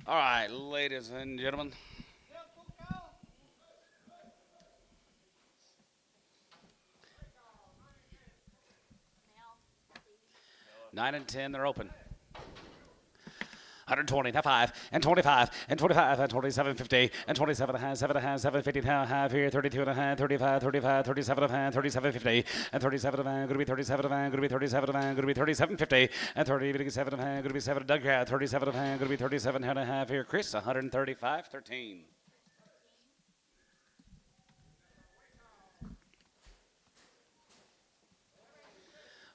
All right, ladies and gentlemen. 9 and 10, they're open. 120, now 5, and 25, and 25, and 27.50, and 27 and a half, 7 and a half, 7.50 now, half here, 32 and a half, 35, 35, 37 and a half, 37.50, and 37 and a half, going to be 37 and a half, going to be 37 and a half, going to be 37.50, and 37 and a half, going to be 7, Doug Crowd, 37 and a half, going to be 37 and a half here, Chris, 135.13.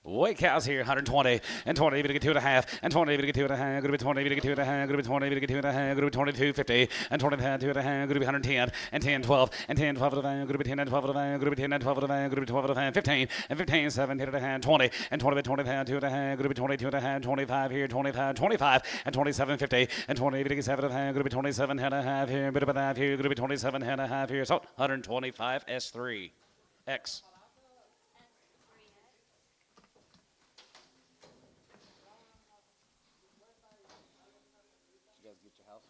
White cows here, 120, and 20, even to get 2 and a half, and 20, even to get 2 and a half, going to be 20, even to get 2 and a half, going to be 20, even to get 2 and a half, going to be 22.50, and 20 and a half, 2 and a half, going to be 110, and 10, 12, and 10, 12 and a half, going to be 10 and 12 and a half, going to be 10 and 12 and a half, going to be 12 and a half, 15, and 15, 7, 10 and a half, 20, and 20 by 20 and a half, 2 and a half, going to be 22 and a half, 25 here, 25, 25, and 27.50, and 20, even to get 7 and a half, going to be 27 and a half here, bit of a half here, going to be 27 and a half here, so 125 S3 X. You guys get your house?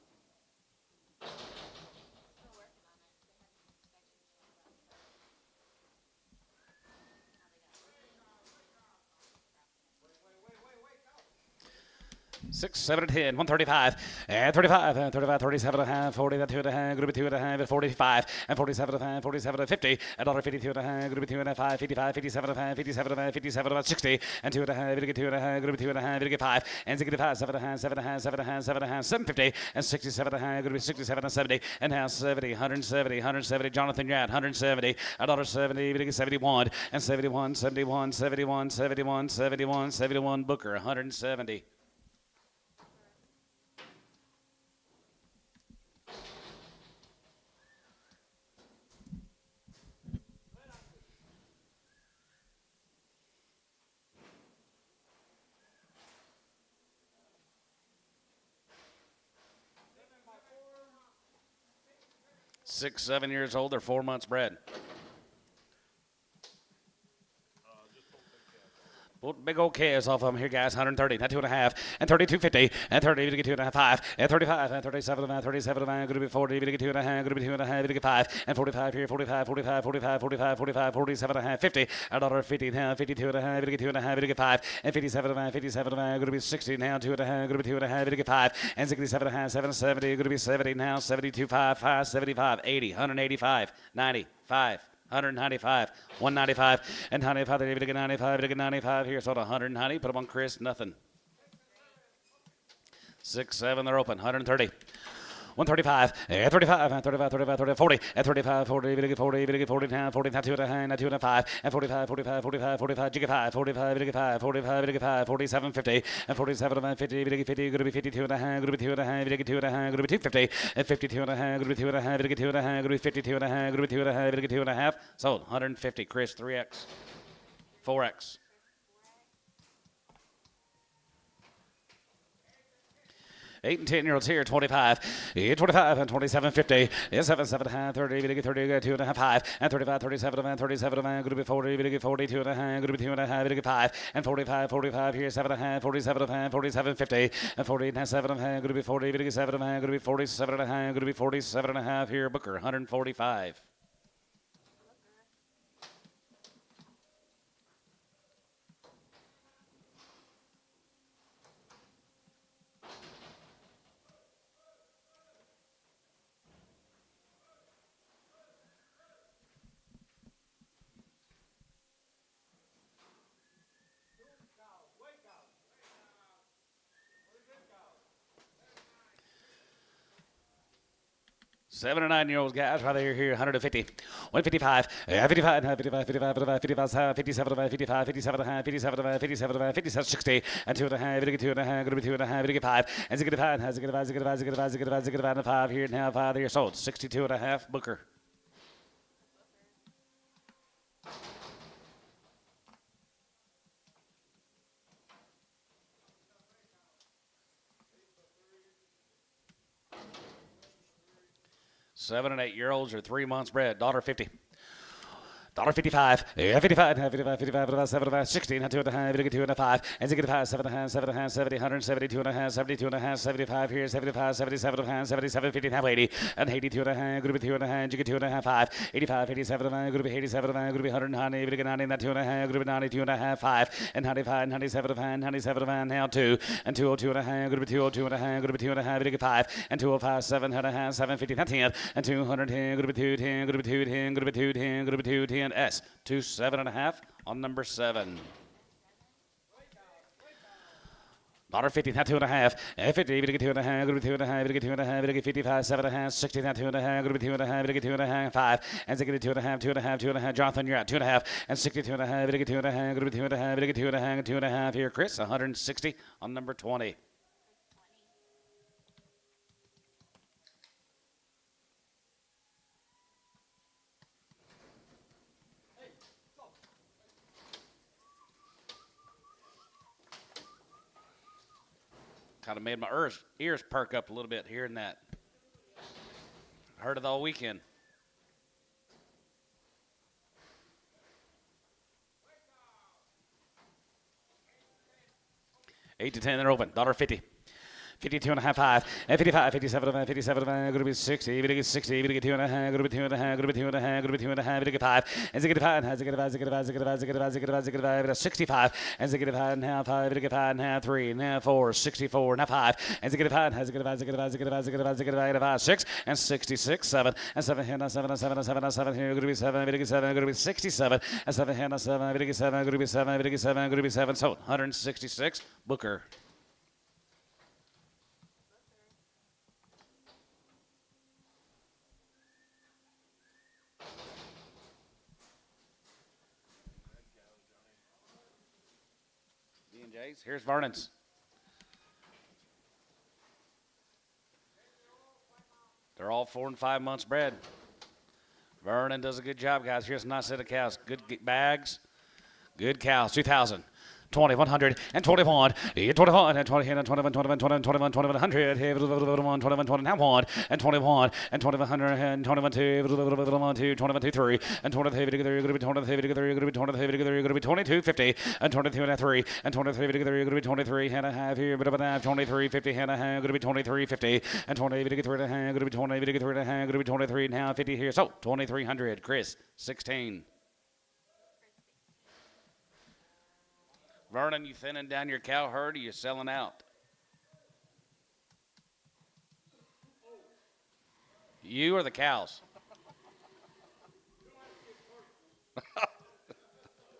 6, 7, and 10, 135, and 35, and 35, 37 and a half, 40, and 2 and a half, going to be 2 and a half, and 45, and 47 and a half, 47 and 50, and $1.52 and a half, going to be 2 and a half, 55, 57 and a half, 57 and a half, 57 about 60, and 2 and a half, going to get 2 and a half, going to be 2 and a half, going to get 5, and 65, 7 and a half, 7 and a half, 7 and a half, 7 and a half, 750, and 67 and a half, going to be 67 and 70, and now 70, 170, 170, Jonathan Yatt, 170, $1.70, going to get 71, and 71, 71, 71, 71, 71, 71, Booker, 170. 6, 7 years old. They're 4 months bred. Big old calves off of them here, guys. 130, not 2 and a half, and 32.50, and 30 to get 2 and a half, 5, and 35, and 37 and 37 and going to be 40 to get 2 and a half, going to be 2 and a half to get 5, and 45 here, 45, 45, 45, 45, 45, 47 and a half, 50, $1.50 now, 52 and a half to get 2 and a half to get 5, and 57 and a half, 57 and a half, going to be 60 now, 2 and a half, going to be 2 and a half to get 5, and 67 and a half, 770, going to be 70 now, 72, 5, 5, 75, 80, 185, 95. 195, 195, and 95, they're able to get 95, to get 95 here, so 190, put them on Chris, nothing. 6, 7, they're open, 130. 135, 35, 35, 35, 35, 40, 35, 40, 40, 40, now, 40, now 2 and a half, now 2 and a 5, and 45, 45, 45, 45, jiggy 5, 45, 5, 45, 5, 47, 50, and 47, 50, 50, going to be 52 and a half, going to be 2 and a half, going to be 2 and a half, going to be 250, and 52 and a half, going to be 2 and a half, going to be 2 and a half, going to be 52 and a half, going to be 2 and a half, going to be 2 and a half, sold, 150, Chris, 3X, 4X. 8 and 10-year-olds here, 25, 25 and 27.50, 7, 7 and a half, 30, 30, 2 and a half, 5, and 35, 37, and 37, and going to be 40, 42 and a half, going to be 2 and a half, 5, and 45, 45 here, 7 and a half, 47 and a half, 47.50, and 40 and a half, 7 and a half, going to be 40, 7 and a half, going to be 47 and a half, going to be 47 and a half here, Booker, 145. 7 and 9-year-olds, guys, right there here, 150, 155, 55, 55, 55, 55, 57, 55, 57, 57, 57, 57, 60, and 2 and a half, 2 and a half, going to be 2 and a half, 5, and 5 here, now 5 there, sold, 62 and a half, Booker. 7 and 8-year-olds are 3 months bred. $1.50. $1.55, yeah, 55, 55, 55, 7, 16, 2 and a half, 2 and a 5, and 65, 7 and a half, 7 and a half, 70, 172 and a half, 72 and a half, 75 here, 75, 77 and a half, 77, 50 and a half, 80, and 82 and a half, group of 2 and a half, you get 2 and a half, 5, 85, 87 and a half, group of 87 and a half, group of 190, group of 90, and 2 and a half, group of 92 and a half, 5, and 95, 97 and a half, 97 and a half, now 2, and 202 and a half, group of 202 and a half, group of 2 and a half, group of 5, and 205, 7 and a half, 750, 10, and 210, group of 210, group of 210, group of 210, group of 210, S, 7 and a half on number 7. $1.50, not 2 and a half. 50, we get 2 and a half, group of 2 and a half, we get 2 and a half, we get 55, 7 and a half, 60, not 2 and a half, group of 2 and a half, we get 2 and a half, 5, and 60, 2 and a half, 2 and a half, 2 and a half. Jonathan, you're out, 2 and a half, and 62 and a half, we get 2 and a half, group of 2 and a half, we get 2 and a half, and 2 and a half here. Chris, 160 on number 20. Kind of made my ears perk up a little bit hearing that. Heard it all weekend. 8 to 10, they're open. $1.50. 52 and a half, 5, and 55, 57, 57, going to be 60, going to get 60, going to get 2 and a half, going to be 2 and a half, going to be 2 and a half, going to be 2 and a half, going to get 5, and 65, and 65, and 65 and a half, 5, going to get 5 and a half, 3 and a half, 4, 64 and a half, 5, and 65, and 5, 6, and 66, 7, and 7, and 7, and 7, and 7, and 7, here, going to be 7, going to get 7, going to be 67, and 7, and 7, going to get 7, going to be 7, going to get 7, going to be 7, so 166, Booker. Here's Vernon's. They're all 4 and 5 months bred. Vernon does a good job, guys. Here's a nice set of cows. Good bags. Good cows. 2,000. 20, 100, and 21, 21, and 20, and 21, 21, 21, 21, 21, 100, 21, 21, now 1, and 21, and 2100, and 21, 2, 2, 21, 2, 3, and 23, you're going to be 23, you're going to be 23, you're going to be 22, 50, and 22 and 3, and 23, you're going to be 23 and a half here, but about 23, 50 and a half, going to be 23, 50, and 20, you're going to get 3 and a half, going to be 20, you're going to get 3 and a half, going to be 23 now, 50 here, so 2300, Chris, 16. Vernon, you thinning down your cow herd or you selling out? You or the cows?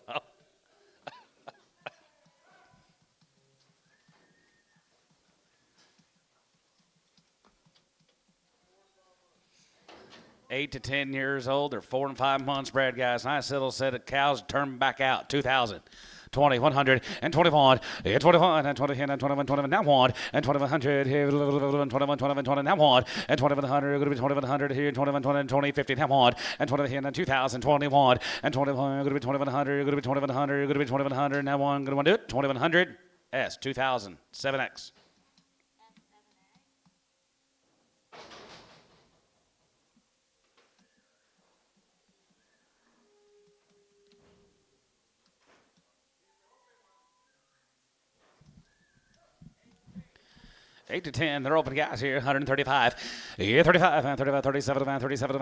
Oh. 8 to 10 years old. They're 4 and 5 months bred, guys. Nice little set of cows. Turn back out. 2,000. 20, 100, and 21, and 21, and 20, and 21, 21, now 1, and 2100, here, 21, 21, 20, now 1, and 2100, going to be 2100 here, 21, 20, 20, 50, now 1, and 20, and 2021, and 21, going to be 2100, going to be 2100, going to be 2100, now 1, going to do it, 2100, S, 2000, 7X. Eight to 10, they're open, guys, here, 135. Yeah, 35, 35, 37, 37, 37,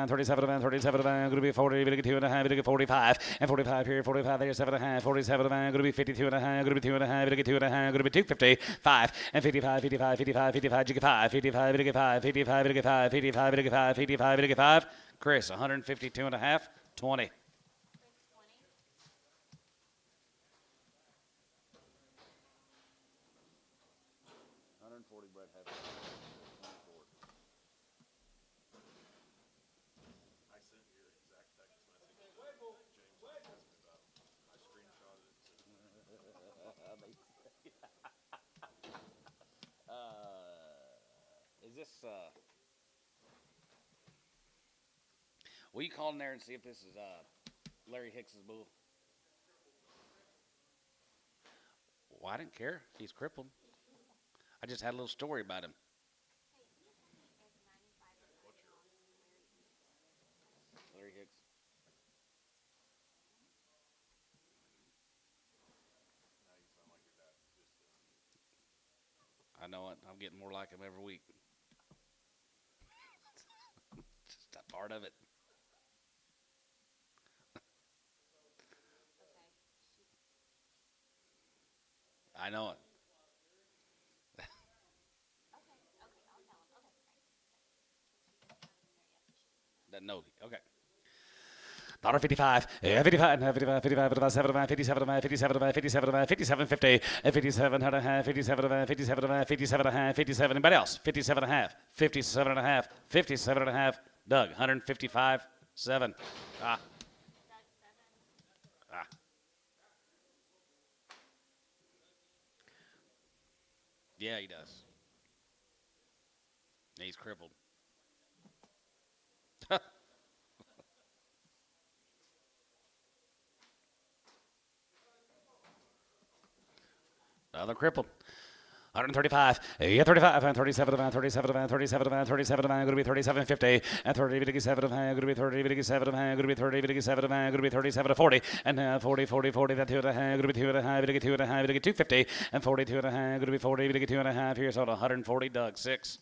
37, 37, going to be 40, going to get 2 and a half, going to get 45, and 45 here, 45 there, 7 and a half, 47, going to be 52 and a half, going to be 2 and a half, going to get 2 and a half, going to be 250, 5, and 55, 55, 55, 55, you get 5, 55, you get 5, 55, you get 5, 55, you get 5, 55, you get 5. Chris, 152 and a half, 20. Is this, will you call in there and see if this is Larry Hicks's bull? Well, I didn't care. He's crippled. I just had a little story about him. Larry Hicks. I know it. I'm getting more like him every week. Just that part of it. I know it. That no. Okay. Dollar 55, 55, 55, 55, 57, 57, 57, 57, 57, 50, 57 and a half, 57, 57, 57 and a half, 57. Anybody else? 57 and a half, 57 and a half, 57 and a half. Doug, 155, 7. Ah, ah. Yeah, he does. He's crippled. Another crippled. 135, yeah, 35, and 37, and 37, and 37, and 37, and going to be 37, 50, and 30, 7, and going to be 30, 7, and going to be 30, 7, and going to be 37, 40, and 40, 40, 40, that 2 and a half, going to be 2 and a half, 2 and a half, 250, and 42 and a half, going to be 40, 2 and a half, here's on 140, Doug, 6.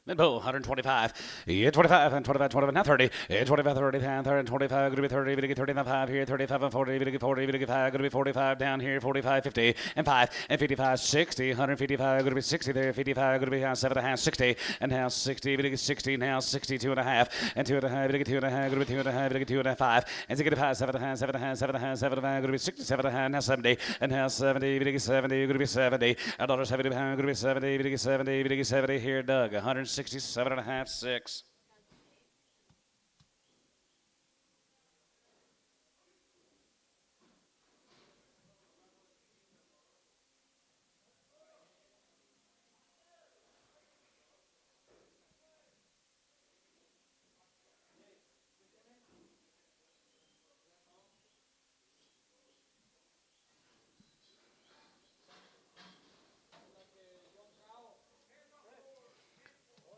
Mid-bow, 125. Yeah, 25 and 25, 25, now 30. Yeah, 25, 30, 30, and 25, going to be 30, going to 35 here, 35 and 40, going to 40, going to 5, going to be 45 down here, 45, 50, and 5, and 55, 60, 155, going to be 60 there, 55, going to be 7 and a half, 60, and now 60, going to 60, now 62 and a half, and 2 and a half, going to 2 and a half, going to be 2 and a half, going to 2 and a half, 5, and 6 and a half, 7 and a half, 7 and a half, 7 and a half, 7 and a half, going to be 67 and a half, now 70, and now 70, going to 70, going to be 70, $1.70, going to be 70, going to 70, going to 70 here, Doug, 167 and a half, 6.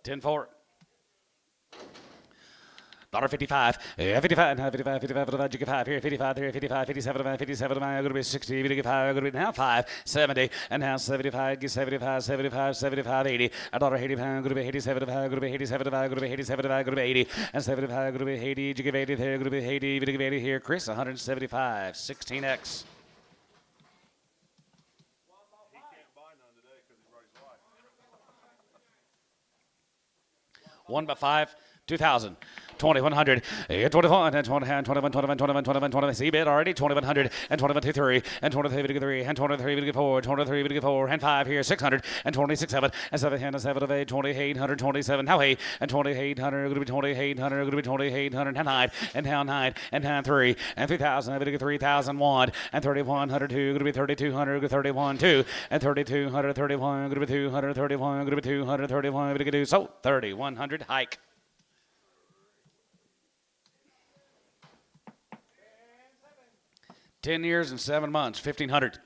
Ten four. $1.55, 55, 55, 55, 55 here, 55 here, 55, 57, 57, going to be 60, 55, going to be now 5, 70, and now 75, 75, 75, 75, 80, $1.80, going to be 87, going to be 87, going to be 87, going to be 80, and 75, going to be 80, you give 80 there, going to be 80, you give 80 here, Chris, 175, 16X. One by 5, 2,000. 2100, 21, and 20, and 21, 21, 21, 21, 21, see bid already, 2100, and 21 to 3, and 23 to 3, and 23 to 4, 23 to 4, and 5 here, 600, and 26, 7, and 7, and 7 of 8, 2800, 27, now 8, and 2800, going to be 2800, going to be 2800, and 9, and now 9, and now 3, and 3000, going to be 3001, and 3102, going to be 3200, 31, 2, and 3231, going to be 231, going to be 231, going to do so, 3100 hike. 10 years and 7 months, 1,500.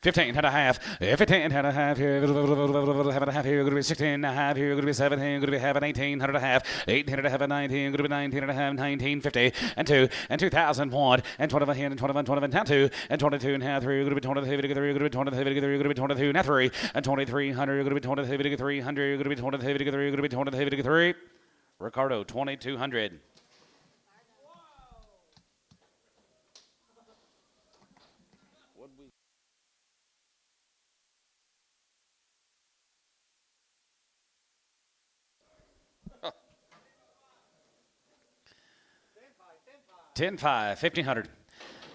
15 and a half, 15 and a half here, have a half here, going to be 16 and a half here, going to be 17, going to be having 18 and a half, 18 and a half, 19, going to be 19 and a half, 1950, and 2, and 2001, and 21, and 21, 21, now 2, and 22 and a half, 3, going to be 23, going to be 23, going to be 22, now 3, and 2300, going to be 23, 300, going to be 23, going to be 23, 3, Ricardo, 2200. 10-5, 1,500.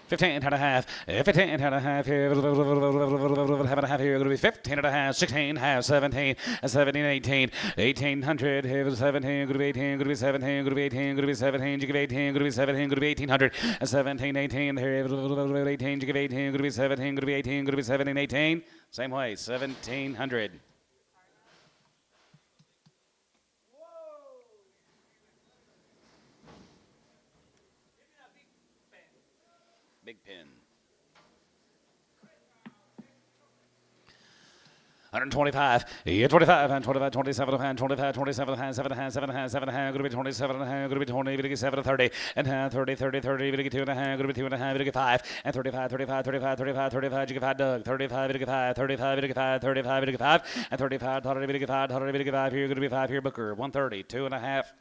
15 and a half, 15 and a half here, have and a half here, going to be 15 and a half, 16 half, 17, 17, 18, 1800 here, 17, going to be 18, going to be 17, going to be 18, going to be 17, you give 18, going to be 17, going to be 1800, 17, 18 here, 18, you give 18, going to be 17, going to be 18, going to be 17, 18, same way, 1700. Big pin. 125, 25, and 25, 27, and 25, 27, and 7, and 7, and 7, and going to be 27, and going to be 20, 7, 30, and 30, 30, 30, 2 and a half, going to be 2 and a half, 5, and 35, 35, 35, 35, 35, you get 5, Doug, 35, 5, 35, 5, 35, 5, and 35, 30, 5, 30, 5, here, going to be 5 here, Booker, 130, 2 and a half.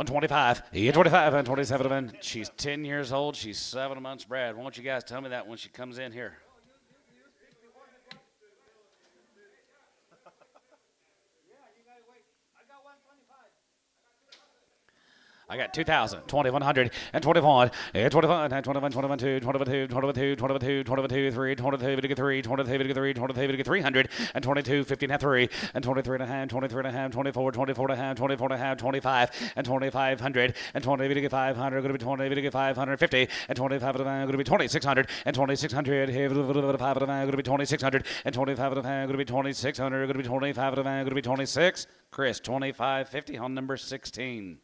$125, 25, and 27, and she's 10 years old. She's 7 months bred. Why don't you guys tell me that when she comes in here? I got 2,000, 2,100, and 21, and 21, and 21, 21, 2, 22, 22, 22, 22, 3, 22, 3, 22, 3, 22, 300, and 22, 15, and 3, and 23 and a half, 23 and a half, 24, 24 and a half, 24 and a half, 25, and 2,500, and 20, 500, going to be 20, 550, and 25 and a half, going to be 2,600, and 2,600, here, 5 and a half, going to be 2,600, and 25 and a half, going to be 2,600, going to be 25 and a half, going to be 26. Chris, 2550 on number 16.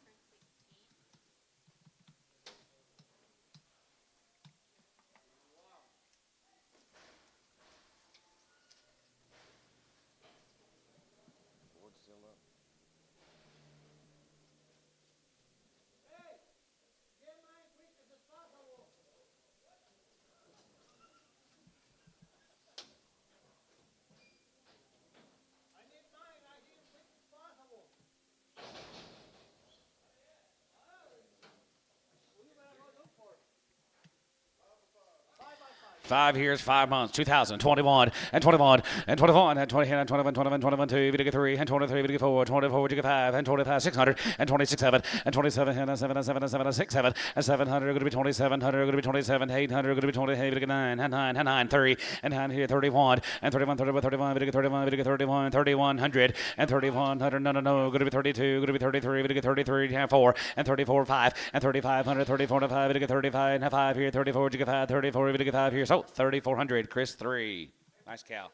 Five years, 5 months, 2021, and 21, and 21, and 20, and 21, 21, 21, 2, we get 3, and 23, we get 4, 24, we get 5, and 25, 600, and 26, 7, and 27, and 7, and 7, and 7, and 6, 7, and 700, going to be 2700, going to be 27, 800, going to be 20, we get 9, and 9, and 9, 30, and 9 here, 31, and 31, 31, 31, we get 31, we get 31, 3100, and 3100, no, going to be 32, going to be 33, we get 33, and 4, and 34, 5, and 3500, 34, and 5, we get 35, and 5 here, 34, you get 5, 34, we get 5 here, so 3,400, Chris 3. Nice cow.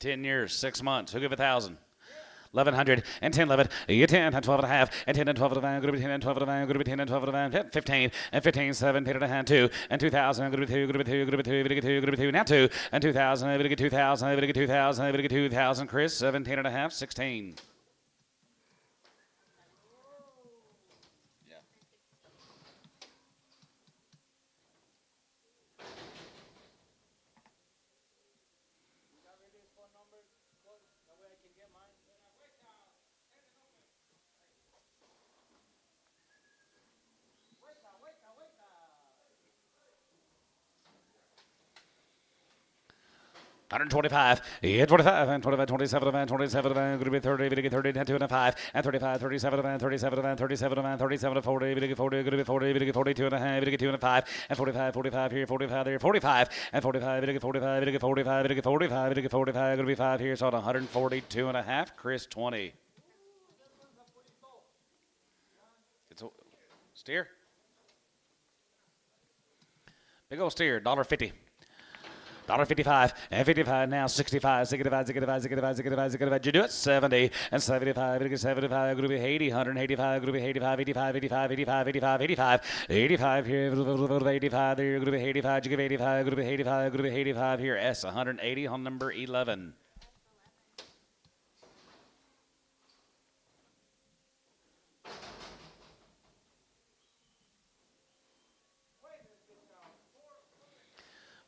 10 years, 6 months. Who give 1,000? 1,100 and 10, 11, 10 and 12 and a half, and 10 and 12 and a half, going to be 10 and 12 and a half, going to be 10 and 12 and a half, 15 and 15, 17 and a half, 2 and 2,000, going to be 2, going to be 2, going to be 2, going to be 2, going to be 2, now 2 and 2,000, going to get 2,000, going to get 2,000, going to get 2,000, Chris 17 and a half, 16. $125, 25, and 25, 27, and 27, and going to be 30, going to get 30, and 2 and 5, and 35, 37, and 37, and 37, and 37, and 40, going to get 40, going to be 40, going to get 42 and a half, going to get 2 and 5, and 45, 45 here, 45 there, 45, and 45, going to get 45, going to get 45, going to get 45, going to get 45, going to be 5 here, so 142 and a half, Chris 20. It's a steer. Big old steer, $1.50. $1.55 and 55 now 65 65 65 65 65 65 did you do it 70 and 75 75 going to be 80 185 going to be 85 85 85 85 85 85 85 here 85 there going to be 85 you give 85 going to be 85 going to be 85 here S 180 on number 11.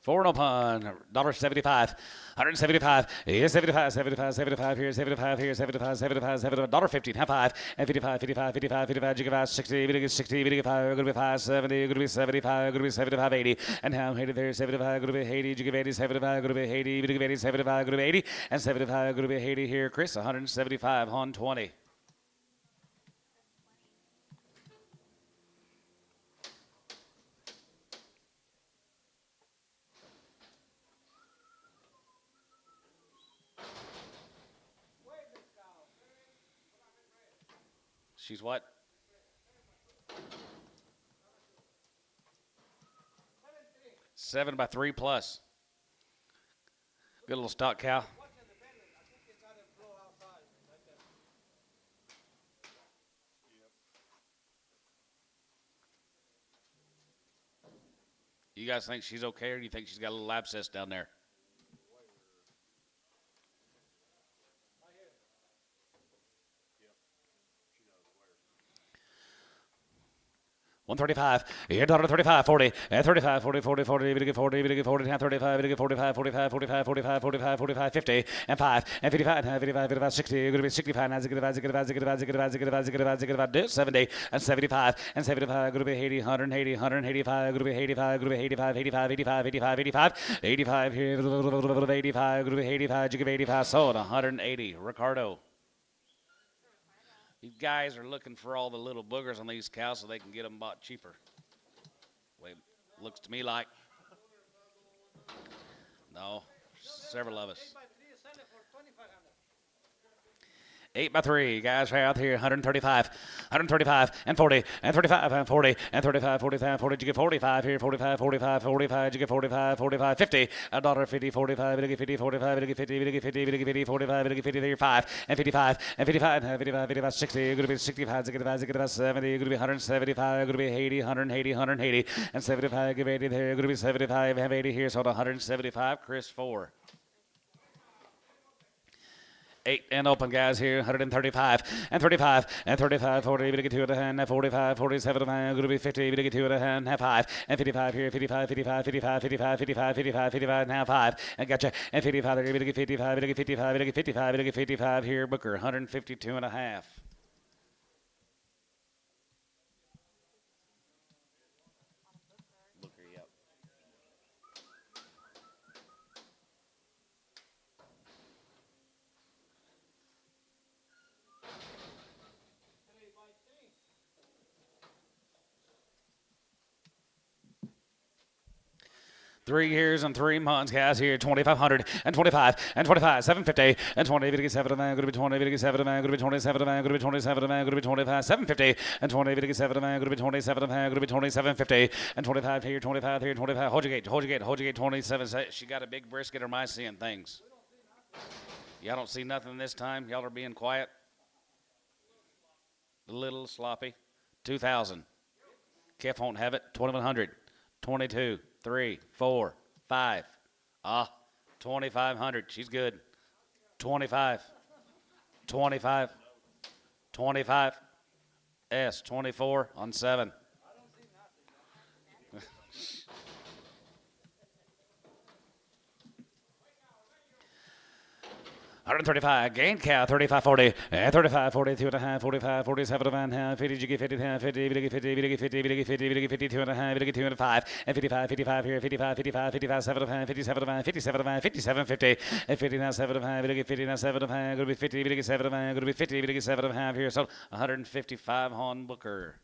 4 no pun. $1.75. 175. Here's 75. 75. 75 here. 75 here. 75. 75. 75. $1.50. Half 5. And 55. 55. 55. 55. Jigga 5. 60. 60. 55. Going to be 5. 70. Going to be 75. Going to be 75. 80. And now 80 there. 75. Going to be 80. Jigga 80. 75. Going to be 80. Jigga 80. 75. Going to be 80. And 75. Going to be 80 here. Chris, 175 on 20. She's what? 7 by 3 plus. Good little stock cow. You guys think she's okay, or do you think she's got a little abscess down there? 135, here, $135, 40, and 35, 40, 40, 40, 40, 40, 40, 35, 45, 45, 45, 45, 45, 45, 50, and 5, and 55, 55, 55, 60, you're going to be 65, and 70, and 75, and 75, going to be 80, 180, 185, going to be 85, going to be 85, 85, 85, 85, 85, 85, here, 85, going to be 85, you give 85, sold, 180, Ricardo. These guys are looking for all the little boogers on these cows so they can get them bought cheaper. Way it looks to me like. No, several of us. 8 by 3, guys, right out here, 135, and 40, and 35, and 40, and 35, 45, 40, you get 45 here, 45, 45, 45, you get 45, 45, 50, $1.50, 45, you get 50, 45, you get 50, you get 50, you get 50, 45, you get 50, there, 5, and 55, and 55, and 55, 55, 60, you're going to be 65, you're going to be 70, you're going to be 175, you're going to be 80, 180, 180, and 75, give 80 there, you're going to be 75, have 80 here, so 175, Chris 4. 8 and open, guys, here, 135, and 35, and 35, 40, we get 2 and a hand, 45, 47, going to be 50, we get 2 and a hand, half 5, and 55 here, 55, 55, 55, 55, 55, 55, 55, now 5, and gotcha, and 55 there, we get 55, we get 55, we get 55, we get 55 here, Booker, 152 and a half. Booker, yep. Three years and 3 months, guys, here, 2,500, and 25, and 25, 750, and 20, we get 7 man, going to be 20, we get 7 man, going to be 27 man, going to be 27 man, going to be 25, 750, and 20, we get 7 man, going to be 27 man, going to be 2750, and 25 here, 25 here, 25, hold your gate, hold your gate, hold your gate, 27, she got a big brisket, or am I seeing things? Y'all don't see nothing this time? Y'all are being quiet? A little sloppy. 2,000. Kef won't have it. 2,100. 22. 3, 4, 5. 2,500. She's good. 25. 25. 25. S. 24 on 7. 135, gain cow, 35, 40, and 35, 42 and a half, 45, 47 and a half, 50, you get 50, 50, 50, 50, 50, 50, 50, 52 and a half, 52 and 5, and 55, 55 here, 55, 55, 55, 7 and a half, 57 and a half, 57 and a half, 57, 50, and 50 now, 7 and a half, 50 now, 7 and a half, going to be 50, 7 and a half, going to be 50, 7 and a half here, so 155 on Booker.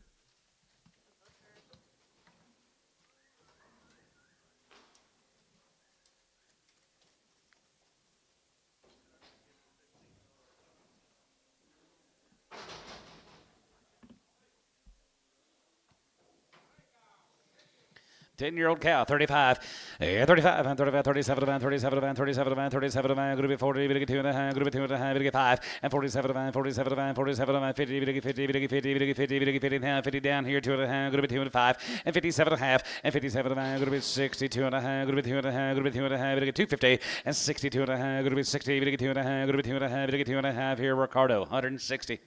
Ten-year-old cow, 35, 35, and 35, 37, and 37, and 37, and 37, and going to be 40, we get 2 and a half, going to be 2 and a half, we get 5, and 47, and 47, and 47, and 50, we get 50, we get 50, we get 50, we get 50 and a half, 50 down here, 2 and a half, going to be 2 and 5, and 57 and a half, and 57 and a half, going to be 62 and a half, going to be 2 and a half, going to be 2 and a half, we get 250, and 62 and a half, going to be 60, we get 2 and a half, going to be 2 and a half, we get 2 and a half here, Ricardo, 160.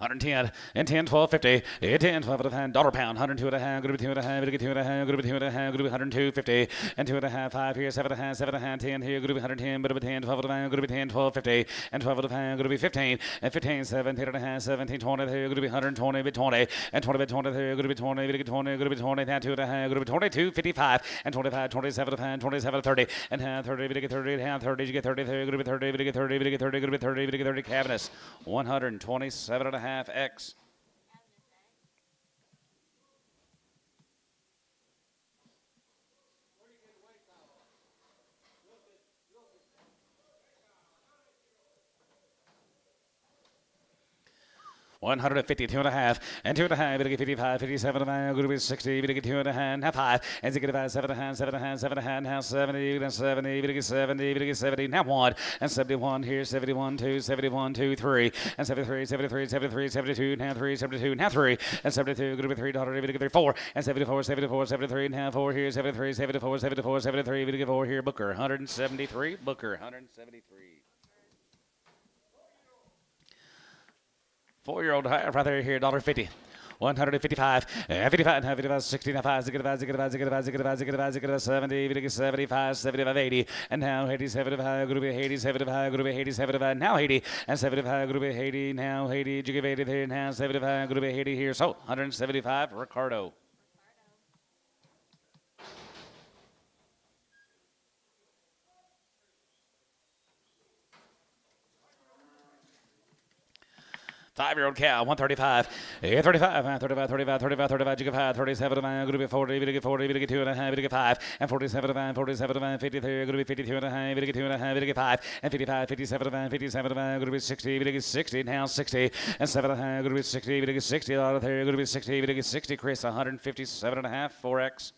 110 and 10, 12, 50, 10, 12 and a half, dollar pound, 102 and a half, group 2 and a half, group 2 and a half, group 2 and a half, group 102, 50, and 2 and a half, 5 here, 7 and a half, 7 and a half, 10 here, group 110, but 10, 12 and a half, group 10, 12, 50, and 12 and a half, group 15, and 15, 17 and a half, 17, 20 here, group 120, bit 20, and 20 bit 20 here, group 20, bit 20, group 20, and 2 and a half, group 22, 55, and 25, 27 and a half, 27, 30, and half 30, bit 30, and half 30, you get 30 here, group 30, bit 30, bit 30, group 30, bit 30, cabinets, 127 and a half X. $152 and a half, and 2 and a half, we get 55, 57 and a half, group 60, we get 2 and a half, 5, and 6 and 7 and a half, 7 and a half, 7 and a half, now 70, and 70, we get 70, we get 70, now 1, and 71 here, 71, 2, 71, 2, 3, and 73, 73, 73, 72, now 3, 72, now 3, and 72, group $3, we get 4, and 74, 74, 73, now 4 here, 73, 74, 74, 73, we get 4 here, Booker, 173, Booker, 173. 4-year-old half right there here, $1.50. 155, 55, 55, 65, 65, 65, 65, 65, 65, 70, 75, 75, 80, and now 80, 75, group 80, 75, group 80, 75, now 80, and 75, group 80, now 80, you give 80 there, now 75, group 80 here, so 175, Ricardo. Five-year-old cow, 135, 35, 35, 35, 35, 35, you get 5, 37, group 40, we get 40, we get 2 and a half, we get 5, and 47, 47, 53, group 52 and a half, we get 2 and a half, we get 5, and 55, 57, 57, group 60, we get 60, now 60, and 7 and a half, group 60, we get 60, out of there, group 60, we get 60, Chris, 157 and a half, 4X.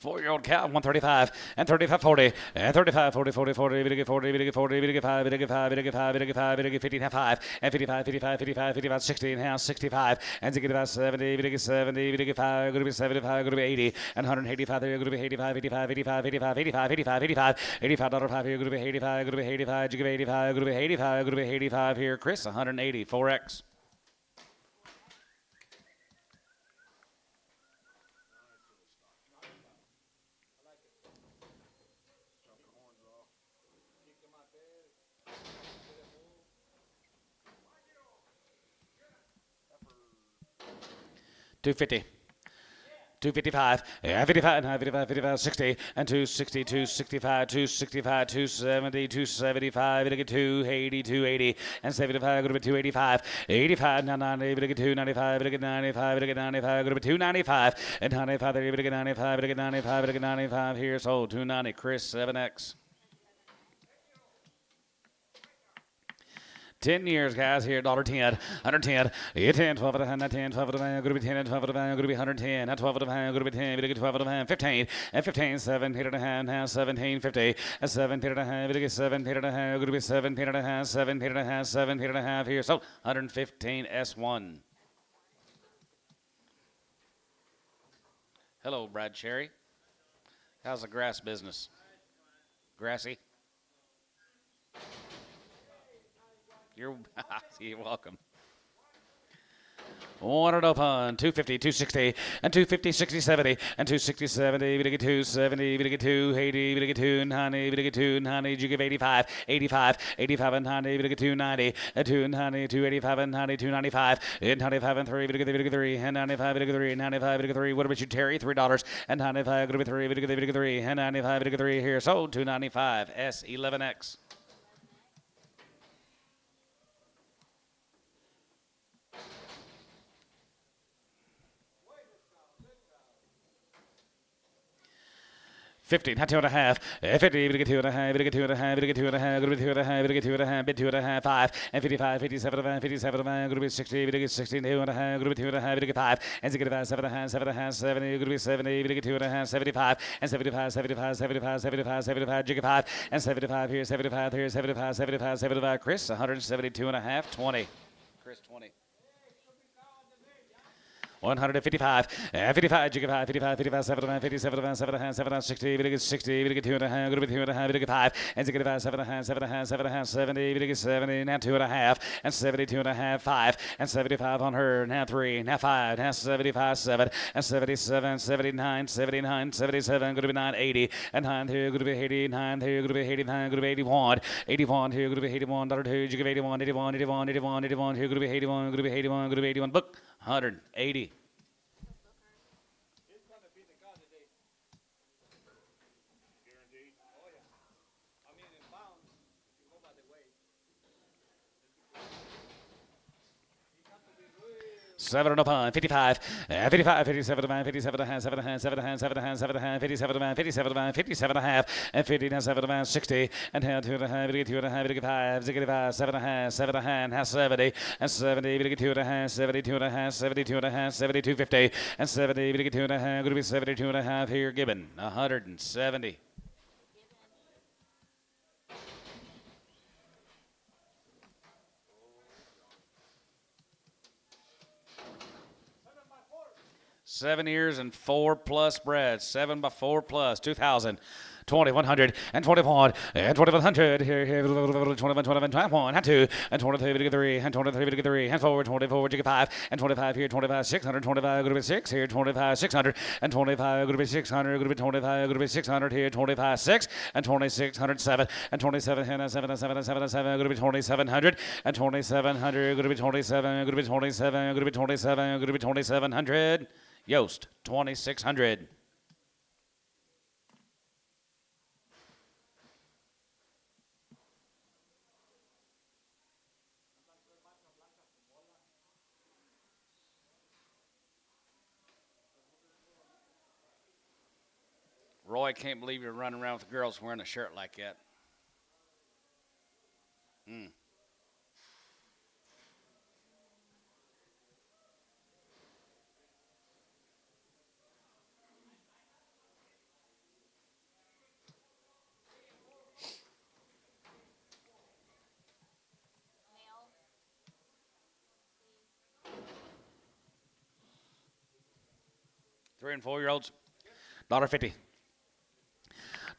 Four-year-old cow, 135, and 35, 40, and 35, 40, 40, 40, we get 40, we get 40, we get 5, we get 5, we get 5, we get 5, we get 50, and 5, and 55, 55, 55, 55, 60, and now 65, and 70, we get 70, we get 5, going to be 75, going to be 80, and 185, there, going to be 85, 85, 85, 85, 85, 85, 85, $85 here, going to be 85, going to be 85, you give 85, going to be 85, going to be 85 here, Chris, 180, 4X. $250. 255, 55, 55, 55, 60, and 260, 265, 265, 270, 275, we get 280, 280, and 75, go to 285, 85, 90, we get 295, we get 95, we get 95, go to 295, and 95, we get 95, we get 95, we get 95 here, so 290, Chris, 7X. 10 years, guys, here, $1.10, 110, 10, 12 and a half, 10, 12 and a half, going to be 10, and 12 and a half, going to be 110, 12 and a half, going to be 10, we get 12 and a half, 15, and 15, 17 and a half, now 17, 50, and 17 and a half, we get 17 and a half, going to be 17 and a half, 17 and a half, 17 and a half here, so 115 S1. Hello, Brad Cherry. How's the grass business? Grassy? You're welcome. One and open, 250, 260, and 250, 60, 70, and 260, 70, we get 270, we get 280, we get 290, we get 290, you give 85, 85, 85 and 90, we get 290, and 290, 285 and 90, 295, and 95 and 3, we get 3, and 95, we get 3, 95, we get 3, what about you, Terry? $3, and 95, we get 3, we get 3, and 95, we get 3 here, so 295, S11X. $50, not 2 and a half, 50, we get 2 and a half, we get 2 and a half, we get 2 and a half, we get 2 and a half, we get 2 and a half, bid 2 and a half, 5, and 55, 57 and a half, 57 and a half, going to be 60, we get 60, 2 and a half, going to be 2 and a half, we get 5, and 65, 7 and a half, 7 and a half, 70, going to be 70, we get 2 and a half, 75, and 75, 75, 75, 75, 75, jig 5, and 75 here, 75 here, 75, 75, 75, Chris, 172 and a half, 20. Chris, 20. 155, 55, jiggy 5, 55, 55, 7, 57, 7, 7, 60, 60, 2 and a half, good 2 and a half, 5, and 65, 7 and a half, 7 and a half, 7 and a half, 70, 70, now 2 and a half, and 72 and a half, 5, and 75 on her, now 3, now 5, now 75, 7, and 77, 79, 79, 77, good to be 9, 80, and 9 here, good to be 89, here, good to be 89, good to be 81, 81 here, good to be 81, $2, jiggy 81, 81, 81, 81, 81, here, good to be 81, good to be 81, good to be 81, book, 180. Seven and a pun, 55, 55, 57, 57, 7, 7, 7, 7, 57, 57, 57 and a half, and 50, 7, 60, and 2 and a half, 2 and a half, 5, 65, 7 and a half, 7 and a half, 70, and 70, 2 and a half, 72 and a half, 72 and a half, 72, 50, and 70, 2 and a half, going to be 72 and a half here, Gibbon, 170. Seven years and 4+ breads. 7 by 4+. 2,000. 20, 100, and 21, and 2,100. Here, 21, 21, and 2, and 23, 3, and 23, 3, and 4, 24, 5, and 25 here, 25, 600, 25, going to be 6 here, 25, 600, and 25, going to be 600, going to be 25, going to be 600 here, 25, 6, and 2600, 7, and 27, and 7, and 7, and 7, and 7, going to be 2,700, and 2,700, going to be 27, going to be 27, going to be 27, going to be 2,700. Yost, 2,600. Roy, can't believe you're running around with girls wearing a shirt like that. 3 and 4 year olds, $1.50.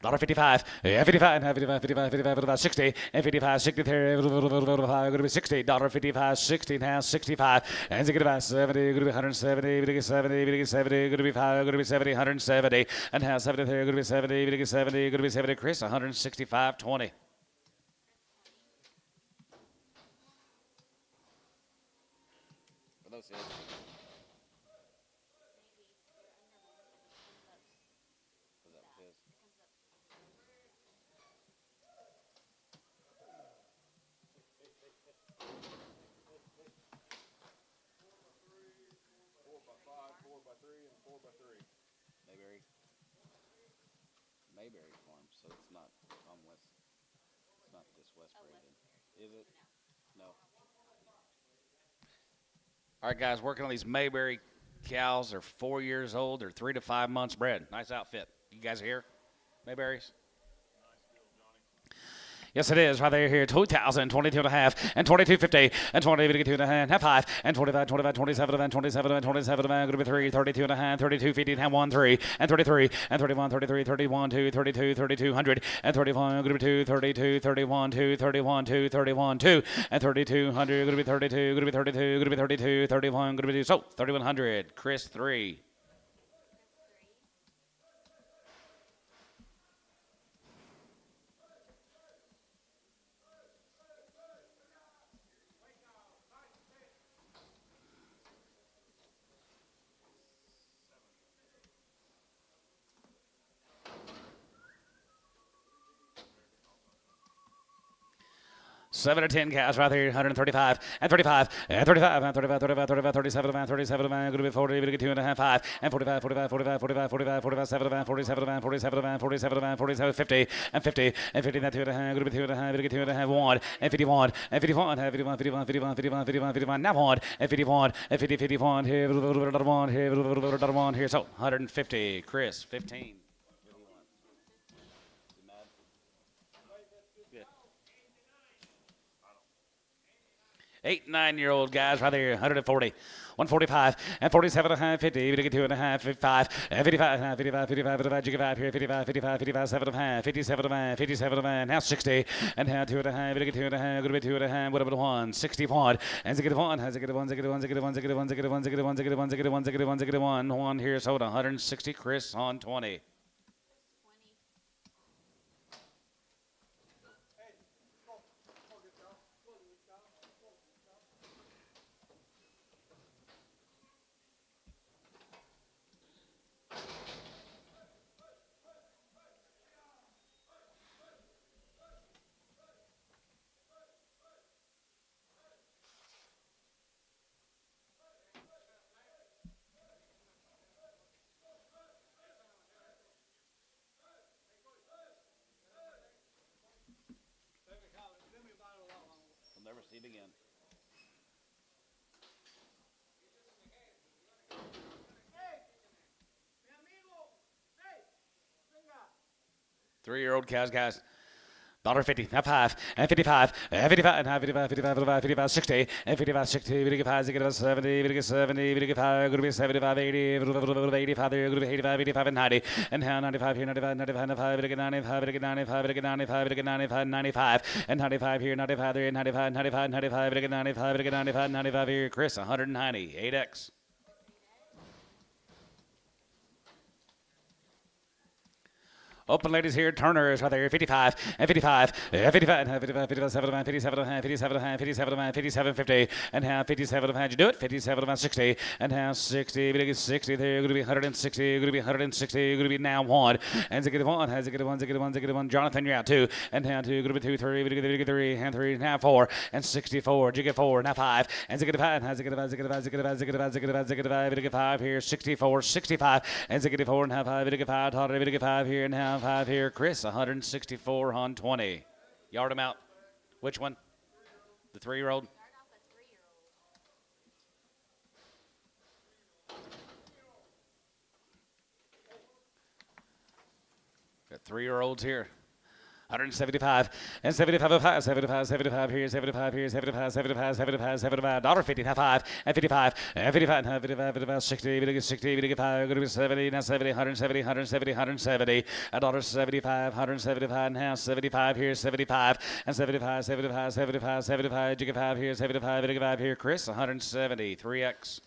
$1.55, 55, 55, 55, 55, 60, and 55, 60, going to be 60, $1.55, 60, now 65, and 65, 70, going to be 170, 70, 70, going to be 5, going to be 70, 170, and now 70, going to be 70, 70, going to be 70, Chris, 165, 20. For those heads. Mayberry farm, so it's not on West. It's not this West Braden, is it? No. All right, guys, working on these Mayberry cows. They're 4 years old. They're 3 to 5 months bred. Nice outfit. You guys here? Mayberries. Yes, it is. Right there here. 2,000, 22 and a half, and 22.50, and 22 and a half, 5, and 25, 25, 27, and 27, and 27, and going to be 3, 32 and a half, 32.50, and 1, 3, and 33, and 31, 33, 31, 2, 32, 3200, and 31, going to be 2, 32, 31, 2, 31, 2, 31, 2, and 3,200, going to be 32, going to be 32, going to be 32, 31, going to be 2, so 3,100. Chris, 3. Seven or 10 cows right there, 135 and 35 and 35 and 35, 35, 35, 37 and 37 and going to be 40, going to get 2 and a half, 5 and 45, 45, 45, 45, 45, 45, 7 and 47 and 47 and 47 and 47, 50 and 50 and 50 and 2 and a half, going to be 2 and a half, going to get 2 and a half, 1 and 51 and 51 and 51, 51, 51, 51, 51, 51, now 1 and 51 and 50, 51 here, 1 here, 1 here, so 150. Chris, 15. 8 and 9-year-old guys right there, 140, 145, and 47 and a half, 50, 52 and a half, 55, and 55 and a half, 55, 55, 55, 55 here, 55, 55, 55, 7 and a half, 57 and a half, 57 and a half, now 60, and now 2 and a half, 2 and a half, going to be 2 and a half, whatever the 1, 61, and zig it 1, has zig it 1, zig it 1, zig it 1, zig it 1, zig it 1, zig it 1, zig it 1, zig it 1, zig it 1, zig it 1, 1 here, so 160, Chris on 20. I'll never see it again. Three-year-old cows, guys. $1.50, now 5, and 55, and 55, and 55, 55, 55, 55, 60, and 55, 60, 55, 70, 70, 55, going to be 75, 80, 85, there, going to be 85, 85, and 90, and now 95 here, 95, 95, 95, 95, 95, 95, 95, 95, and 95 here, 95 there, 95, 95, 95, 95, 95, 95 here, Chris, 190, 8X. Open ladies here, Turner is right there, 55, and 55, and 55, and 55, 57, 57, 57, 57, 57, 50, and half 57, how'd you do it? 57, 60, and half 60, 60, there, going to be 160, going to be 160, going to be now 1, and zig it 1, has zig it 1, zig it 1, zig it 1, Jonathan, you're out 2, and now 2, going to be 2, 3, 3, and 3, now 4, and 64, jig it 4, now 5, and zig it 5, has zig it 5, zig it 5, zig it 5, zig it 5, zig it 5, zig it 5, zig it 5 here, 64, 65, and zig it 4, and half 5, zig it 5, total, zig it 5 here, and half 5 here, Chris, 164 on 20. Yard him out. Which one? The 3-year-old? Got 3-year-olds here. 175 and 75, 75, 75 here, 75 here, 75, 75, 75, 75, $1.50, now 5 and 55 and 55, 55, 55, 60, 60, 55, going to be 70, now 70, 170, 170, 170, $1.75, 175, now 75 here, 75 and 75, 75, 75, 75, jig 5 here, 75, jig 5 here, Chris, 170, 3X.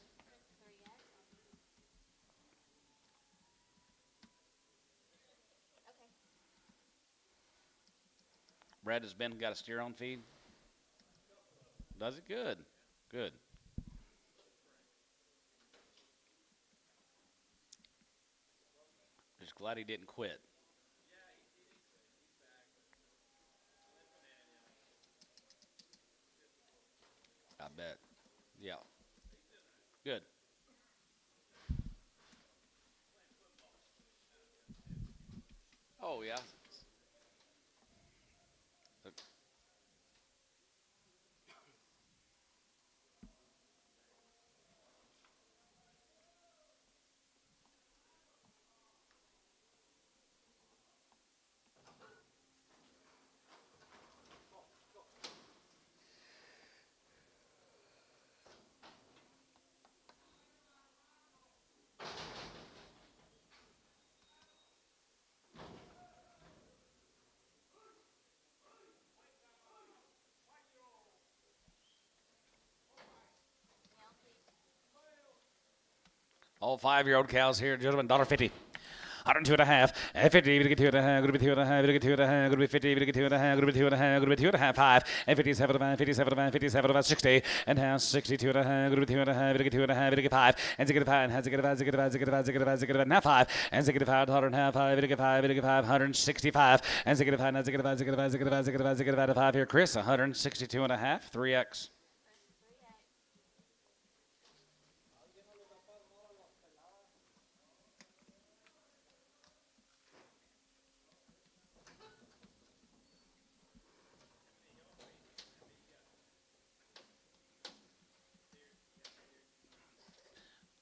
Brad, has Ben got a steer on feed? Does it? Good. Good. Just glad he didn't quit. I bet. Yeah. Good. Oh, yeah. All 5-year-old cows here, gentlemen, $1.50. 102 and a half, and 50, we get 2 and a half, going to be 2 and a half, we get 2 and a half, going to be 50, we get 2 and a half, going to be 2 and a half, going to be 2 and a half, 5, and 57 and 57 and 57 and 60, and now 62 and a half, going to be 2 and a half, we get 2 and a half, we get 5, and zig it 5, and has zig it 5, zig it 5, zig it 5, zig it 5, zig it 5, now 5, and zig it 5, $1 and a half, 5, we get 5, we get 5, 165, and zig it 5, now zig it 5, zig it 5, zig it 5, zig it 5, zig it 5, 5 here, Chris, 162 and a half, 3X.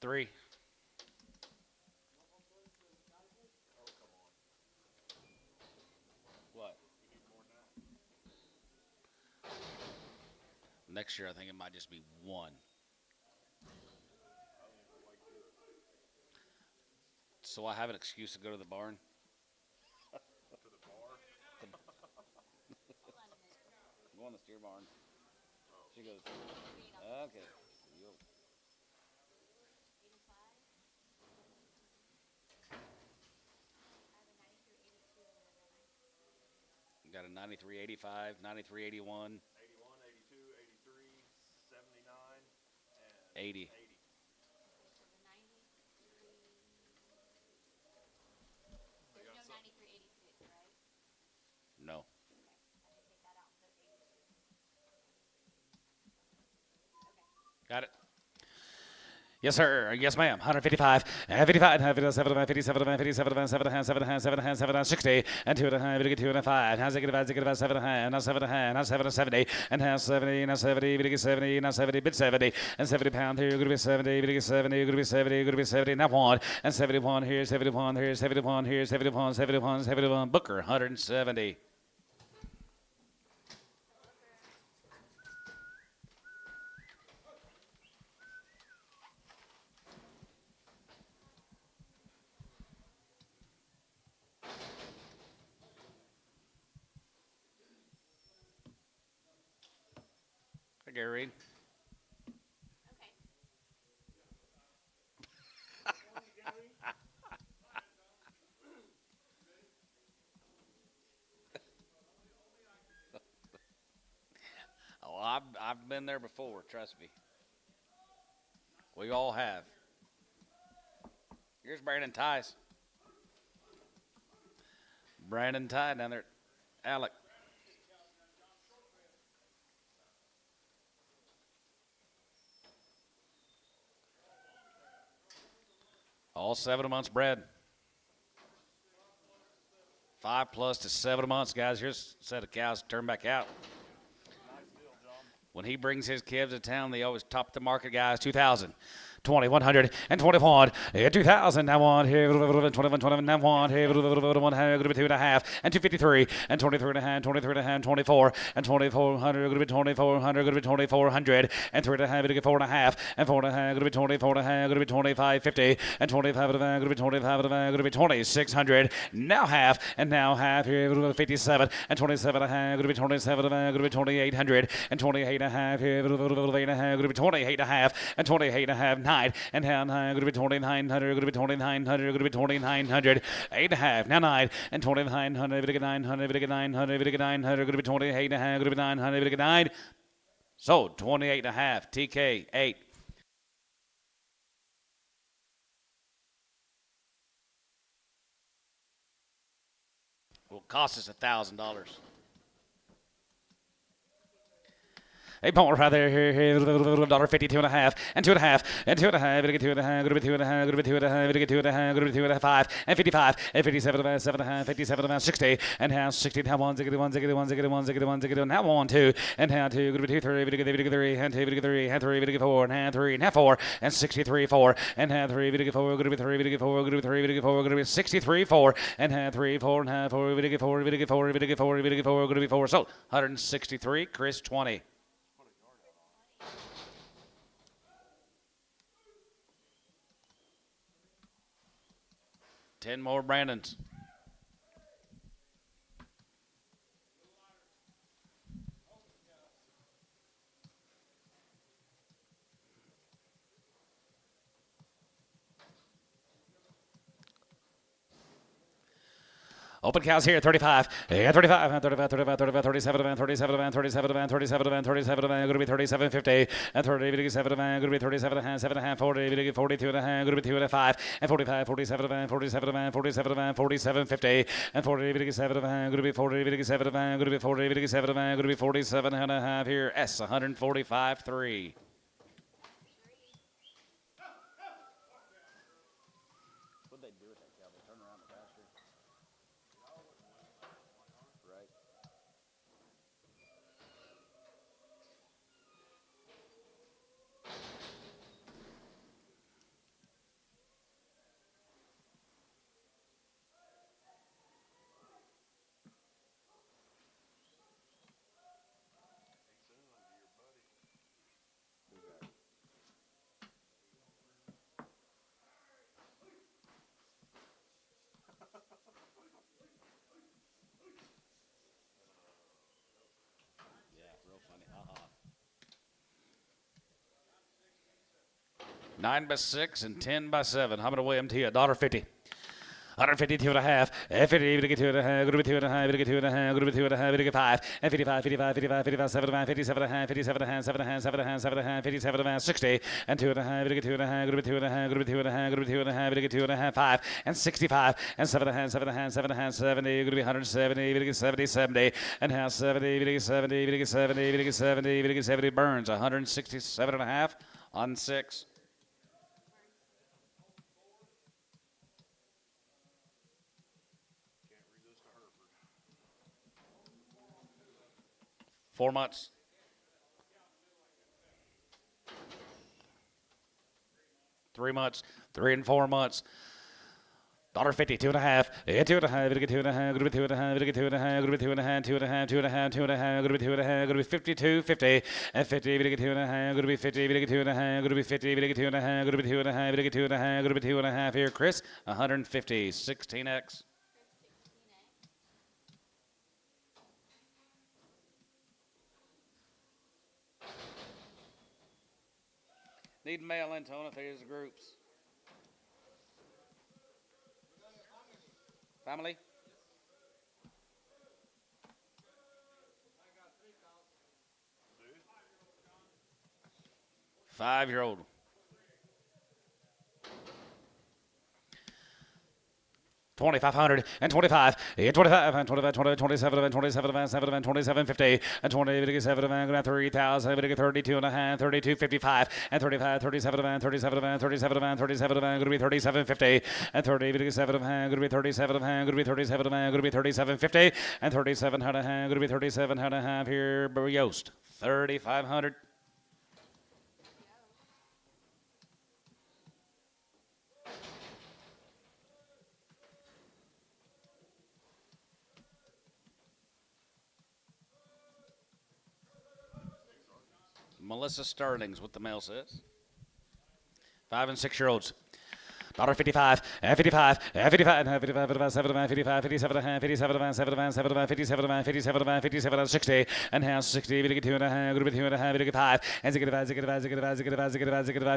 Three. What? Next next year, I think it might just be one. So I have an excuse to go to the barn. Go on the steer barn. She goes, okay. Got a 93, 85, 93, 81, 81, 82, 83, 79, and 80. 80. No. Got it. Yes, sir. Yes, ma'am. 155, 55, 57, 57, 57, 7, 7, 7, 7, 60, and 2 and a half, 2 and a 5. How's it get about 7 and a half, and 7 and a half, and 7 and 70, and half 70, and 70, 70, and 70, bit 70, and 70 pound here, going to be 70, 70, going to be 70, going to be 70, and that one, and 71 here, 71 here, 71 here, 71, 71, 71, Booker, 170. Gary. Oh, I've been there before. Trust me. We all have. Here's Brandon Tice. Brandon Ty down there. Alec. All 7 months bred. 5 plus to 7 months, guys. Here's a set of cows to turn back out. Nice deal, John. When he brings his kids to town, they always top the market, guys. 2,000. 20, 121, 2,000, now one here, 21, 21, now one here, 1 here, going to be 2 and a half, and 253, and 23 and a half, 23 and a half, 24, and 2,400, going to be 2,400, going to be 2,400, and 3 and a half, going to be 4 and a half, and 4 and a half, going to be 24 and a half, going to be 2550, and 25 and a half, going to be 25 and a half, going to be 2,600, now half here, 57, and 27 and a half, going to be 27 and a half, going to be 2,800, and 28 and a half here, 8 and a half, going to be 28 and a half, and 28 and a half, 9, and how high, going to be 2,900, going to be 2,900, going to be 2,900, 8 and a half, now 9, and 2,900, 900, 900, 900, going to be 28 and a half, going to be 900, 9. So 28 and a half, TK 8. Will cost us $1,000. A point right there, here, $1.50, 2 and a half, and 2 and a half, and 2 and a half, going to get 2 and a half, going to be 2 and a half, going to be 2 and a half, going to get 2 and a half, going to be 2 and a half, 5, and 55, and 57, about 7 and a half, 57, about 60, and half 60, now 1, 1, 1, 1, 1, 1, 1, now 1, 2, and half 2, going to be 2, 3, going to get 3, and 2, going to get 3, and 3, going to get 4, and half 3, and half 4, and 63, 4, and half 3, going to get 4, going to be 3, going to get 4, going to be 3, going to get 4, going to be 63, 4, and half 3, 4, and half 4, going to get 4, going to get 4, going to get 4, going to get 4, going to be 4, so 163, Chris 20. 10 more Brandons. Open cows here, 35, 35, 35, 35, 35, 37, 37, 37, 37, 37, going to be 37, 50, and 30, 7, going to be 37 and a half, 7 and a half, 40, 42 and a half, going to be 2 and a 5, and 45, 47, 47, 47, 47, 50, and 40, 7, going to be 40, 7, going to be 40, 7, going to be 47 and a half here, S 145, 3. What'd they do with that cow? They turn around the pasture. Right. Soon to your buddy. 9 by 6 and 10 by 7. I'm going to weigh them to you. $1.50. 152 and a half, 50, 52 and a half, going to be 2 and a half, 52 and a half, going to be 2 and a half, 5, and 55, 55, 55, 55, 7 and a half, 57 and a half, 57 and a half, 7 and a half, 7 and a half, 7 and a half, 57 and a half, 60, and 2 and a half, 2 and a half, going to be 2 and a half, going to be 2 and a half, going to be 2 and a half, 2 and a half, 5, and 65, and 7 and a half, 7 and a half, 7 and a half, 70, going to be 170, 70, 70, and half 70, 70, 70, 70, 70, burns 167 and a half on 6. Can't resist a Hereford. 4 months. 3 months. 3 and 4 months. $1.50, 2 and a half, 2 and a half, 2 and a half, going to be 2 and a half, 2 and a half, going to be 2 and a half, 2 and a half, 2 and a half, 2 and a half, going to be 2 and a half, going to be 52, 50, and 50, 2 and a half, going to be 50, 2 and a half, going to be 50, 2 and a half, going to be 2 and a half, 2 and a half, going to be 2 and a half here, Chris, 150, 16X. Need mail in, Tony, if there's groups. Family? Five-year-old. 2,500 and 25, 25 and 25, 20, 27 and 27 and 7 and 27, 50 and 20, 7 and 3,000, 32 and a half, 32, 55 and 35, 37 and 37 and 37 and 37 and going to be 37, 50 and 30, 7 and going to be 37 and going to be 37 and going to be 37, 50 and 37 and a half, going to be 37 and a half here, Yost, 3,500. Melissa Sterling's what the mail says. 5 and 6 year olds. $1.55, 55, 55, 55, 7, 55, 57, 57, 7, 7, 57, 57, 57, 60, and half 60, 2 and a half, going to be 2 and a half, 5, and 5,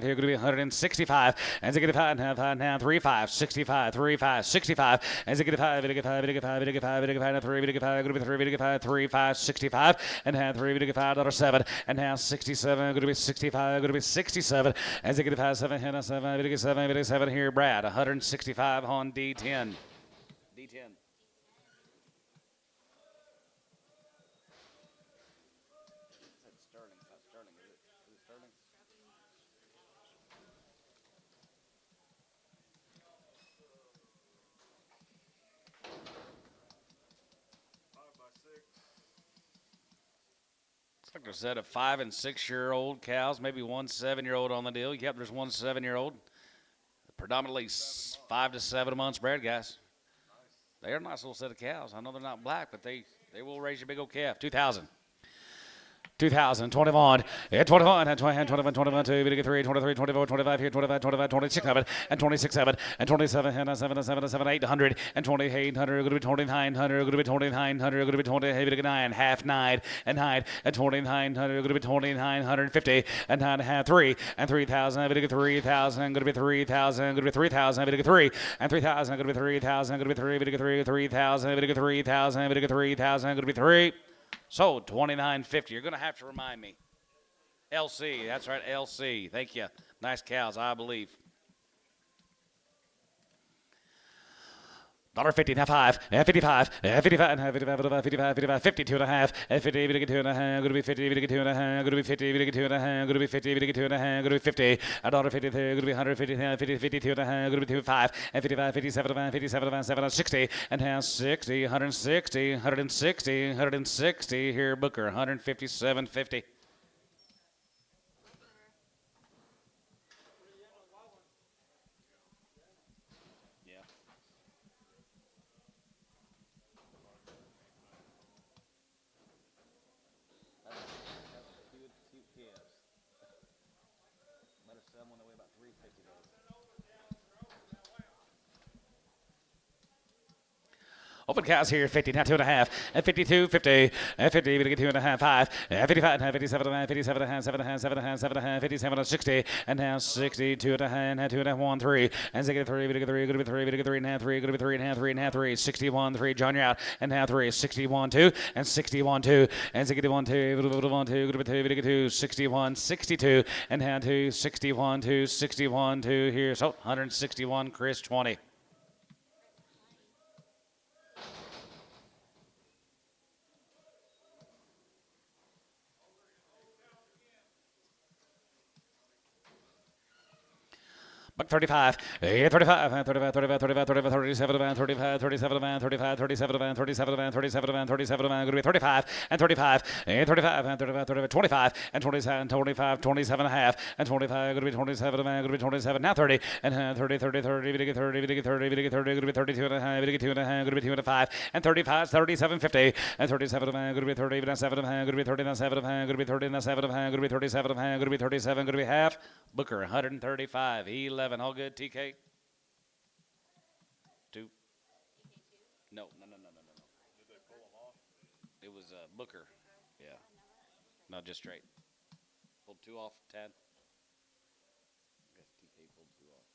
here going to be 165, and 5 and half, 35, 65, 35, 65, and 5, 5, 3, 35, 65, and half 3, $7, and half 67, going to be 65, going to be 67, and 5, 7, 7, 7 here. Brad, 165 on D10. D10. Sterling, not Sterling, is it? Is it Sterling? 5 by 6. Looks like there's a set of 5 and 6 year old cows, maybe 1 7-year-old on the deal. Yep, there's 1 7-year-old. Predominantly 5 to 7 months bred, guys. They're a nice little set of cows. I know they're not black, but they will raise your big old calf. 2,000. 2000, 21, 21, and 21, 21, 2, 3, 23, 24, 25, here, 25, 25, 26, 7, and 26, 7, and 27, and 7, 7, 7, 800, and 2800, going to be 2900, going to be 2900, going to be 29, half 9, and 9, and 2900, going to be 2950, and 9 and a half, 3, and 3000, going to be 3000, going to be 3000, going to be 3000, going to be 3, and 3000, going to be 3000, going to be 3, going to be 3000, going to be 3000, going to be 3000, going to be 3. Sold, $29.50. You're going to have to remind me. LC, that's right, LC. Thank you. Nice cows, I believe. $1.50, half 5, 55, 55, 55, 55, 52 and a half, 50, 52 and a half, going to be 50, 52 and a half, going to be 50, 52 and a half, going to be 50, 52 and a half, going to be 50, $1.50, going to be 150, 50, 52 and a half, going to be 25, and 55, 57, 57, 7, 60, and half 60, 160, 160, 160, here, Booker, 157.50. Open cows here, 50, now 2.5, and 52, 50, and 50, we get 2.5, 5, and 55, and 57, and 57, and 7, and 7, and 7, and 57, and 60, and now 60, 2.5, and 2.5, 1, 3, and 3, we get 3, going to be 3, we get 3, and a half, 3, going to be 3, and a half, 3, and a half, 3, 61, 3, John, you're out, and now 3, 61, 2, and 61, 2, and 61, 2, 1, 2, going to be 2, we get 2, 61, 62, and now 2, 61, 2, 61, 2, here, so 161, Chris, 20. Buck 35, 35, 35, 35, 35, 35, 37, 35, 37, 35, 37, 37, 37, 37, going to be 35, and 35, and 35, and 35, 35, 25, and 27, 25, 27 and a half, and 25, going to be 27, going to be 27, now 30, and 30, 30, 30, we get 30, we get 30, we get 30, going to be 32 and a half, we get 2 and a half, going to be 2 and a 5, and 35, 37, 50, and 37, going to be 30, and 7, going to be 30, and 7, going to be 30, and 7, going to be 37, going to be 37, going to be half. Booker 135, 11. All good, TK? 2? No. Did they pull them off? It was Booker. Yeah. No, just straight. Pulled 2 off, 10. I guess TK pulled 2 off.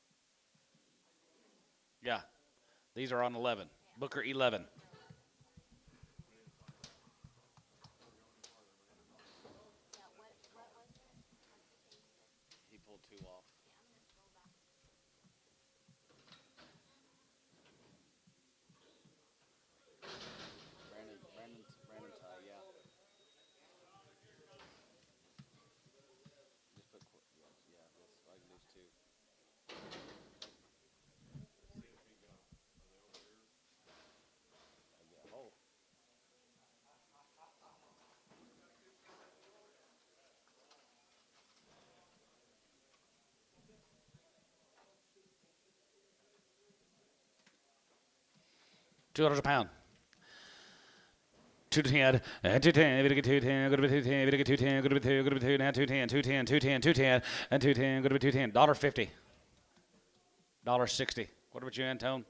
Yeah. These are on 11. Booker 11. He pulled 2 off. Brandon's high, yeah. Just put, yeah, that's, I can lose 2. Oh. $2 a pound. 210, and 210, we get 210, go to be 210, we get 210, go to be 2, go to be 2, now 210, 210, 210, 210, and 210, go to be 210, $1.50, $1.60. What about you, Antone?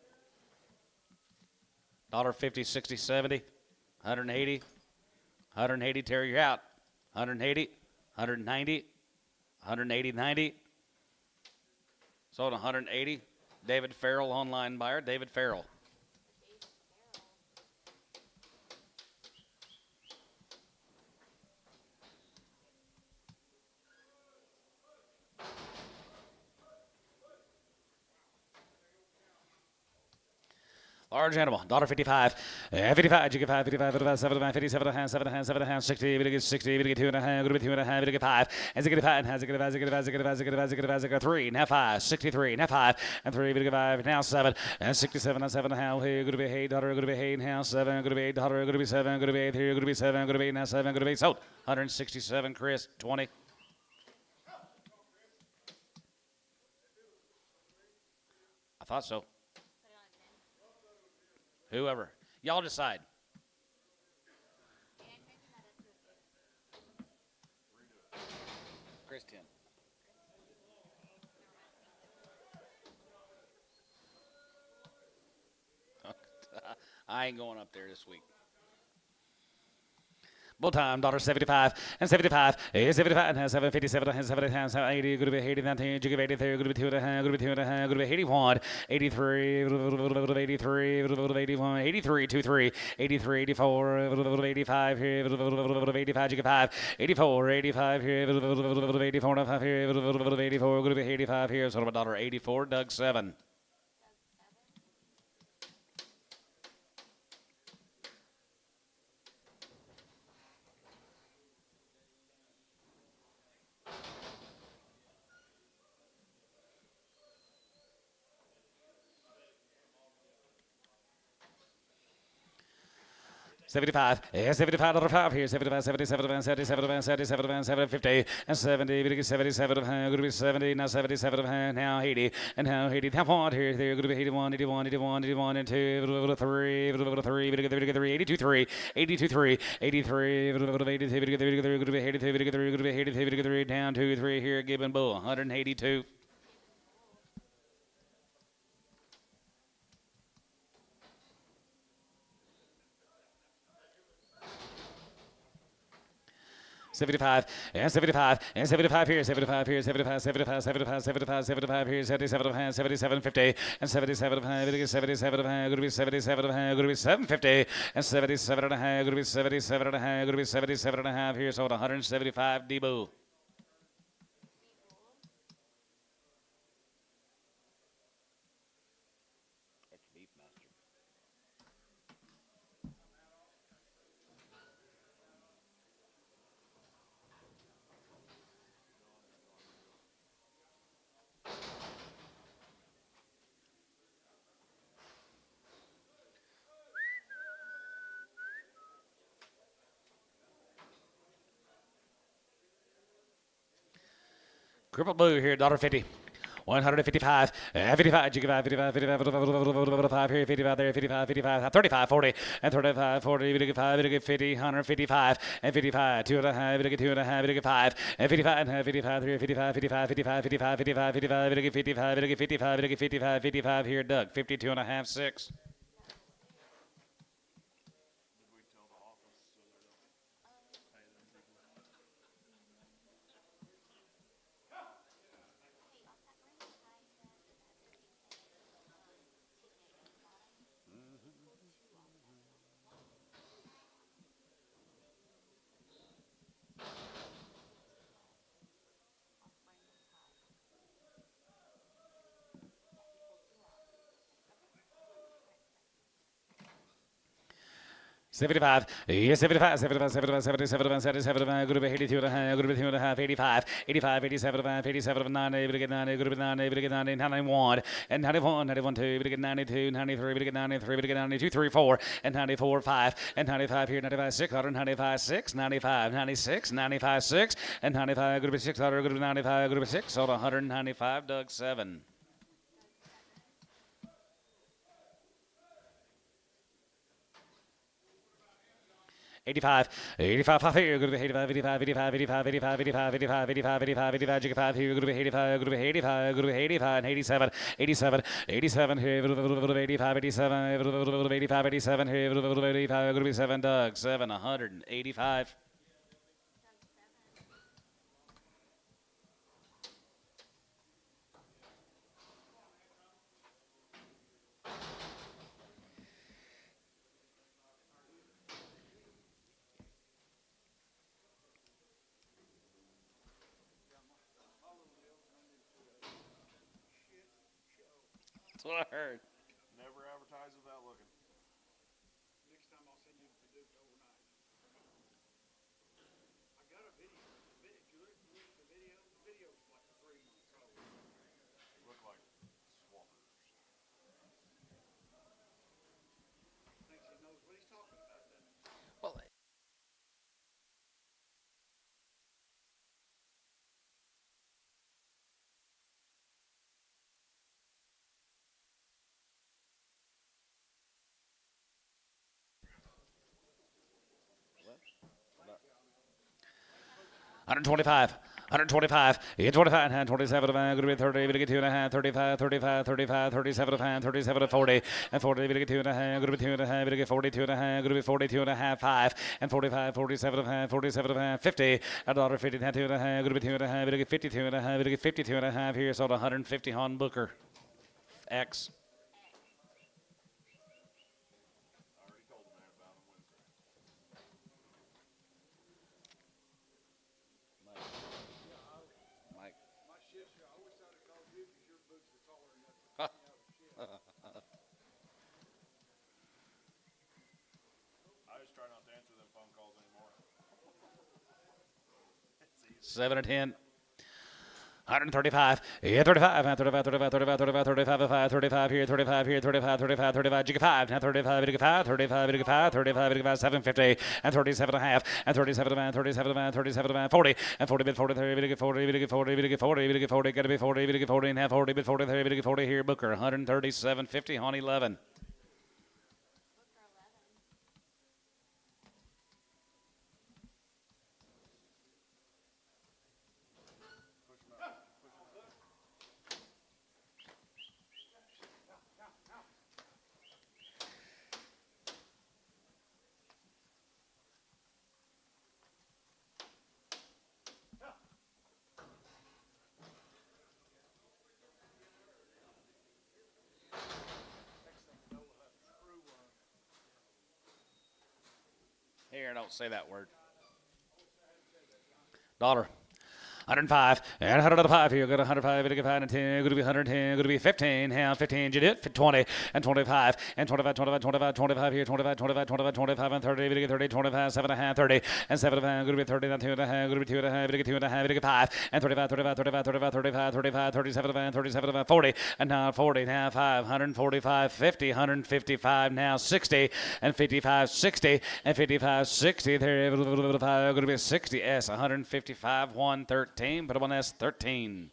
$1.50, 60, 70, 180, 180, Terry, you're out. 180, 190, 180, 90. Sold 180. David Farrell, online buyer, David Farrell. Large animal, $1.55, 55, you get 5, 55, 55, 75, 57 and a half, 7 and a half, 7 and a half, 60, we get 60, we get 2 and a half, going to be 2 and a half, we get 5, and 5, and 3, now 5, 63, now 5, and 3, we get 5, now 7, and 67, and 7 and a half, here, going to be $8, going to be 8, now 7, going to be $8, going to be 7, going to be 8, here, going to be 7, going to be 8, now 7, going to be 8, sold, 167, Chris, 20. I thought so. Whoever. Y'all decide. Chris 10. I ain't going up there this week. Bull time, $1.75, and 75, 75, and 757, and 70, 80, going to be 80, 19, you give 83, going to be 2 and a half, going to be 2 and a half, going to be 81, 83, 83, 81, 83, 23, 83, 84, 85 here, 85, you get 5, 84, 85 here, 84, 5 here, 84, going to be 85 here, so $1.84, Doug 7. $75, $75 here, 75, 77, 77, 77, 7, 50, and 70, we get 77 of hand, going to be 70, now 77 of hand, now 80, and now 80, now 1 here, they're going to be 81, 81, 81, 81, and 2, 3, 3, we get 3, 82, 3, 82, 3, 83, 82, we get 3, going to be 82, we get 3, going to be 82, we get 3, down 2, 3 here, Gibbon Bull, 182. 75 and 75 and 75 here, 75 here, 75, 75, 75, 75, 75 here, 77 of hand, 77, 50 and 77 of hand, 77 of hand, going to be 77 of hand, going to be 750 and 77 and a half, going to be 77 and a half, going to be 77 and a half here, so 175 Debo. Cripple Blue here, $1.50. 155, 55, 55, 55, 55 here, 55 there, 55, 55, 35, 40, and 35, 40, we get 5, we get 50, 155, and 55, 2.5, we get 2.5, we get 5, and 55, and 55 here, 55, 55, 55, 55, 55, 55, we get 55, we get 55, we get 55, 55 here, Doug, 52.5, 6. Did we tell the office so they don't pay them people? 75, yes, 75, 75, 75, 77, 77, group 82 and a half, group 2 and a half, 85, 85, 87, 87, 90, we get 90, group 90, we get 90, 91, and 91, 91, 2, we get 92, 93, we get 93, we get 92, 3, 4, and 94, 5, and 95 here, 95, 6, 195, 6, 95, 96, 95, 6, and 95, group 600, group 95, group 6, so 195, Doug 7. 85, 85, here, group 85, 85, 85, 85, 85, 85, 85, 85, 85, 85, 85, here, group 85, group 85, group 85, and 87, 87, 87, here, group 85, 87, group 85, 87, here, group 85, group 7, Doug, 7, 185. That's what I heard. Never advertise without looking. Next time I'll send you the Duke overnight. I got a video. If you look at the video's like 3 months old. Look like swampers. Thinks he knows what he's talking about, doesn't he? Well, $125. 125, 25, 27, 30, we get 2.5, 35, 35, 35, 37, 37, 40, and 40, we get 2.5, group 2.5, we get 42.5, group 42.5, 5, and 45, 47, 47, 50, and $1.50, 2.5, group 2.5, we get 52.5, we get 52.5 here, so 150 on Booker. X. I already told the man about him Wednesday. Mike. My shifts, I always thought it called you because your boots were taller enough to hang out with shit. I just try not to answer them phone calls anymore. It's easy. 7 or 10. 135, 35, 35, 35, 35, 35, 35, 35 here, 35 here, 35, 35, 35, jig 5, now 35, jig 5, 35, jig 5, 35, jig 5, 750, and 37 and a half, and 37 man, 37 man, 37 man, 40, and 40 bit 43, jig 40, jig 40, jig 40, jig 40, gotta be 40, jig 40 and a half, 40 bit 43, jig 40 here, Booker, 137.50 on 11. say that word. Dollar. 105 and 105 here. Got 105 and 5 and 10. Going to be 110. Going to be 15. Hand 15. You did 20 and 25 and 25, 25, 25, 25 here. 25, 25, 25, 25 and 30. Going to get 30, 25, 7 and a half, 30 and 7 and a half. Going to be 30 and 2 and a half. Going to be 2 and a half. Going to get 2 and a half. Going to get 5 and 35, 35, 35, 35, 35, 35, 37 and 37 and 40 and now 40 now 5 145 50 155 now 60 and 55 60 and 55 60 there going to be 60 S 155 113 put up on S 13.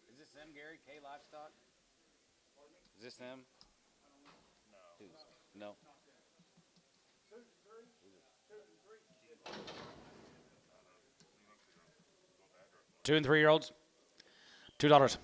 Is this them, Gary? K Livestock? Is this them? No. No. 2 and 3 year olds. $2.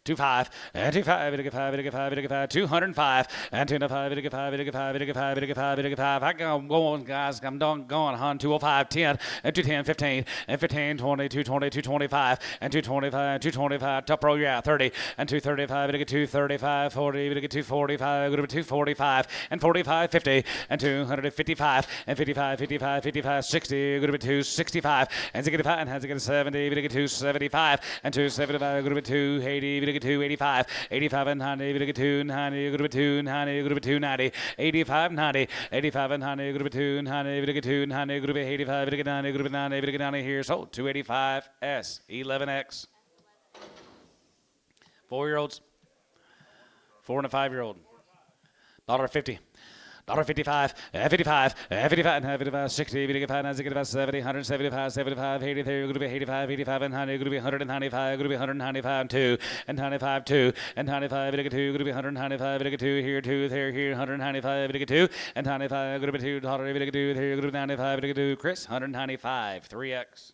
25 and 25 and 5 and 5 and 5 205 and 205 and 5 and 5 and 5 and 5 and 5 I'm going guys I'm done going on 205 10 and 210 15 and 15 20 220 225 and 225 225 top row yeah 30 and 235 and 235 40 and 245 going to 245 and 45 50 and 255 and 55 55 55 60 going to be 265 and 65 and has to get 70 going to get 275 and 275 going to be 280 285, 85 and 90, going to 290, going to be 290, going to be 290, 85, 90, 85 and 90, going to be 290, going to 290, going to be 85, going to 90, going to be 90, going to get 90 here. So 285 S 11X. 4-year-olds, 4 and a 5-year-old. $1.50. $1.55, 55, 55, 55, 60, 55, 65, 70, 175, 75, 83, going to be 85, 85, and 100, going to be 195, going to be 195, and 2, and 95, 2, and 95, going to 2, going to be 195, going to 2, here, 2, there, here, 195, going to 2, and 95, going to be 2, $1, going to 2, here, going to be 95, going to 2, Chris, 195, 3X.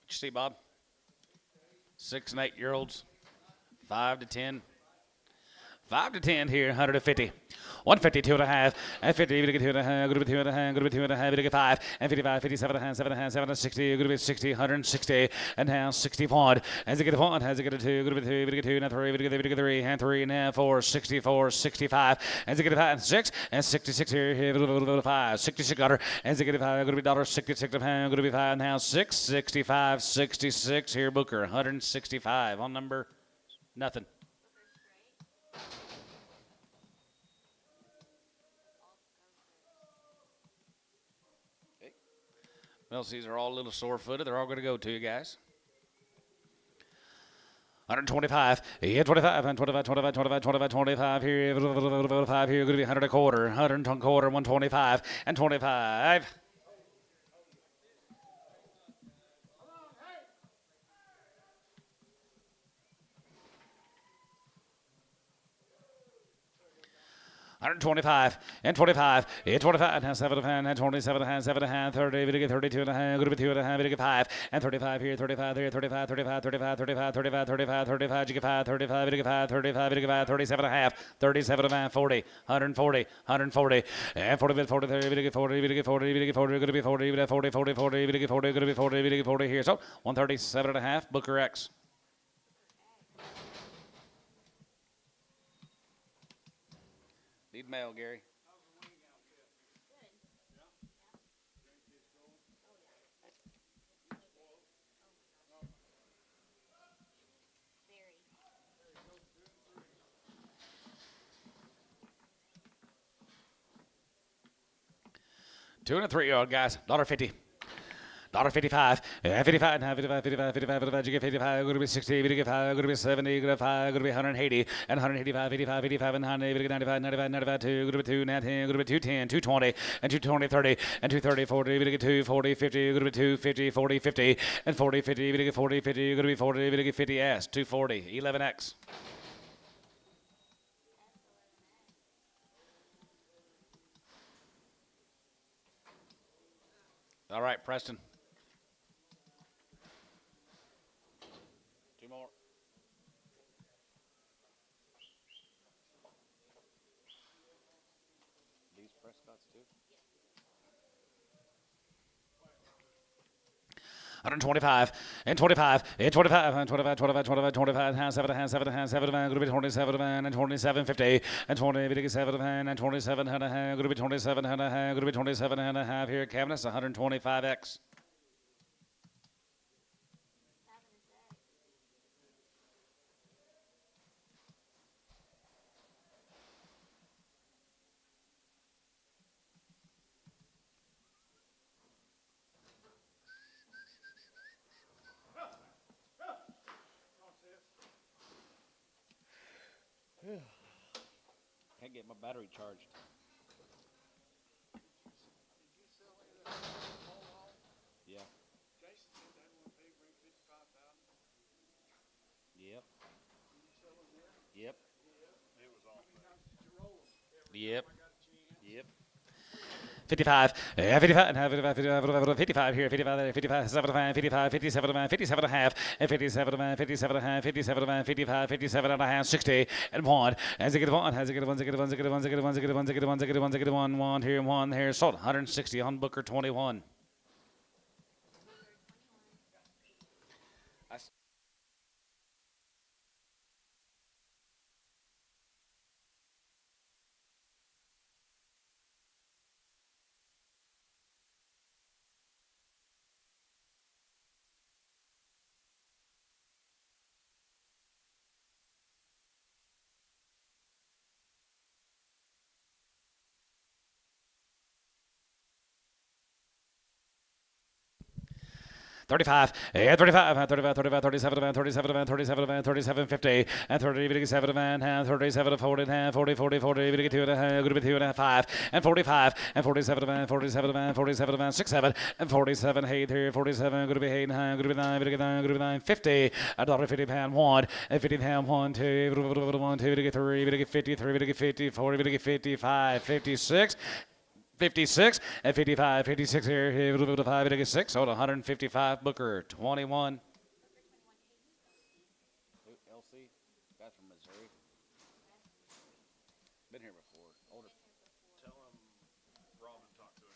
You see, Bob? 6 and 8-year-olds, 5 to 10. 5 to 10 here, 150. 152 and a half, and 50, going to get 2 and a half, going to be 2 and a half, going to be 2 and a half, going to get 5, and 55, 57 and a half, 7 and a half, 7 and 60, going to be 60, 160, and now 61. As it get a 1, as it get a 2, going to be 2, going to get 2, and 3, going to get 3, and 3, and now 4, 64, 65, as it get a 5, and 6, and 66 here, 5, 66 $, as it get a 5, going to be $66 and a half, going to be 5, now 6, 65, 66 here, Booker, 165 on number, nothing. Well, these are all a little sore-footed. They're all going to go to you guys. 125, yeah, 25, and 25, 25, 25, 25, 25 here, 5 here, going to be 100 a quarter, 100 a quarter, 125, and 25. $125 and 25, 25 and 7 and 27 and 7 and 30, we get 32 and a half, going to be 2 and a half, we get 5 and 35 here, 35 there, 35, 35, 35, 35, 35, 35, 35, you get 5, 35, we get 5, 35, we get 5, 37 and a half, 37 and a half, 40, 140, 140, and 40, 40, 30, we get 40, we get 40, we get 40, going to be 40, we get 40, 40, 40, we get 40, going to be 40, we get 40 here, so 137 and a half, Booker X. Need mail, Gary. Two and a 3-year-old guys, $1.50. $1.55, 55, and 55, 55, 55, 55, you get 55, going to be 60, you get 5, going to be 70, you get 5, going to be 180, and 185, 85, 85, and 100, you get 95, 95, 95, 2, going to be 2, now 10, going to be 210, 220, and 220, 30, and 230, 40, you get 2, 40, 50, you're going to be 2, 50, 40, 50, and 40, 50, you get 40, 50, you're going to be 40, you get 50 S, 240, 11X. All right, Preston. 2 more. These Prescott's too. 125 and 25 and 25 and 25 25 25 25 and 7 and 7 and 7 and going to be 27 and 27 50 and 27 and 27 and going to be 27 and going to be 27 and a half here at Cabinets 125x. Can't get my battery charged. Did you sell any of that whole hog? Yeah. Jason said that one pig bring 55,000. Yep. Did you sell them there? Yep. It was How all many there. times did you roll them? Yep. I got a chance. Yep. 55, 55, and 55 here, 55 there, 55, 75, 55, 57, 57 and a half, and 57, 57 and a half, 57, 55, 57 and a half, 60, and 1, as it get 1, as it get 1, as it get 1, as it get 1, as it get 1, as it get 1, as it get 1, as it get 1, as it get 1, 1 here, sold, 160 on Booker 21. Thirty-five, and 35, 35, 35, 37, 37, 37, 37, 50, and 37, and 37, 40, and 40, 40, 40, 2 and a half, going to be 2 and a half, 5, and 45, and 47, 47, 47, 6, 7, and 47, 8, 3, 47, going to be 8, and going to be 9, going to be 9, 50, $1.50 1, and 50 pound 1, 2, 1, 2, 3, 50, 3, 50, 40, 55, 56. 56 and 55, 56 here, 56, hold on, 155, Booker 21. LC, guy from Missouri. Been here before. Older. Tell him Robin talked to him.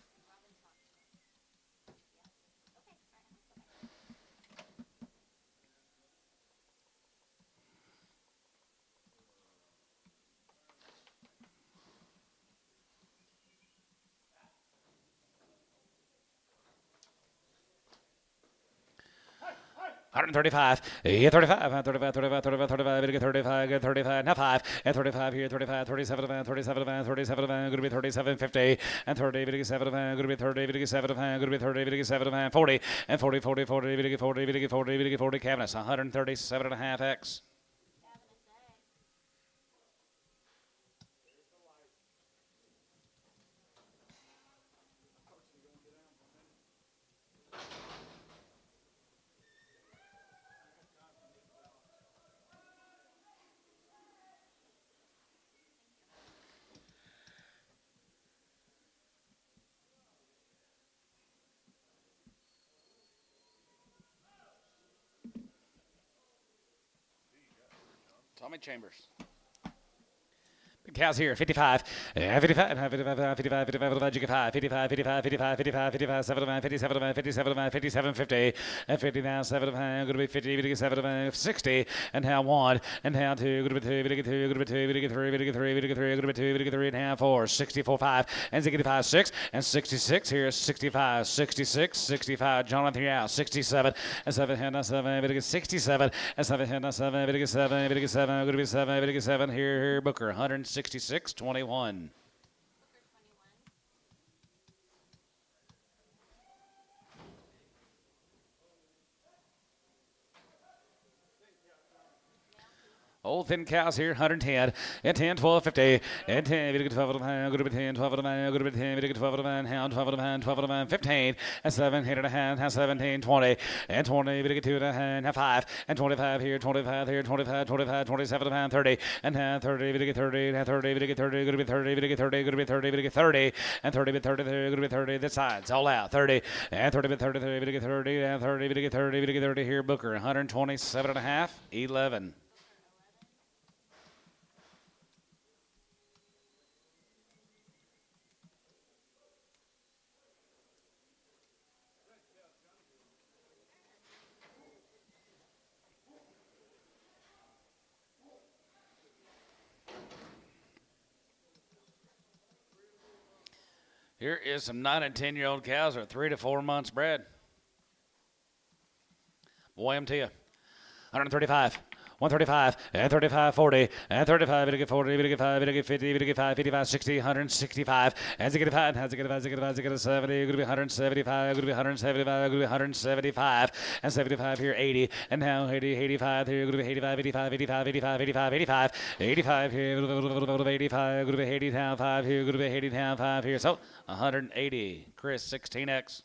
135, 35, 35, 35, 35, 35, 35, now 5, and 35 here, 35, 37, 37, 37, going to be 37, 50, and 30, 57, going to be 30, 57, going to be 30, 57, 40, and 40, 40, 40, 40, 40, 40, cabinets, 137 and a half X. Tommy Chambers. Big cows here, 55, 55, 55, 55, 55, 55, 55, 55, 55, 55, 75, 57, 57, 57, 50, and 50 now, 7, going to be 50, 57, 60, and now 1, and now 2, going to be 2, going to be 2, going to be 2, going to be 3, going to be 3, going to be 3, going to be 2, going to be 3, and now 4, 64, 5, and 65, 6, and 66 here, 65, 66, 65, Jonathan out, 67, and 7, and 7, 67, and 7, and 7, 7, 7, going to be 7, 7 here, Booker, 166, 21. Old thin cows here, 110, and 10, 12, 50, and 10, we get 12 of the man, good bit 10, 12 of the man, good bit 10, we get 12 of the man, hound, 12 of the man, 12 of the man, 15, and 7, 8 and a hand, 17, 20, and 20, we get 2 and a hand, 5, and 25 here, 25 here, 25, 25, 27 of the man, 30, and 30, we get 30, and 30, we get 30, good bit 30, we get 30, good bit 30, we get 30, and 30 bit 30, good bit 30, this side's all out, 30, and 30 bit 30, we get 30, and 30, we get 30, we get 30 here, Booker, 127 and a half, 11. Here is some 9 and 10-year-old cows that are 3 to 4 months bred. Boy, I'm to you. 135. 135, and 35, 40, and 35, we get 40, we get 5, we get 50, we get 5, 55, 60, 165, and 65, and 65, 65, 70, going to be 175, going to be 175, going to be 175, and 75 here, 80, and now 80, 85 here, going to be 85, 85, 85, 85, 85, 85, 85 here, 85, going to be 80 down 5 here, going to be 80 down 5 here, so 180. Chris, 16X.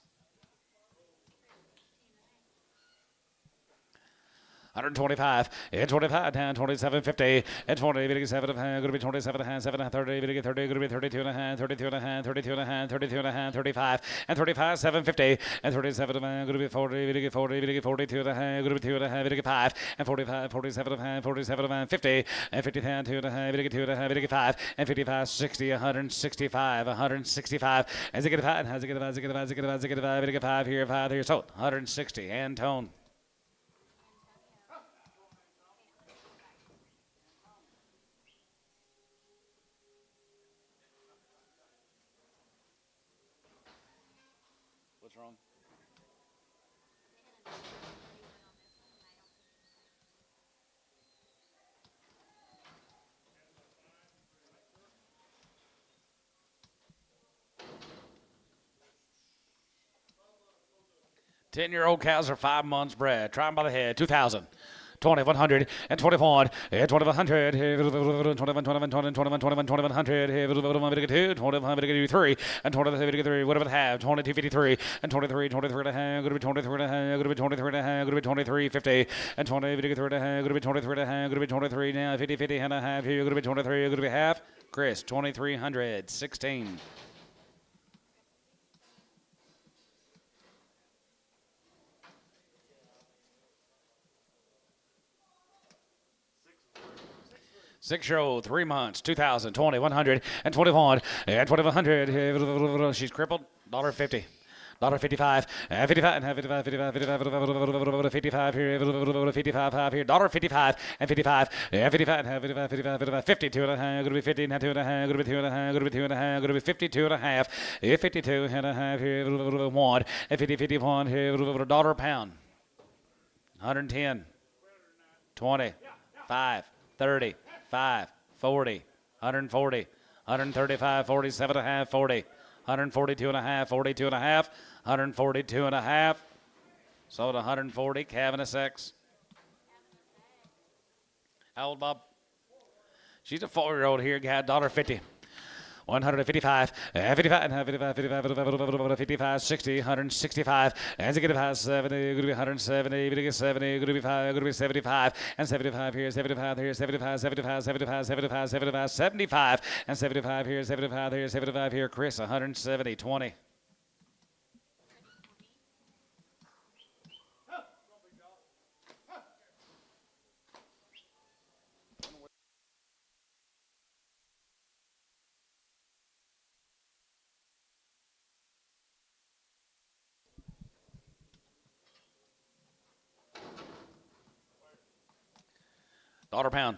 125, and 25 down, 27, 50, and 20, we get 7 of hand, going to be 27 and a hand, 7 and 30, we get 30, going to be 32 and a hand, 32 and a hand, 32 and a hand, 32 and a hand, 35, and 35, 750, and 37 of hand, going to be 40, we get 40, we get 42 and a hand, going to be 2 and a hand, we get 5, and 45, 47 of hand, 47 of hand, 50, and 50 hand, 2 and a hand, we get 2 and a hand, we get 5, and 55, 60, 165, 165, and they get 5, and they get 5, they get 5, they get 5, they get 5, we get 5 here, so 160, and tone. What's wrong? Ten-year-old cows are 5 months bred. Try them by the head. 2,000. 20, 100, and 21, and 2100, 21, 21, 21, 21, 2100, 21, 21, 3, and 23, whatever the have, 2253, and 23, 23 and a half, going to be 23 and a half, going to be 23 and a half, going to be 23, 50, and 20, 23 and a half, going to be 23 and a half, going to be 23 now, 50, 50 and a half, here, going to be 23, going to be half. Chris, 2300, 16. Six-year-old, 3 months, 2,000, 20, 100, and 21, and 2,100. She's crippled. $1.50. $55, and 55, and 55, 55, 55, 55 here, 55 here, $55, and 55, and 55, and 55, 55, 55, 52 and a half, going to be 50, and 2 and a half, going to be 2 and a half, going to be 2 and a half, going to be 52 and a half, 52 and a half here, 1, and 50, 51 here, $1 a pound. 110, 20, 5, 30, 5, 40, 140, 135, 47 and a half, 40, 142 and a half, 42 and a half, 142 and a half. Sold 140, Cavernous X. How old, Bob? She's a 4-year-old here, got $1.50. 155, 55, 55, 55, 55, 60, 165, and 70, going to be 170, going to be 70, going to be 5, going to be 75, and 75 here, 75 here, 75, 75, 75, 75, 75, 75, and 75 here, 75 here, 75 here, Chris, 170, 20. $1 pound.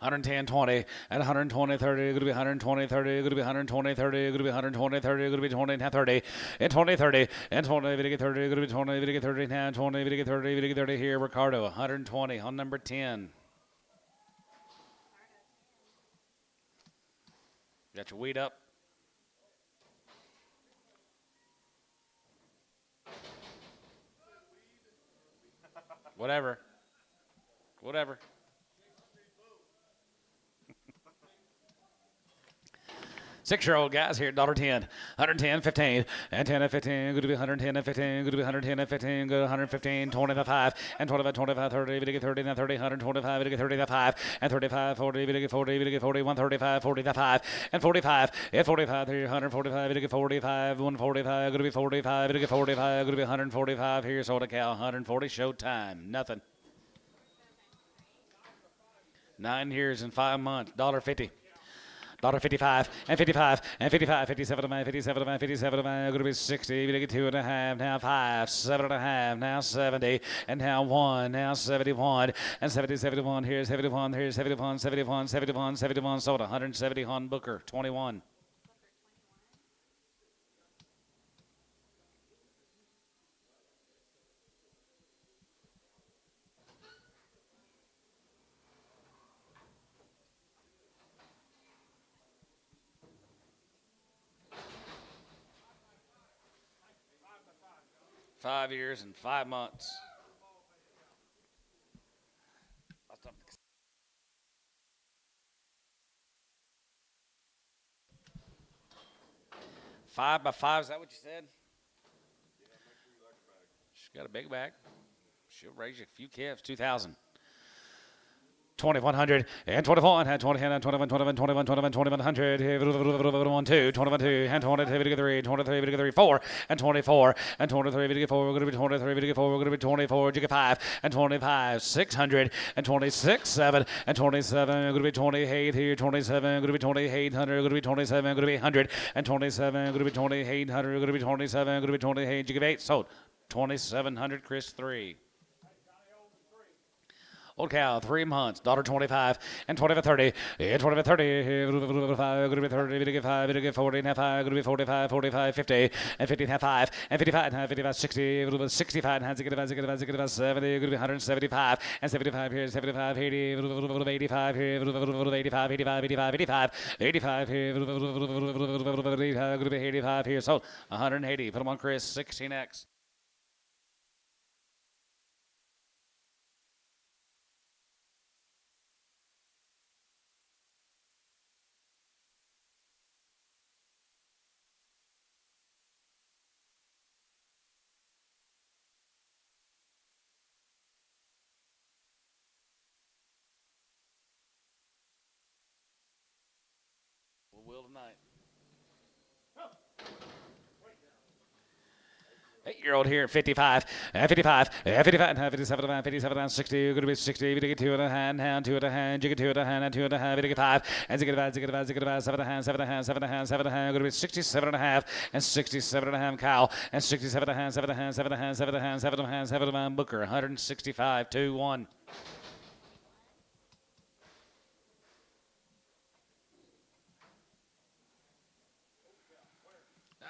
110, 20, and 120, 30, going to be 120, 30, going to be 120, 30, going to be 120, 30, going to be 20, 30, and 20, 30, and 20, we get 30, going to be 20, we get 30, now 20, we get 30, we get 30 here, Ricardo, 120 on number 10. Got your weed up? Whatever. Whatever. Six-year-old guys here, $1.10, 110, 15, and 10 and 15, good to be 110 and 15, good to be 110 and 15, good 115, 25, and 25, 25, 30, we get 30, and 30, 125, we get 35, and 35, 40, we get 40, we get 40, 135, 45, and 45, and 45, 345, we get 45, 145, good to be 45, we get 45, good to be 145, here's Soda Cow, 140, showtime, nothing. 9 years and 5 months, $1.50. $1.55 and 55 and 55, 57 of mine, 57 of mine, 57 of mine, going to be 60, we get 2.5, now 5, 7.5, now 70, and now 1, now 71, and 70, 71, here's 71, here's 71, 71, 71, 71, sold 170 on Booker, 21. $5 years and 5 months. Five by 5, is that what you said? Yeah, make sure you like a bag. She's got a big bag. She'll raise you a few calves, 2,000. 2,100 and 21 and 20 and 21, 21, 21, 21, 2,100, 1, 2, 21, 2 and 23, 23, 4 and 24 and 23, 4, we're going to be 23, 4, we're going to be 24, you get 5 and 25, 600 and 26, 7 and 27, we're going to be 28 here, 27, going to be 2,800, going to be 27, going to be 100 and 27, going to be 2,800, going to be 27, going to be 28, you give 8, sold 2,700, Chris 3. Old Cow, 3 months, $1.25 and 20 for 30, and 20 for 30, 5, going to be 30, we get 5, we get 40, and 5, going to be 45, 45, 50, and 50, and 5, and 55, and 55, 60, 65, and 65, 70, going to be 175, and 75 here, 75, 80, 85 here, 85, 85, 85, 85, 85 here, going to be 85 here, sold 180, put them on Chris, 16X. Will tonight. 8-year-old here, 55, 55, 55, 57, 57, 60, going to be 60, we get 2 and a hand, 2 and a hand, you get 2 and a hand, and 2 and a half, we get 5, and 6 and a half, 7 and a half, 7 and a half, 7 and a half, 7 and a half, going to be 67 and a half, and 67 and a half, cow, and 67 and a half, 7 and a half, 7 and a half, 7 and a half, 7 and a half, 7 and a half, Booker, 165, 2-1.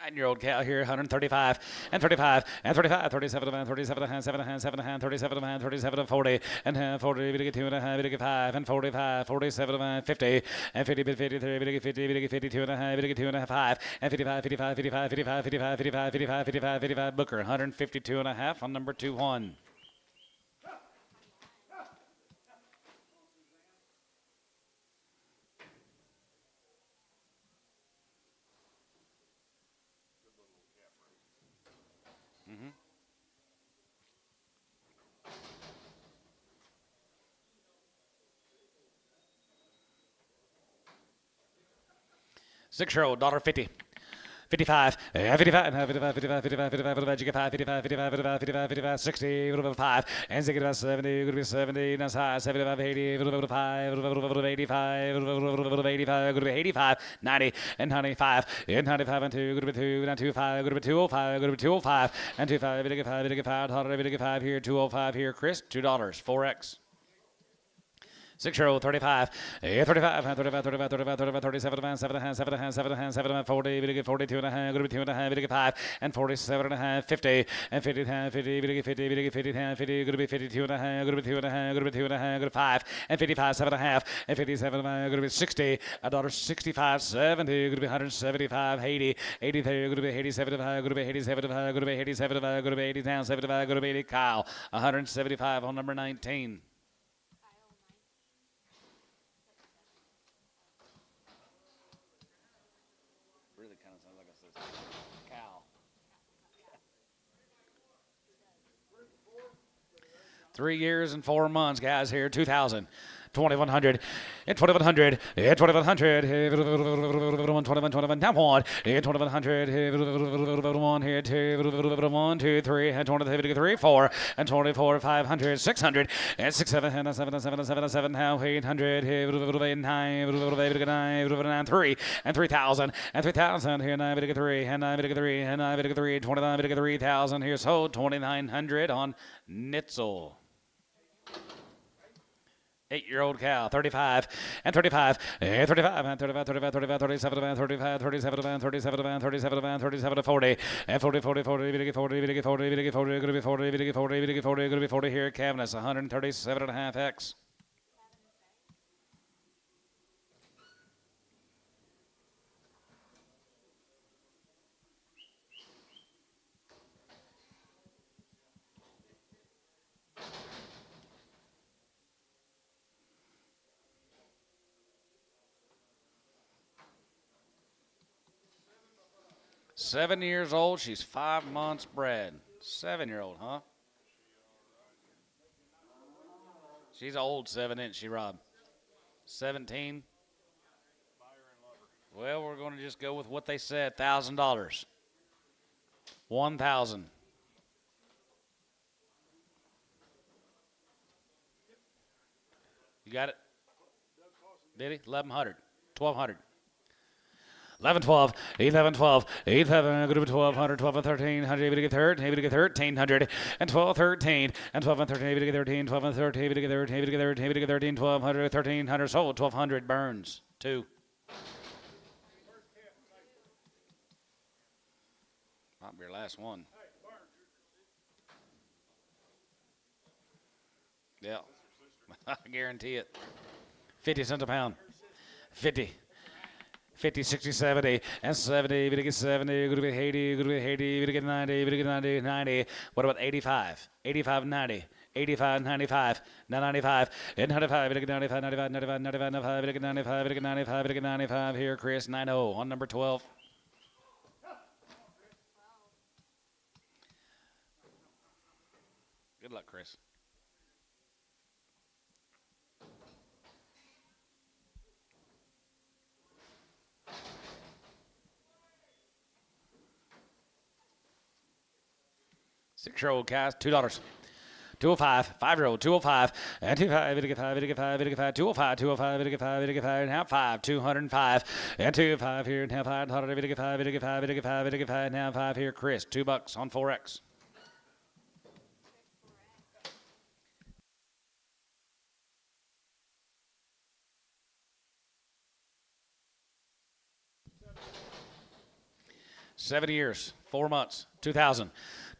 Nine-year-old cow here, 135 and 35 and 35, 37 and 37 and 7 and 7 and 37 and 37 and 40 and 40, we get 2 and a half, we get 5 and 45, 47 and 50 and 50, 53, we get 50, we get 52 and a half, we get 2 and a half, 5 and 55, 55, 55, 55, 55, 55, 55, 55, 55, Booker, 152 and a half on number 2-1. Six-year-old, $1.50. 55, 55, 55, 55, 55, 55, you get 5, 55, 55, 55, 55, 55, 60, 5, and 70, you're going to be 70, that's high, 75, 80, 5, 85, 85, going to be 85, 90, and 95, and 95, and 2, going to be 2, and 25, going to be 205, going to be 205, and 25, we get 5, we get 5, we get 5 here, 205 here, Chris, $2, 4X. 6-year-old, 35, 35, 35, 35, 35, 35, 37, 7, 7, 7, 7, 40, we get 42 and a half, going to be 2 and a half, we get 5, and 47 and a half, 50, and 50, 50, we get 50, we get 50, 50, going to be 52 and a half, going to be 2 and a half, going to be 2 and a half, going to be 5, and 55, 7 and a half, and 57, going to be 60, $1.65, 70, going to be 175, 80, 83, going to be 87, going to be 87, going to be 87, going to be 80 down, 75, going to be 80, Kyle, 175 on number 19. 3 years and 4 months, guys, here, 2,000. 2,100, and 2,100, and 2,100, 2,121, now one, and 2,100, 1 here, 2, 1, 2, 3, and 23, 4, and 24, 500, 600, and 6, 7, and 7, 7, 7, 7, now 800, 9, 9, 3, and 3,000, and 3,000, here, 9, 3, and 9, 3, and 9, 3, 29, 3,000, here, sold, 2,900 on Nitzel. 8-year-old cow, 35, and 35, and 35, and 35, 35, 35, 37, and 35, 37, and 37, and 37, and 37, and 40, and 40, 40, 40, 40, 40, 40, 40, 40, going to be 40, 40, 40, 40, going to be 40 here at Cavness, 137.5X. Seven years old. She's 5 months bred. 7-year-old, huh? She's old 7-inch, she, Rob. 17. Well, we're going to just go with what they said. $1,000. 1,000. You got it? Did he? 1,100. 1,200. 11, 12, 11, 12, 8, 7, group of 1,200, 12, and 13, 100, able to get 13, able to get 1,300, and 12, 13, and 12, and 13, able to get 13, 12, and 13, able to get 13, able to get 13, able to get 13, 1,200, 1,300, sold, 1,200, Burns, 2. Might be your last one. Yeah, I guarantee it. 50 cents a pound. 50. 50, 60, 70, and 70, going to get 70, going to be 80, going to be 80, going to get 90, going to get 90, 90. What about 85? 85, 90. 85, 95, 95, and 95, going to get 95, 95, 95, 95, 95, going to get 95, going to get 95, going to get 95 here, Chris, 90 on number 12. Good luck, Chris. Six-year-old cast, $2. 205, 5-year-old, 205, and 25, 85, 85, 85, 205, 205, 85, 85, and half 5, 205, and 25 here, and half 5, 85, 85, 85, 85, and half 5 here, Chris, $2 on 4X. $7 years, 4 months, 2,000.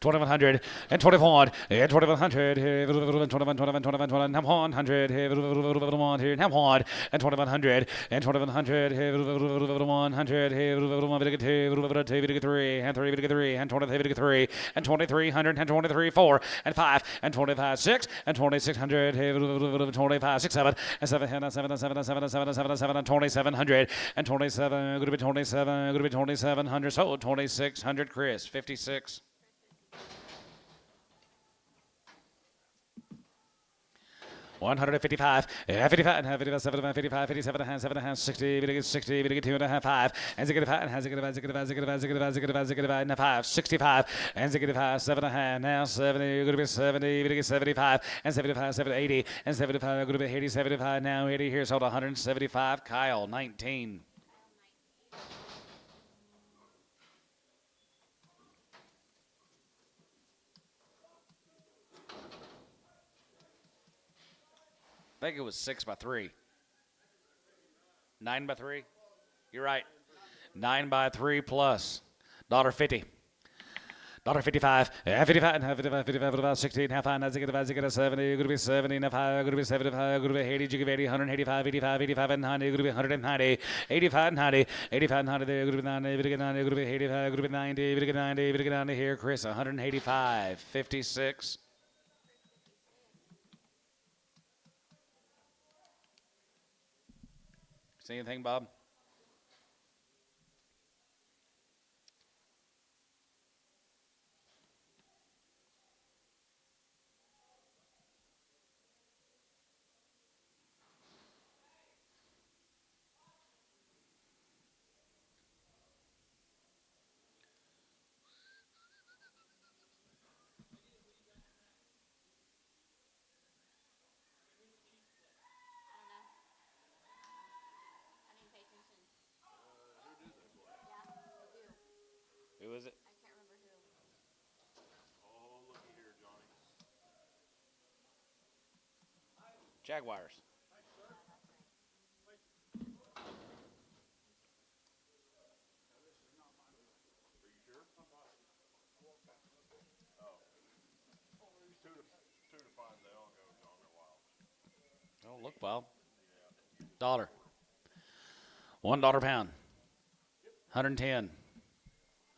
2,100 and 21 and 2,100 here 21 21 21 and 100 here 1 here and 1 and 2,100 and 2,100 here 100 here 3 and 3 and 23 and 2,300 and 23 4 and 5 and 25 6 and 2,600 here 25 6 7 and 7 and 7 and 7 and 7 and 7 and 7 and 7 and 2,700 and 27 going to be 27 going to be 2,700 so 2,600 Chris 56. 155, 55, 55, 55, 57, 7, 60, 60, 2 and a half, 5, and 5, and 5, 65, and 7 and a half, now 70, you're going to be 70, 75, and 75, 70, 80, and 75, going to be 80, 75, now 80 here, sold 175, Kyle, 19. I think it was 6 by 3. 9 by 3. You're right. 9 by 3 plus $1.50. $1.55. 55 and 55, 55, 16, half 5, 70, you're going to be 70, and 5, going to be 75, going to be 80, you give 80, 185, 85, 85, and 90, going to be 190, 85, 90, 85, 90, there, going to be 90, going to get 90, going to be 85, going to be 90, going to get 90, going to get 90 here, Chris, 185, 56. See anything, Bob? Jaguars. Are you sure? Oh. Two to five, they all go on their wild. Don't look wild. Yeah. Dollar. $1 pound. 110.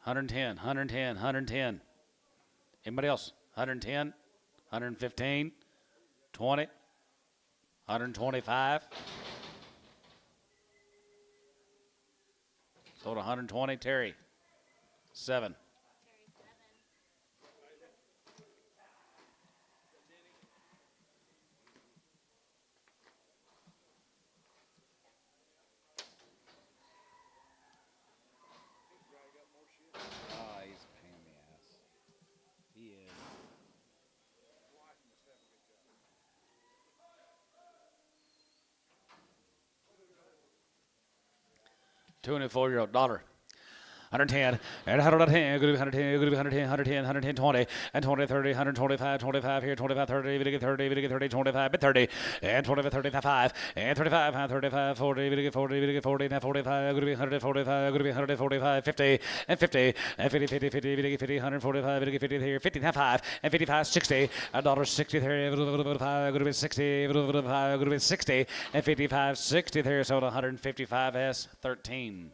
110. 110. 110. Anybody else? 110. 115. 20. 125. Sold 120. Terry. 7. Oh, he's a pain in the ass. He is. 24-year-old dollar. 110, and 110, good 110, good 110, 110, 120, and 20, 30, 125, 25 here, 25, 30, even get 30, even get 30, 25, but 30, and 25, 35, and 35, 35, 40, even get 40, even get 40, now 45, good to be 145, good to be 145, 50, and 50, and 50, 50, 50, even get 50, 145, even get 50 here, 50, now 5, and 55, 60, $1.60 there, good to be 60, good to be 60, and 55, 60 there, so 155 S 13.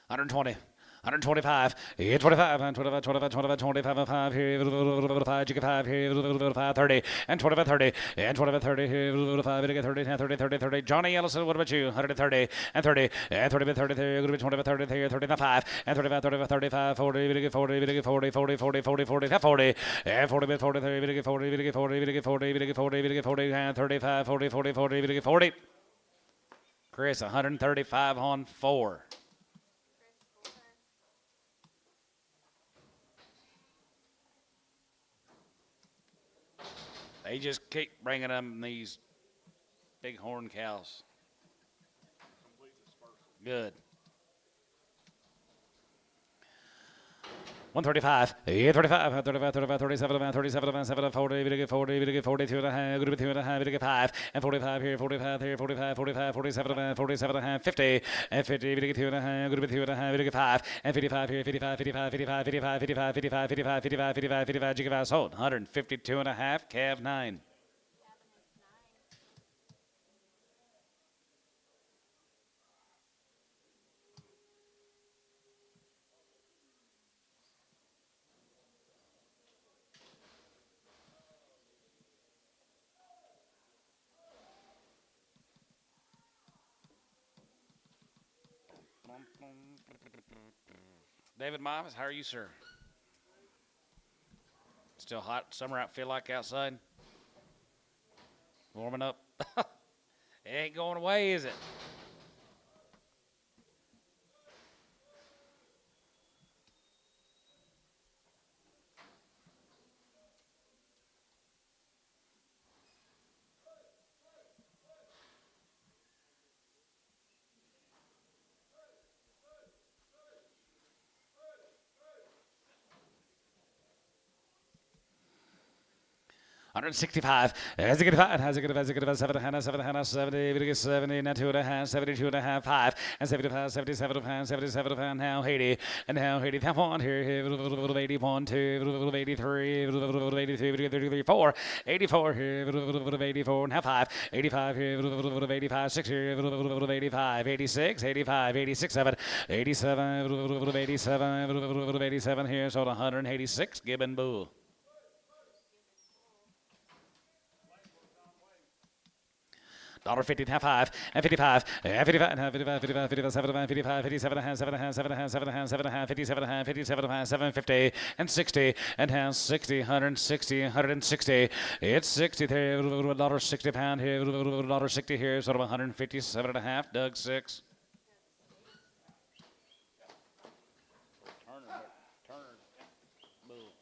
$120, $125, 25, and 25, 25, 25, 25, 5 here, 5, you get 5 here, 5, 30, and 25, 30, and 25, 30 here, 5, you get 30, 30, 30, 30. Johnny Ellison, what about you? 130, and 30, and 30, 30, there, going to be 25, 30, there, 35, and 35, 35, 35, 40, you get 40, you get 40, 40, 40, 40, 40, 40, and 40, 40, there, you get 40, you get 40, you get 40, you get 40, you get 40, and 35, 40, 40, 40, you get 40. Chris, 135 on 4. They just keep bringing them these big horn cows. Complete dispersal. Good. 135, 35, 35, 35, 37, 37, 7, 40, we get 40, we get 42 and a half, good to be 2 and a half, we get 5, and 45 here, 45 here, 45, 45, 47, 47 and a half, 50, and 50, we get 2 and a half, good to be 2 and a half, we get 5, and 55 here, 55, 55, 55, 55, 55, 55, 55, 55, 55, 55, you get 5 sold, 152 and a half, calf 9. David Miles, how are you, sir? Still hot summer out feel like outside? Warming up? It ain't going away, is it? $165. As it get 5, as it get 7, 70, we get 70, now 2 and a half, 72 and a half, 5, and 75, 77 pounds, 77 pounds, now 80, and now 80, now 1 here, 81, 2, 83, 82, 33, 4, 84 here, 84, now 5, 85 here, 85, 6 here, 85, 86, 85, 86, 7, 87, 87, 87 here, so 186, Gibbon Bull. $1.50, half 5, and 55, and 55, and 55, 55, 55, 75, 55, 57, and 7, and 7, and 7, and 7, and 57, and 57, and 750, and 60, and has 60, 160, 160. It's 60 there, $1.60 pound here, $1.60 here, sort of 157 and a half. Doug 6. Turner, bull.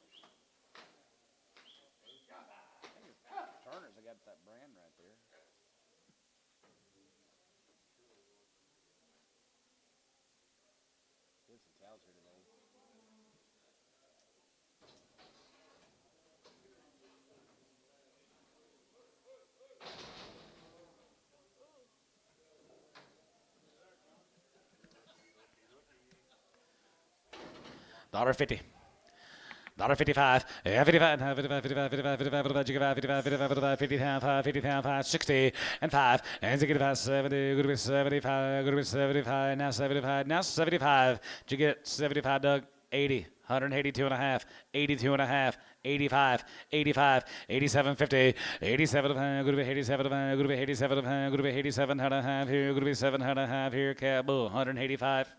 Turner's got that brand right there. $1.50. $1.55, 55, 55, 55, 55, 55, 55, 55, 55, 60, and 5, and 65, 70, good to be 75, good to be 75, now 75, now 75. Did you get 75, Doug? 80, 182 and a half, 82 and a half, 85, 85, 87, 50, 87 of good to be 87 of good to be 87 of good to be 87 and a half here, good to be 7 and a half here, Cabo, 185.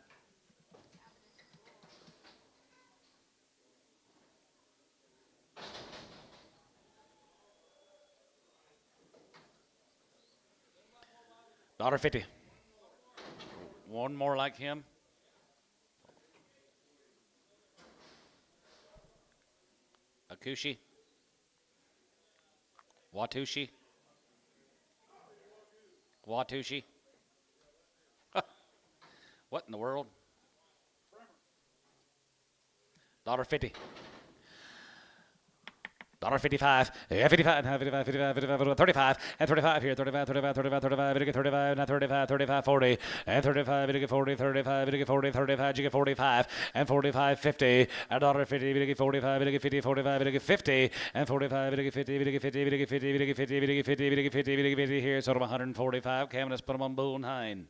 $1.50. One more like him. Akushi. Watushi. Watushi. What in the world? $1.50. $1.55, 55, 55, 55, 55, 35, and 35 here, 35, 35, 35, 35, 35, now 35, 35, 40, and 35, 40, 35, 40, 35, 45, and 45, 50, and $1.50, 45, 50, 45, 50, and 45, 50, 50, 50, 50, 50, 50, 50, 50, 50 here, sort of 145. Kevin, let's put them on bull 9.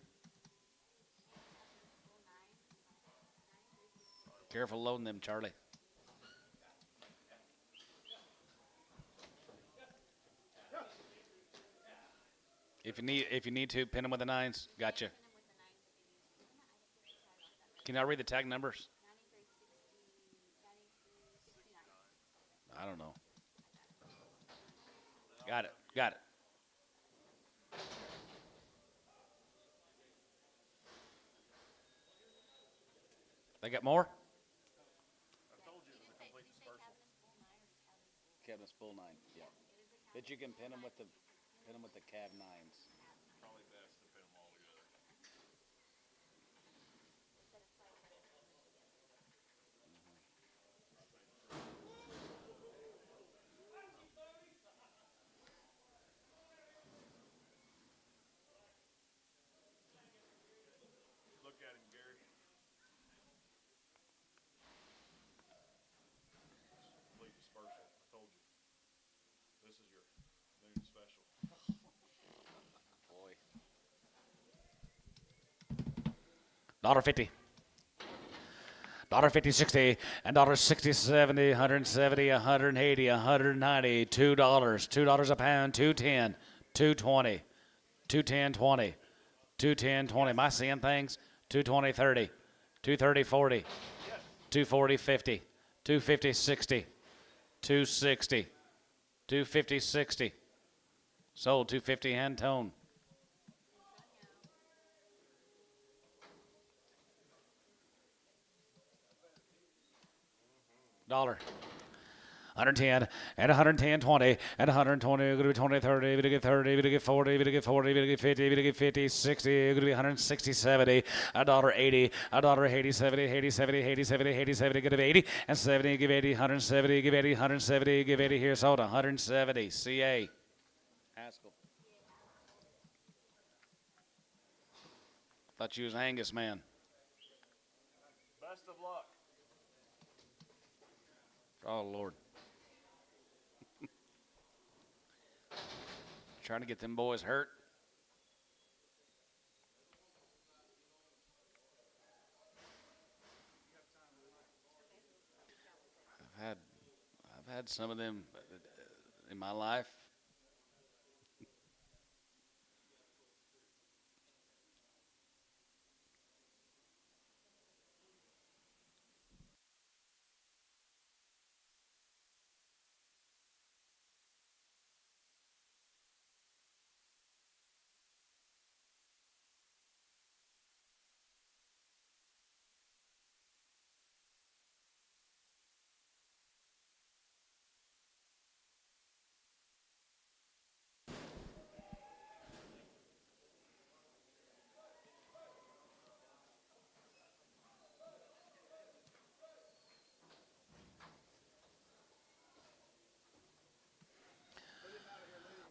Careful loading them, Charlie. If you need to, pin them with the 9s. Gotcha. Can I read the tag numbers? I don't know. Got it. Got it. They got more? I told you it was a complete dispersal. Cabinet's bull 9. Yeah. That you can pin them with the cab 9s. Probably best to pin them all together. Look at him, Gary. Complete dispersal. I told you. This is your noon special. Boy. $1.50. $1.50, 60, and $1.60, 70, 170, 180, 190, $2, $2 a pound, 210, 220, 210, 20, 210, 20. Am I seeing things? 220, 30, 230, 40, 240, 50, 250, 60, 260, 250, 60. Sold 250 hand tone. $1. 110 and 110, 20 and 120. Going to be 20, 30. Going to get 30. Going to get 40. Going to get 40. Going to get 50. Going to get 50, 60. Going to be 160, 70. $1.80. $1.80, 70, 80, 70, 80, 70, 80, 70. Going to be 80 and 70. Give 80, 170. Give 80, 170. Give 80 here. Sold 170. CA. Haskell. Thought you was Angus, man. Best of luck. Oh, Lord. Trying to get them boys hurt. I've had some of them in my life.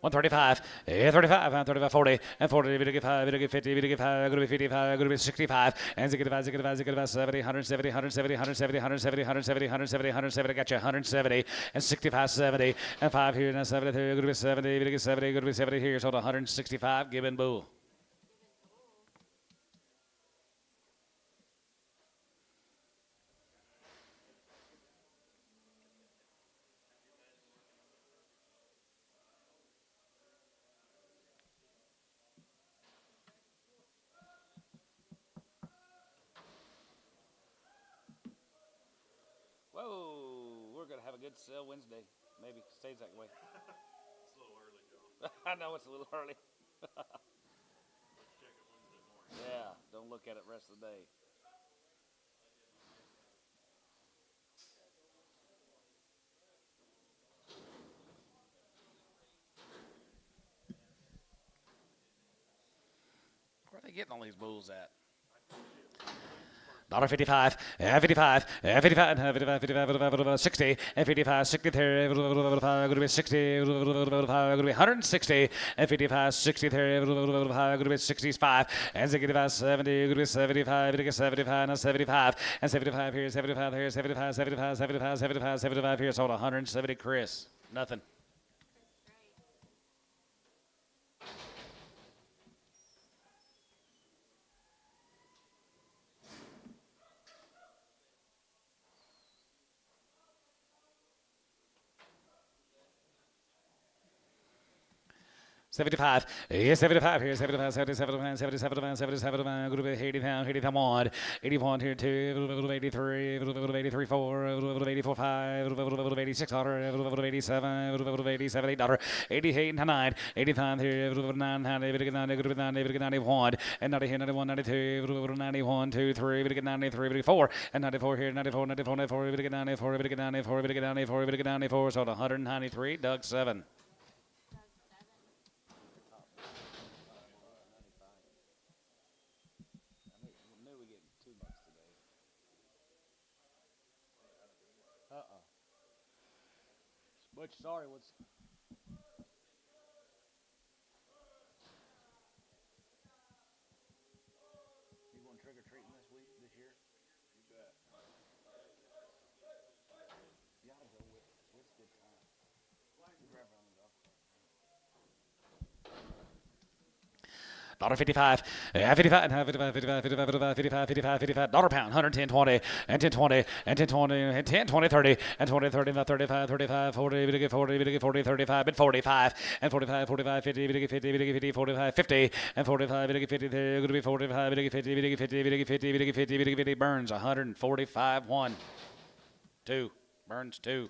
135, 35, and 35, 40, and 40, 55, 50, 55, going to be 55, going to be 65, and 65, 65, 65, 70, 170, 170, 170, 170, 170, 170, 170, got you 170, and 65, 70, and 5 here, and 73, going to be 70, 70, going to be 70 here, so 165, Gibbon Bull. Whoa, we're going to have a good sale Wednesday. Maybe stays that way. It's a little early, Joe. I know it's a little early. Let's check it Wednesday morning. Yeah, don't look at it rest of the day. Where are they getting all these bulls at? $55, 55, 55, 55, 55, 60, 55, 63, going to be 60, going to be 160, 55, 63, going to be 65, and 65, 70, going to be 75, 75, and 75, and 75 here, 75 here, 75, 75, 75, 75, 75 here, sold 170, Chris. Nothing. $75, 75 here, 75, 77, 77, 77, going to be 80 pound, 80 pound one, 81 here, 2, 83, 83, 4, 84, 5, 86, 87, 87, $8, 88, 9, 85 here, 9, 91, and 90 here, 91, 92, 91, 2, 3, 93, 94, and 94 here, 94, 94, 94, 94, 94, 94, 94, so 193, Doug 7. Butch, sorry, what's... You going trick-or-treating this year? You bet. You gotta go with good time. You grab her on the golf cart. $55, 55, 55, 55, 55, 55, 55, 55, $1 pound, 110, 20, and 10, 20, and 10, 20, and 10, 20, 30, and 20, 30, 35, 35, 40, 40, 40, 35, and 45, and 45, 45, 50, 50, 50, 50, 45, 50, and 45, 50, 50, they're going to be 45, 50, 50, 50, 50, 50, 50, 50, 50, Burns, 145, 1, 2, Burns, 2.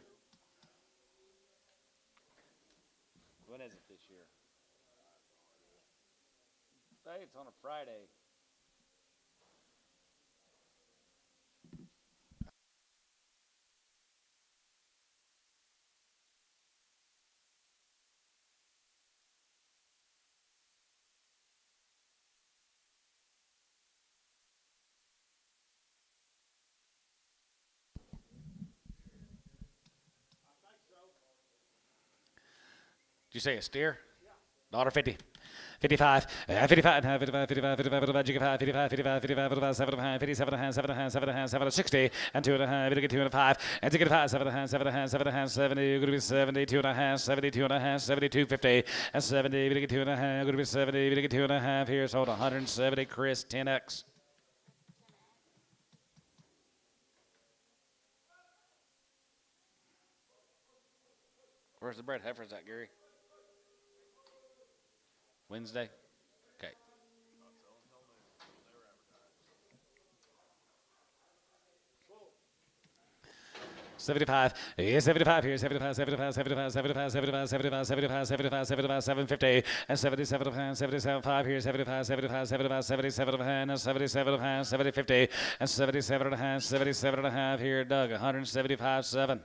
When is it this year? Hey, it's on a Friday. Did you say a steer? Yeah. $50. 55, 55, 55, 55, 55, 55, 55, 55, 55, 7, 57, 7, 7, 7, 60, and 2 and a half, 2 and 5, and 5, 7, 7, 7, 70, going to be 70, 2 and a half, 72 and a half, 72, 50, and 70, 2 and a half, going to be 70, 2 and a half, here, sold 170, Chris, 10X. Where's the bread heifers at, Gary? Wednesday? Okay. Not selling until noon. Never advertise. 75, 75 here, 75, 75, 75, 75, 75, 75, 75, 75, 75, 750, and 77 of hand, 77, 5 here, 75, 75, 75, 77 of hand, and 77 of hand, 70, 50, and 77 and a half, 77 and a half here, Doug, 175, 7.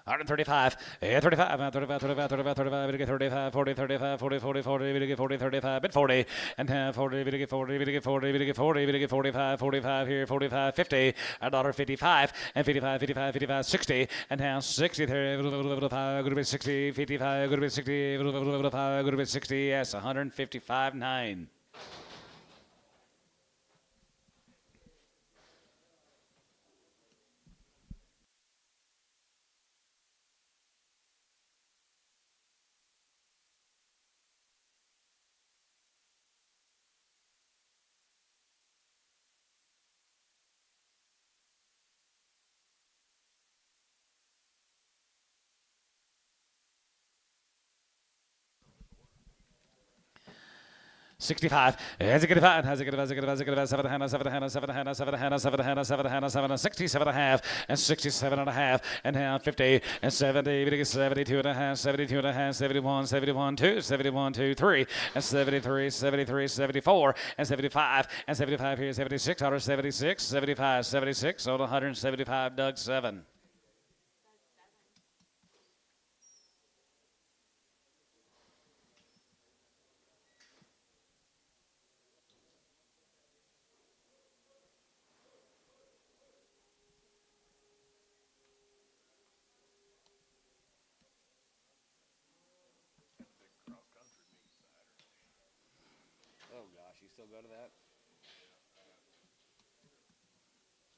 135, 35, 35, 35, 35, 35, 40, 35, 40, 40, 40, 40, 35, bit 40, and 40, 40, 40, 40, 45, 45 here, 45, 50, $1.55, and 55, 55, 55, 60, and now 60 there, good bit 60, 55, good bit 60, good bit 60, yes, 155.9. $65. Has it get five? Has it get 7 Hannah, 7 Hannah, 7 Hannah, 7 Hannah, 7 Hannah, 7 Hannah, 7 67 and a half, and 67 and a half, and now 50 and 70, 72 and a half, 72 and a half, 71, 71, 2, 71, 2, 3, and 73, 73, 74, and 75, and 75 here, 76, 176, 75, 76, on 175, Doug 7. Oh gosh, you still go to that?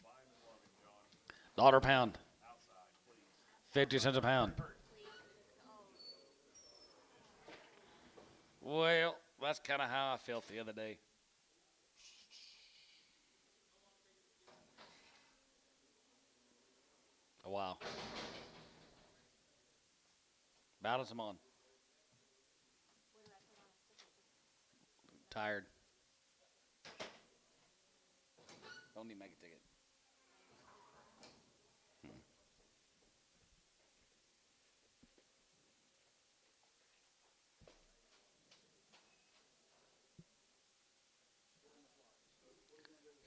Fine and loving, John. Dollar pound, Outside, please. 50 cents a pound. Well, that's kind of how I felt the other day. A while. Balance them on. Tired. Don't need to make a ticket.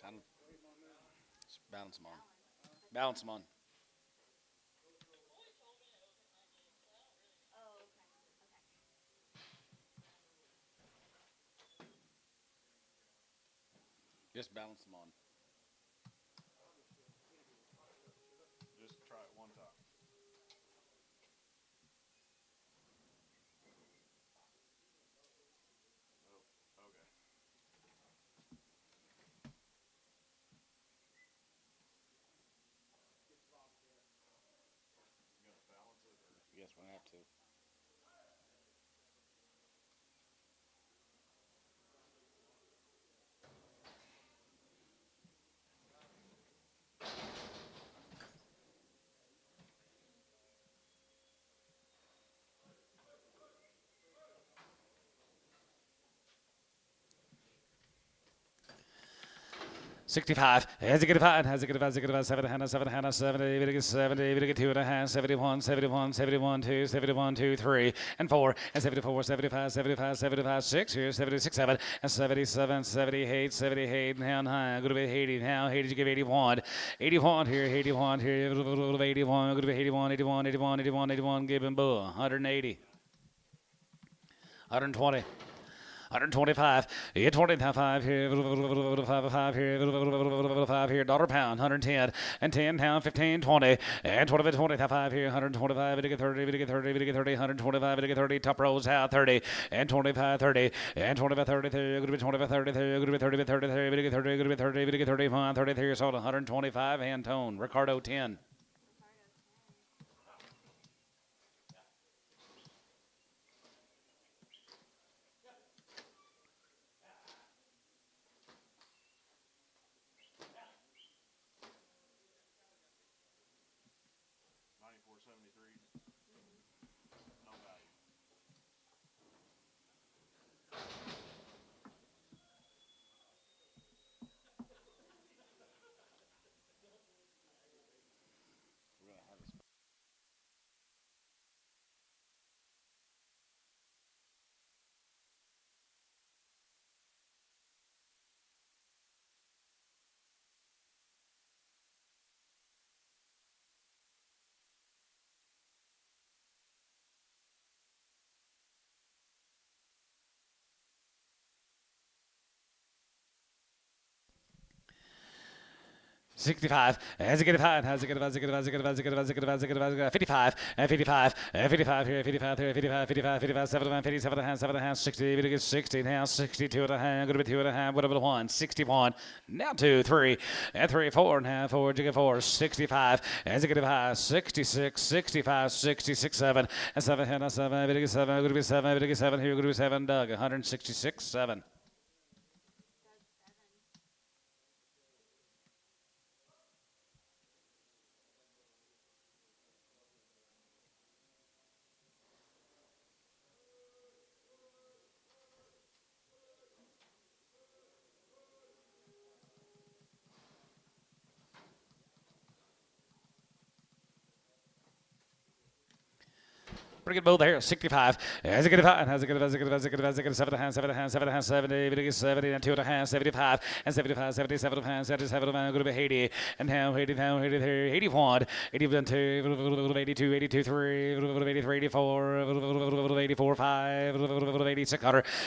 Kind of. Just balance them on. Balance them on. Just balance them on. Just try it one time. Oh, okay. You gonna balance it or? Yes, we have to. $65. Has it get five? Has it get five? Has it get 7 Hannah, 7 Hannah, 70, 70, 2 and a half, 71, 71, 71, 2, 71, 2, 3, and 4, and 74, 75, 75, 75, 6, here, 76, 7, and 77, 78, 78, and high. Going to be 80 now. 80 to give 81. 81 here, 81 here, 81, going to be 81, 81, 81, 81, 81, give him bull. 180. 120. 125, 25 here, 5 here, 5 here, dollar pound, 110, and 10 pound, 15, 20, and 20, 25 here, 125, to get 30, to get 30, to get 30, 125, to get 30, top rolls out 30, and 25, 30, and 25, 30, going to be 25, 30, going to be 30, 30, 30, to get 30, going to be 30, to get 30, 30 here, sold 125, and tone, Ricardo 10. 94.73. No value. 65, as it get 5, as it get 5, 55, and 55, and 55 here, 55 here, 55, 55, 55, 7 57 and a half, 7 and a half, 60, we get 60 now, 62 and a half, going to be 2 and a half, whatever the 1, 61, now 2, 3, and 3, 4 and a half, 4, jigger 4, 65, as it get 5, 66, 65, 66, 7, and 7, and 7, we get 7, going to be 7, we get 7 here, going to be 7, Doug, 166, 7. Pretty good bull there, 65. As it get 5, as it get 5, as it get 5, as it get 5, as it get 7 and a half, 7 and a half, 7 and a half, 70, we get 70, and 2 and a half, 75, and 75, 77 and a half, 77 and a half, going to be 80, and now 80, now 80, 81, 81, 2, 82, 82, 3, 83, 84, 84, 5, 86,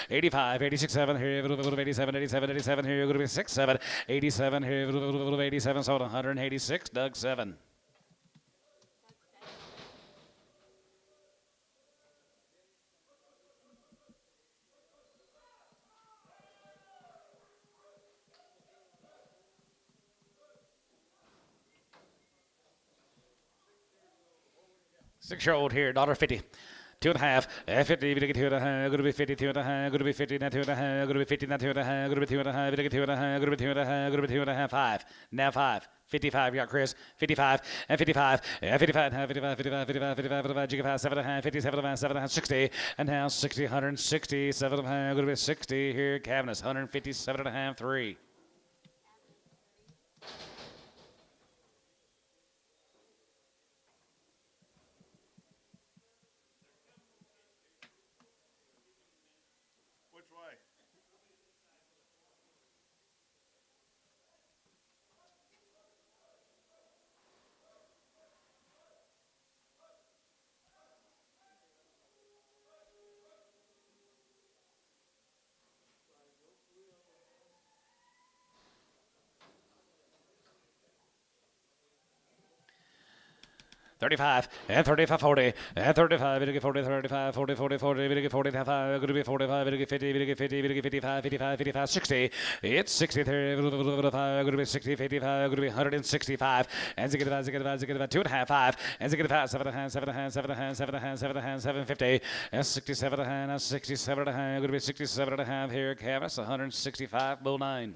85, 86, 7 here, 87, 87, 87 here, going to be 6, 7, 87 here, 87, so 186, Doug 7. Six-year-old here, $1.50. 2 and a half, 50, we get 2 and a half, going to be 52 and a half, going to be 50, now 2 and a half, going to be 50, now 2 and a half, going to be 2 and a half, we get 2 and a half, going to be 2 and a half, going to be 2 and a half, 5, now 5. 55, you got Chris. 55, and 55, and 55, and 55, 55, 55, 55, 55, jigger 5, 7 and a half, 57 and a half, 7 and a half, 60, and now 60, 160, 7 and a half, going to be 60 here, Cavness, 157 and a half, 3. Which way? $35, and 35, 40, and 35, we get 40, 35, 40, 40, 40, we get 40, 5, going to be 45, we get 50, we get 50, we get 55, 55, 55, 60. It's 63, going to be 60, 55, going to be 165, and 2 and a half, 5, and 7 and a half, 7 and a half, 7 and a half, 7 and a half, 7 and a half, 750, and 67 and a half, 67 and a half, going to be 67 and a half here, Canvas, 165, bull 9.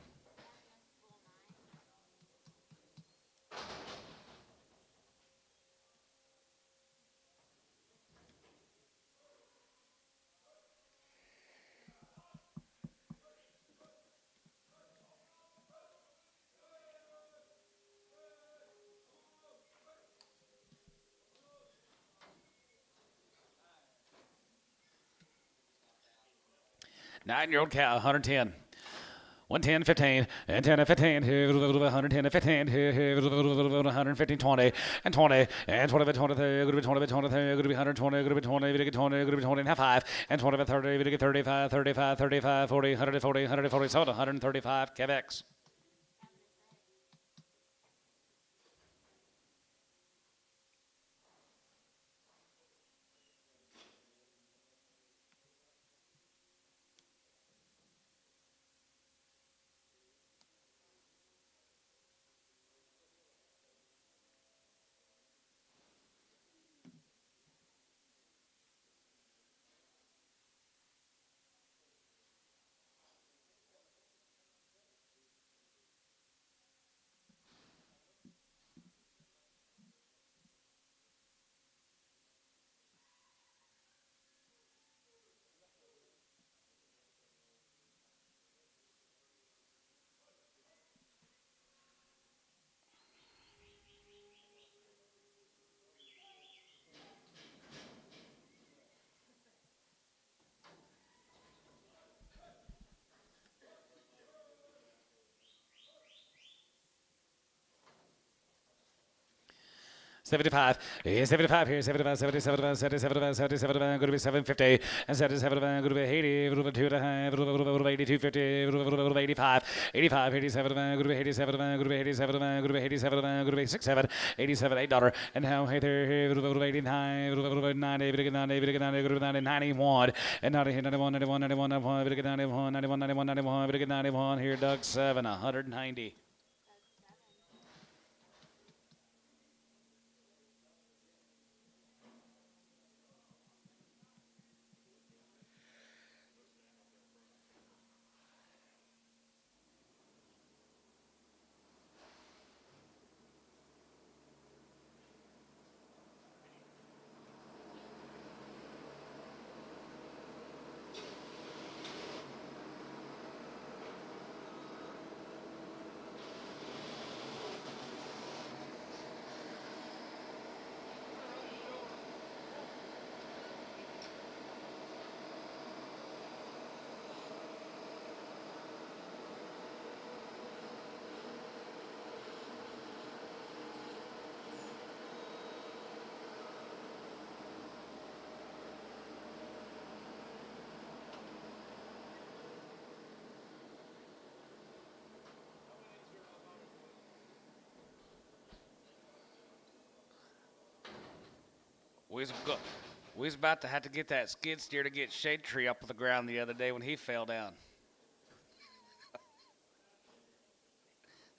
Nine-year-old cow, 110. 110, 15, and 10 and 15, 110 and 15, 115, 20, and 20, and 20 by 20, going to be 20 by 20, going to be 120, going to be 20, we get 20, going to be 20 and a half, 5, and 20 by 30, we get 35, 35, 35, 40, 140, 140, so 135, Quebecs. 75. 75 here. 75, 70, 75, 70, 75, 70, 75. Going to be 750. And 77. Going to be 80. 2.5. 82, 50. 85. 85, 87. Going to be 87. Going to be 87. Going to be 87. Going to be 67. 87, $8. And now, hey there. 89. 90. 90. 90. 91. And 90. 91. 91. 91. 91. 91. 91. 91. 91. Here, Doug 7. 190. We was about to have to get that skid steer to get Shade Tree up on the ground the other day when he fell down.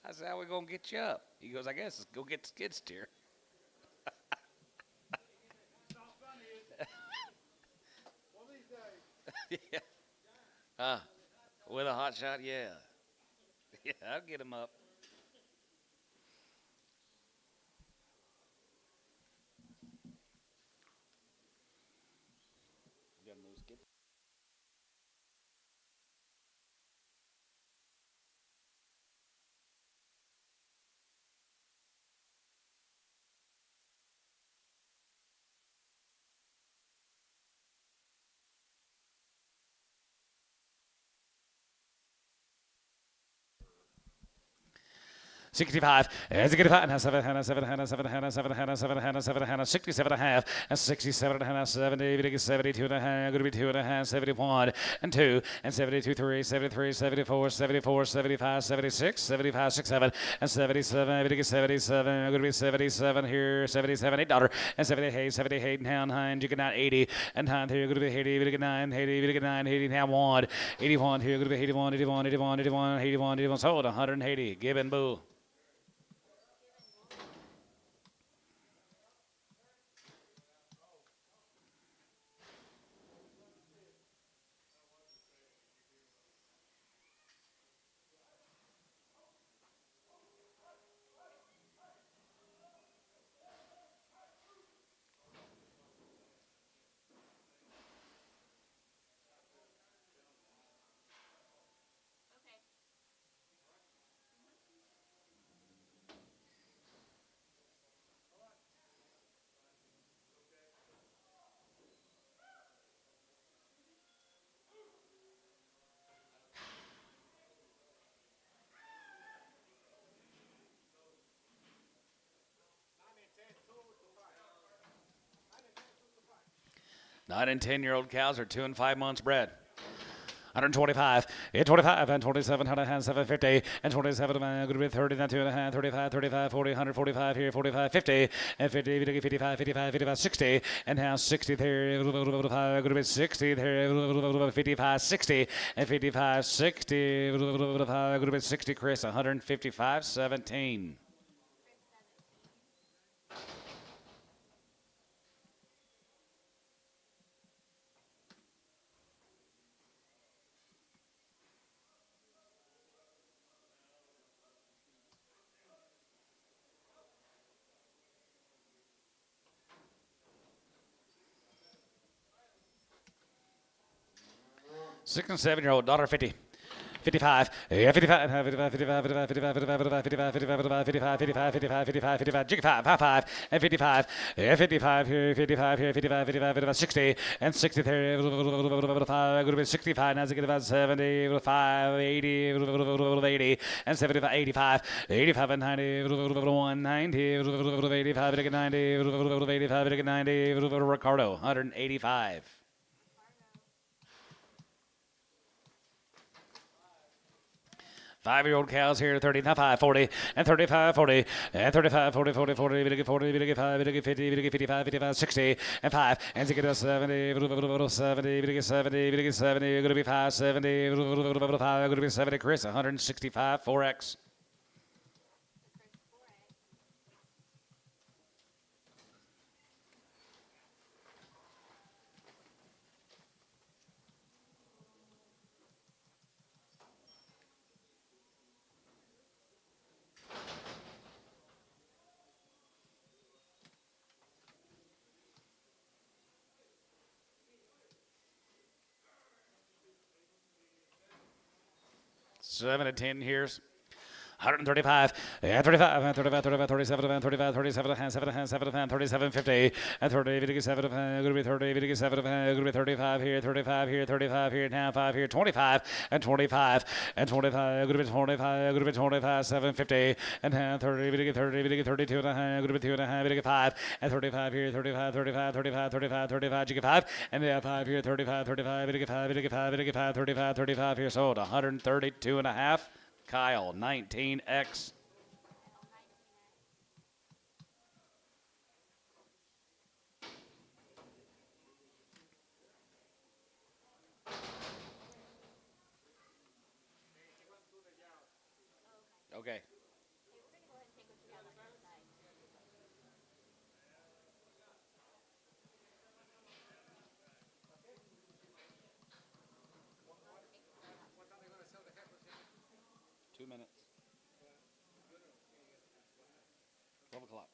I said, how we going to get you up? He goes, I guess let's go get the skid steer. One of these days. Yeah. With a hot shot, yeah. Yeah, I'll get him up. $65. As a good Hannah 7, Hannah 7, Hannah 7, Hannah 7, Hannah 7, Hannah 7, Hannah 67 and a half, and 67 and a half, 70, 72 and a half, going to be 2 and a half, 71 and 2, and 72, 3, 73, 74, 74, 75, 76, 75, 6, 7, and 77, 77, going to be 77 here, 77, $8, and 78, 78, and down high, and you get down 80, and down here, going to be 80, 89, 80, 89, 80, now 1, 81 here, going to be 81, 81, 81, 81, 81, 81, sold 180, Gibbon Bull. Nine and 10-year-old cows are 2 and 5 months bred. 125, 25, and 27, 750, and 27, going to be 30, and 2 and a half, 35, 35, 40, 145 here, 45, 50, and 50, 55, 55, 55, 60, and now 60 there, going to be 60 there, 55, 60, and 55, 60, going to be 60, Chris, 155, 17. Six and 7-year-old, $1.50. 55, yeah, 55, 55, 55, 55, 55, 55, 55, 55, 55, 55, 55, 55, jig 5, high 5, and 55, yeah, 55 here, 55 here, 55, 55, 55, 60, and 60 there, 5, going to be 65, now it's about 70, 5, 80, 80, and 75, 85, 85 and 90, 190, 85, 90, 85, 90, Ricardo, 185. 5-year-old cows here, 35, 40, and 35, 40, and 35, 40, 40, 40, 40, 40, 5, 50, 55, 55, 60, and 5, and 70, 70, 70, 70, going to be 5, 70, 5, going to be 70, Chris, 165, 4X. Seven to 10 years. 135, and 35, and 35, 35, 37, and 35, 37, and 7, and 7, and 37, 50, and 30, 57, and going to be 30, 57, and going to be 35 here, 35 here, 35 here, now 5 here, 25, and 25, and 25, going to be 25, going to be 25, 750, and 30, 30, 32, and going to be 2 and a half, 5, and 35 here, 35, 35, 35, 35, 35, you get 5, and then 5 here, 35, 35, 5, 5, 35, 35 here, sold 132 and a half. Kyle, 19X. Okay. Two minutes. 12 o'clock.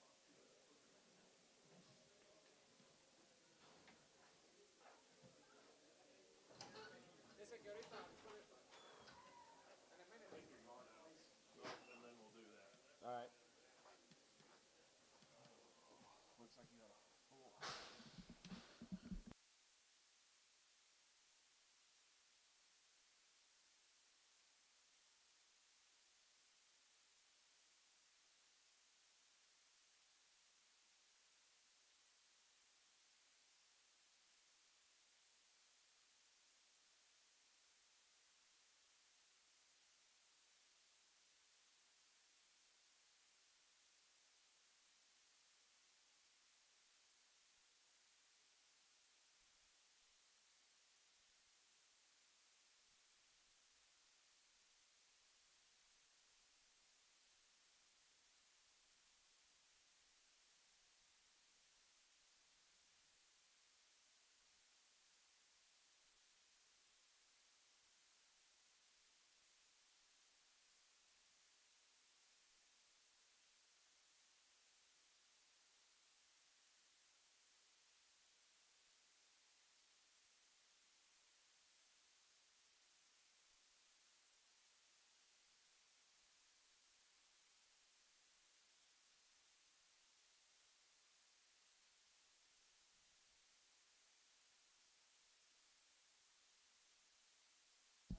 And then we'll do that. All right. Looks like you got a full.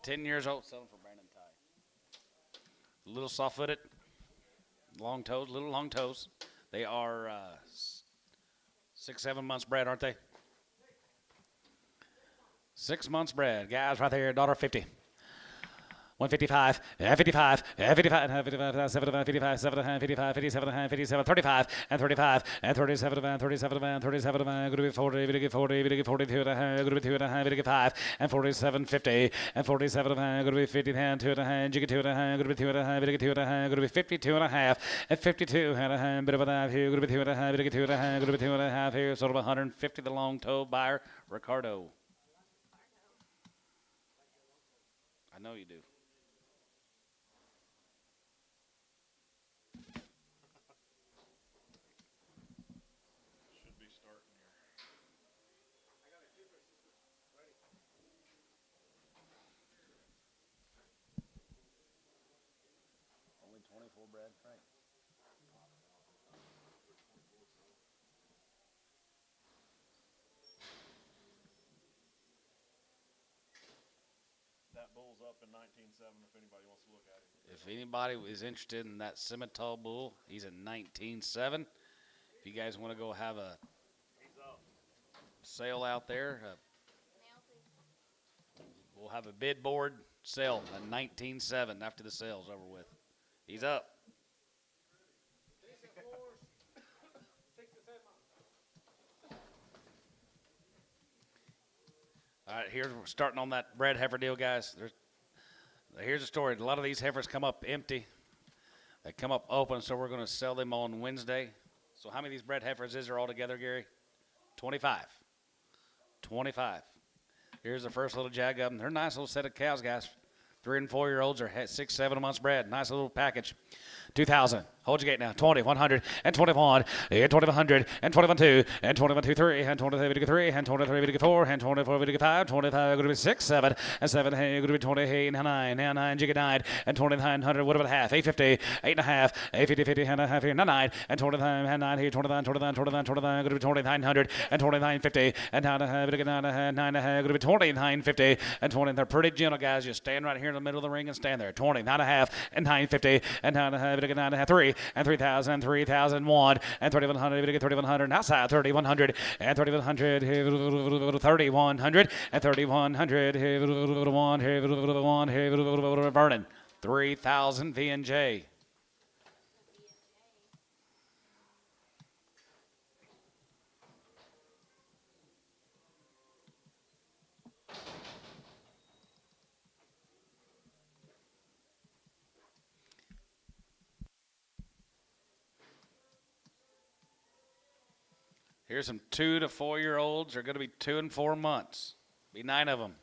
10 years old. Selling for Brandon Ty. Little soft-footed, long toes, little long toes. They are 6, 7 months bred, aren't they? 6 months bred. Guys right there, $1.50. 155, 55, 55, 55, 75, 55, 75, 55, 57, 57, 35, and 35, and 37, and 37, and 37, and going to be 40, 40, 42, and a half, going to be 2 and a half, 5, and 47, 50, and 47, and going to be 50, and 2 and a half, jiggy 2 and a half, going to be 2 and a half, 2 and a half, going to be 52 and a half, and 52 and a half, bit of a half here, going to be 2 and a half, 2 and a half, going to be 2 and a half here, sort of 150, the long toe buyer, Ricardo. I know you do. Should be starting here. that bull's up in 19.7 if anybody wants to look at it. If anybody is interested in that Simmental bull, he's at 19.7. If you guys want to go have a sale out there, we'll have a bid board sale at 19.7 after the sale's over with. He's up. 67 months. All right, here's we're starting on that bred heifer deal, guys. Here's the story. A lot of these heifers come up empty. They come up open, so we're going to sell them on Wednesday. So how many of these bred heifers is there altogether, Gary? 25. 25. Here's the first little jag of them. They're a nice little set of cows, guys. 3 and 4 year olds are 6, 7 months bred. Nice little package. 2,000. Hold your gate now. 20, 100, and 21, and 2,100, and 21, 2, and 22, 3, and 23, 3, and 23, 4, and 24, 5, 25, going to be 6, 7, and 7, hey, going to be 28, and 9, and 9, jigga 9, and 2,900, what about half? 850, 8.5, 850, 50, and a half here, 9, and 29, and 9 here, 29, 29, 29, 29, going to be 2,900, and 29.50, and 9.5, 9.5, going to be 29.50, and 20. They're pretty gentle, guys. Just stand right here in the middle of the ring and stand there. 20, 9.5, and 9.50, and 9.5, 9.5, 3, and 3,000, 3,001, and 3,100, 3,100, outside 3,100, and 3,100, 3,100, and 3,100, Vernon, 3,000 V&J. Here's some 2 to 4 year olds. They're going to be 2 and 4 months. Be 9 of them.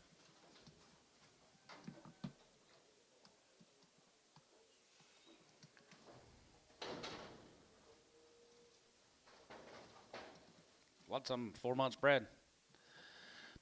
Lots of them 4 months bred.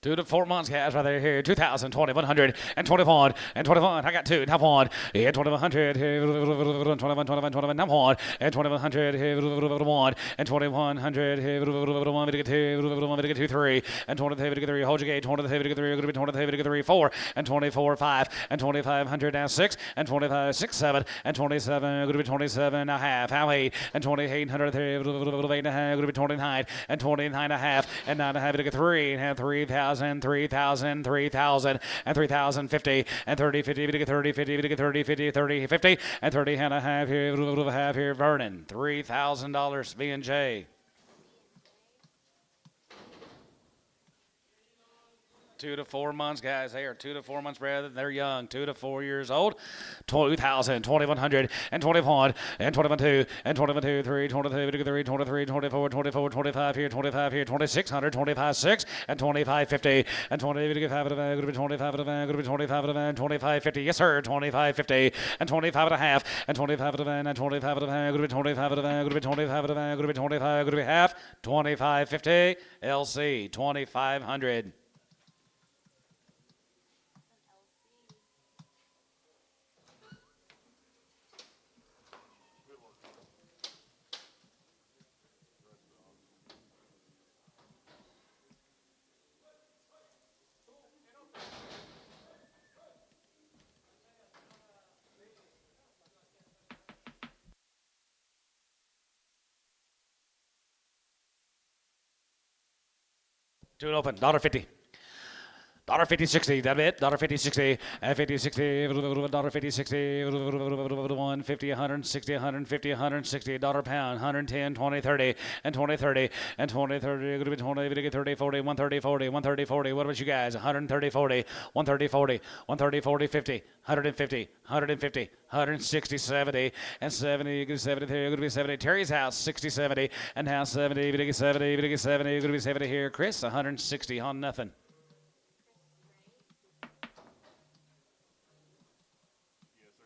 2 to 4 months, guys, right there here. 2,000, 2,100, and 21, and 21. I got 2, now 1, and 2,100, 21, 21, now 1, and 2,100, 1, and 2,100, 1, to get 2, 3, and 20, to get 3. Hold your gate, 20, to get 3, going to be 20, to get 3, 4, and 24, 5, and 2,500, now 6, and 25, 6, 7, and 27, going to be 27, now half, how 8, and 2,800, 8 and a half, going to be 29, and 29 and a half, and 9 and a half, to get 3, and have 3,000. 3,000, 3,000, and 3,050, and 30, 50, to get 30, 50, to get 30, 50, 30, 50, and 30 and a half here, Vernon, $3,000 V&J. 2 to 4 months, guys. They are 2 to 4 months bred. They're young, 2 to 4 years old. 2,000, 2,100, and 21, and 21, 2, and 21, 2, 3, 22, 3, 23, 24, 24, 25 here, 2,600, 25, 6, and 25, 50, and 20, 5 of going to be 25 of going to be 25 of 25, 50. Yes, sir. 25, 50, and 25 and a half, and 25 of and 25 of going to be 25 of going to be 25 of going to be 25, going to be half, 25, 50, LC, 2,500. Do it open. $1.50. $1.50, 60, that it? $1.50, 60, and 50, 60, $1.50, 60, 150, 160, 150, 160, $1 pound, 110, 20, 30, and 20, 30, and 20, 30, going to be 20, 30, 40, 130, 40, 130, 40. What about you guys? 130, 40, 130, 40, 130, 40, 50, 150, 150, 160, 70, and 70, 70, going to be 70. Terry's house, 60, 70, and house 70, 70, 70, going to be 70 here. Chris, 160 on nothing. Yes, sir.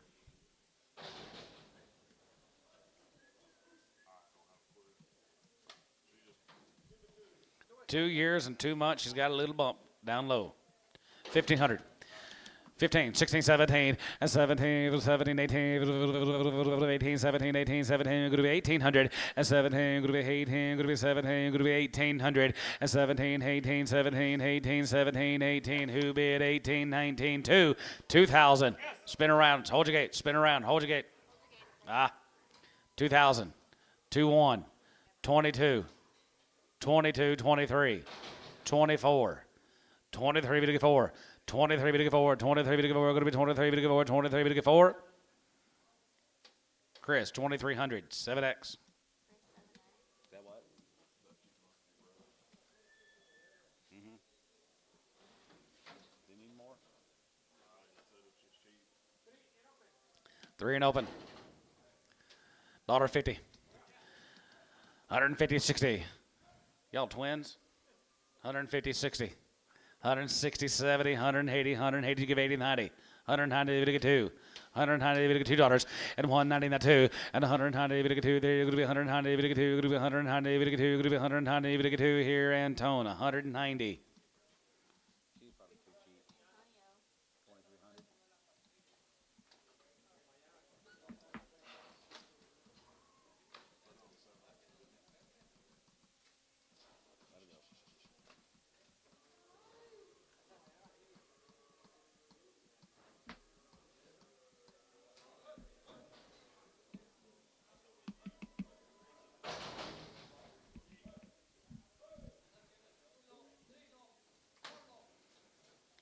2 years and 2 months. She's got a little bump down low. 1,500. 15, 16, 17, and 17, 17, 18, 18, 17, 18, 17, going to be 1800, and 17, going to be 18, going to be 17, going to be 1800, and 17, 18, 17, 18, 17, 18, who bid 18, 19, 2, 2000. Spin around, hold your gate, spin around, hold your gate. 2000, 21, 22, 22, 23, 24, 23 to get 4. 23 to get 4. 23 to get 4. Going to be 23 to get 4. 23 to get 4. Chris, 2300. 7X. Is that what? Mm-hmm. Do you need more? 3 and open. $1.50. 150, 60. Y'all twins? 150, 60. 160, 70, 180, 180 to give 80, 90. 190 to get 2. 190 to get $2. And 190 not 2. And 190 to get 2. There you're going to be 190 to get 2. Going to be 190 to get 2. Going to be 190 to get 2 here. Antone, 190. She's probably too cheap. 2300. Let it go.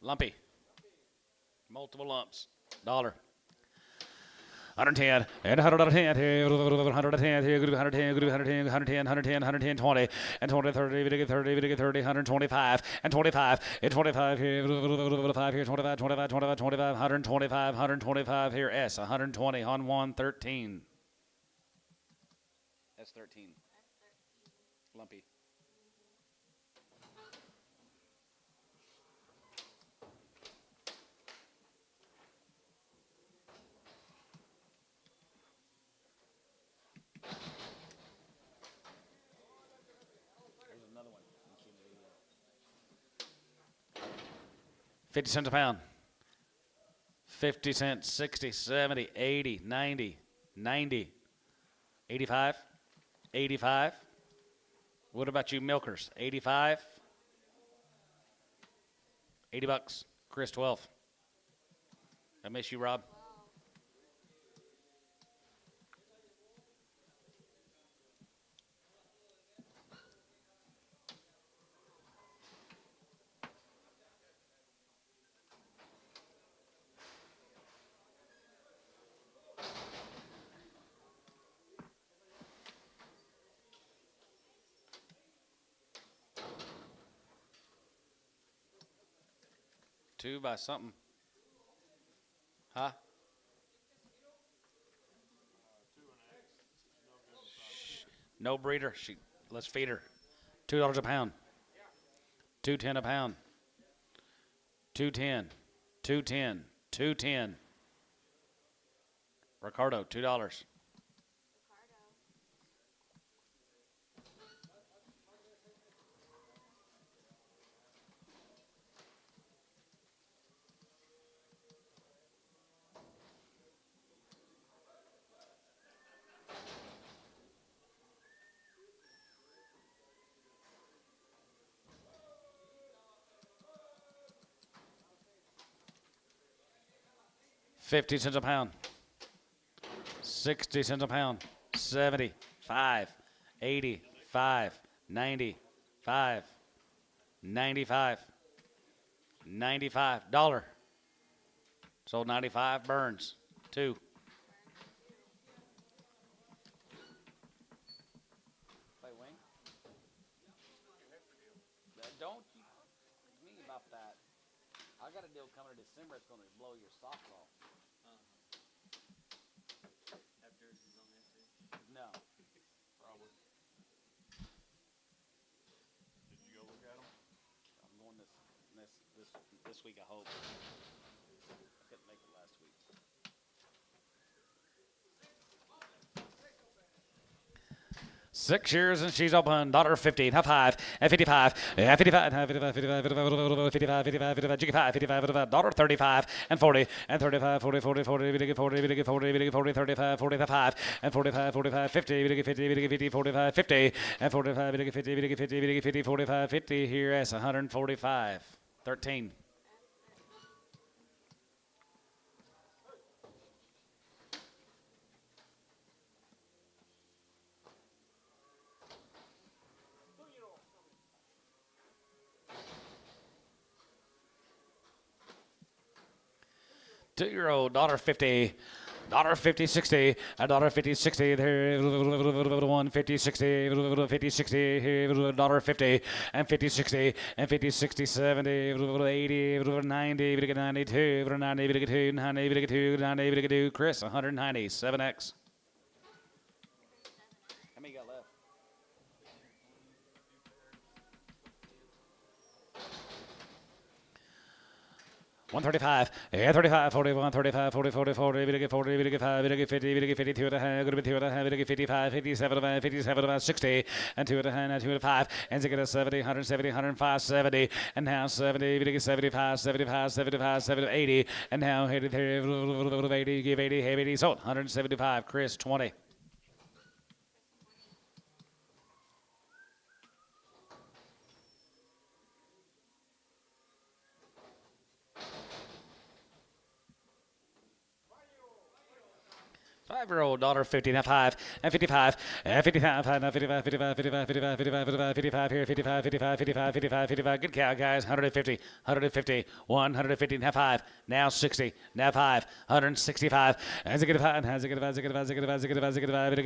Lumpy. Multiple lumps. $1. 110 and 110 here, 110 here, 110, 110, 110, 110, 110, 20 and 20, 30, we get 30, we get 30, 125 and 25 and 25 here, 5 here, 25, 25, 25, 25, 125, 125 here, S, 120 on 113. That's 13. Lumpy. There's another one. 50 cents a pound. 50 cents, 60, 70, 80, 90, 90, 85, 85. What about you milkers? 85, 80 bucks. Chris, 12. I miss you, Rob. Two by something. Huh? No breeder. Let's feed her. $2 a pound. 210 a pound. 210. 210. 210. Ricardo, $2. 50 cents a pound. 60 cents a pound. 75, 85, 95, 95, $95. Sold 95, Burns, 2. Play wing? Don't you me about that. I got a deal coming in December. It's going to blow your socks off. No. Probably. Did you go look at them? I'm going this week, I hope. I couldn't make it last week. 6 years and she's open. $1.50. Half 5 and 55. 55. 55. 55. 55. 55. 55. 55. $1.35 and 40 and 35. 40. 40. 40. 40. 40. 40. 35. 45 and 45. 45. 50. 50. 50. 45. 50 and 45. 50. 50. 50. 50. 45. 50. Here as 145. 13. $2-year-old, $1.50. $1.50, 60, $1.50, 60, there, 150, 60, 50, 60, $1.50, and 50, 60, and 50, 60, 70, 80, 90, 92, 90, 90, 90, Chris, 190, 7X. How many you got left? $135, 35, 41, 35, 40, 40, 40, 40, 40, 50, 52 and a half, good 2 and a half, 55, 57, 57, 60, and 2 and a half, 2 and 5, and 70, 170, 105, 70, and now 70, 75, 75, 75, 70, 80, and now 80, give 80, 80, sold, 175, Chris, 20. $5-year-old, $1.50, now 5, and 55, and 55, now 55, 55, 55, 55, 55, 55, 55 here, 55, 55, 55, 55, 55. Good cow, guys. 150, 150, 150, now 5, now 60, now 5, 165, and 5, and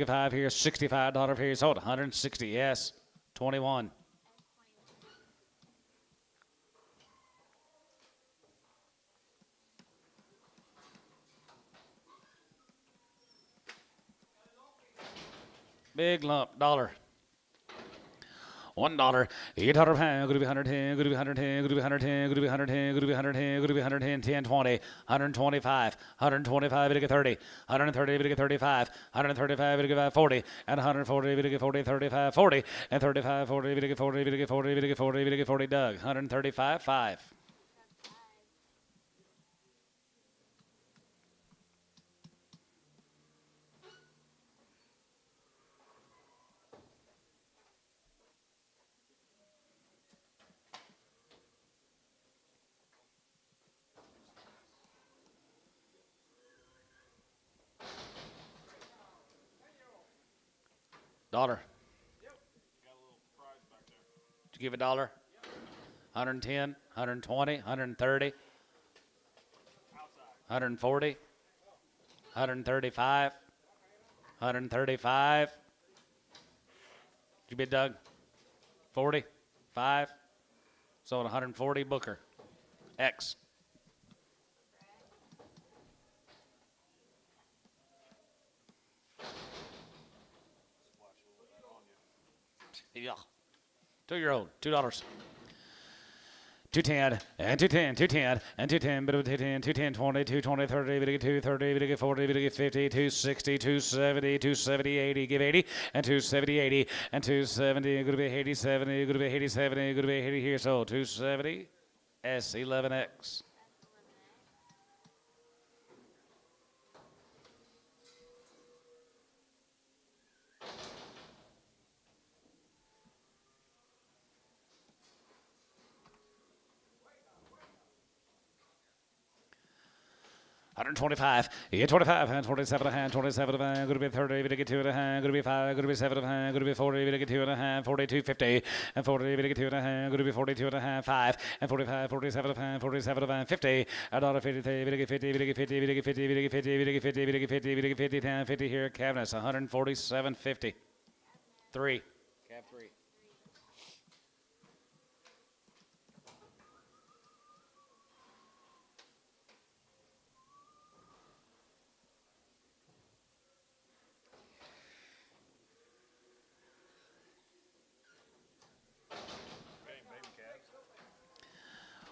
5 here, $65 here, sold, 160, yes, 21. Big lump, $1. $1, $800, could be 110, could be 110, could be 110, could be 110, could be 110, could be 110, 10, 20, 125, 125, it'll get 30, 130, it'll get 35, 135, it'll get 40, and 140, it'll get 40, 35, 40, and 35, 40, it'll get 40, it'll get 40, it'll get 40, it'll get 40, Doug, 135, 5. $1. Did you give $1? 110, 120, 130, 140, 135, 135. Did you bid, Doug? 40, 5. Sold 140, Booker. X. Yeah. 2-year-old, $2. 210 and 210, 210 and 210, but 210, 210, 20, 220, 30, but 230, but 40, but 50, 260, 270, 270, 80, give 80, and 270, 80, and 270, going to be 80, 70, going to be 80, 70, going to be 80 here, so 270, S11X. $125, yeah, 25, and 27 and 27 and going to be 30, going to get 2 and a half, going to be 5, going to be 7 and a half, going to be 40, going to get 2 and a half, 42, 50, and 40, going to get 2 and a half, going to be 42 and a half, 5, and 45, 47 and a half, 47 and 50, $1.53, going to get 50, going to get 50, going to get 50, going to get 50, going to get 50, going to get 50, going to get 50, 10, 50 here at Cabinets, 147.50. 3. Cab 3.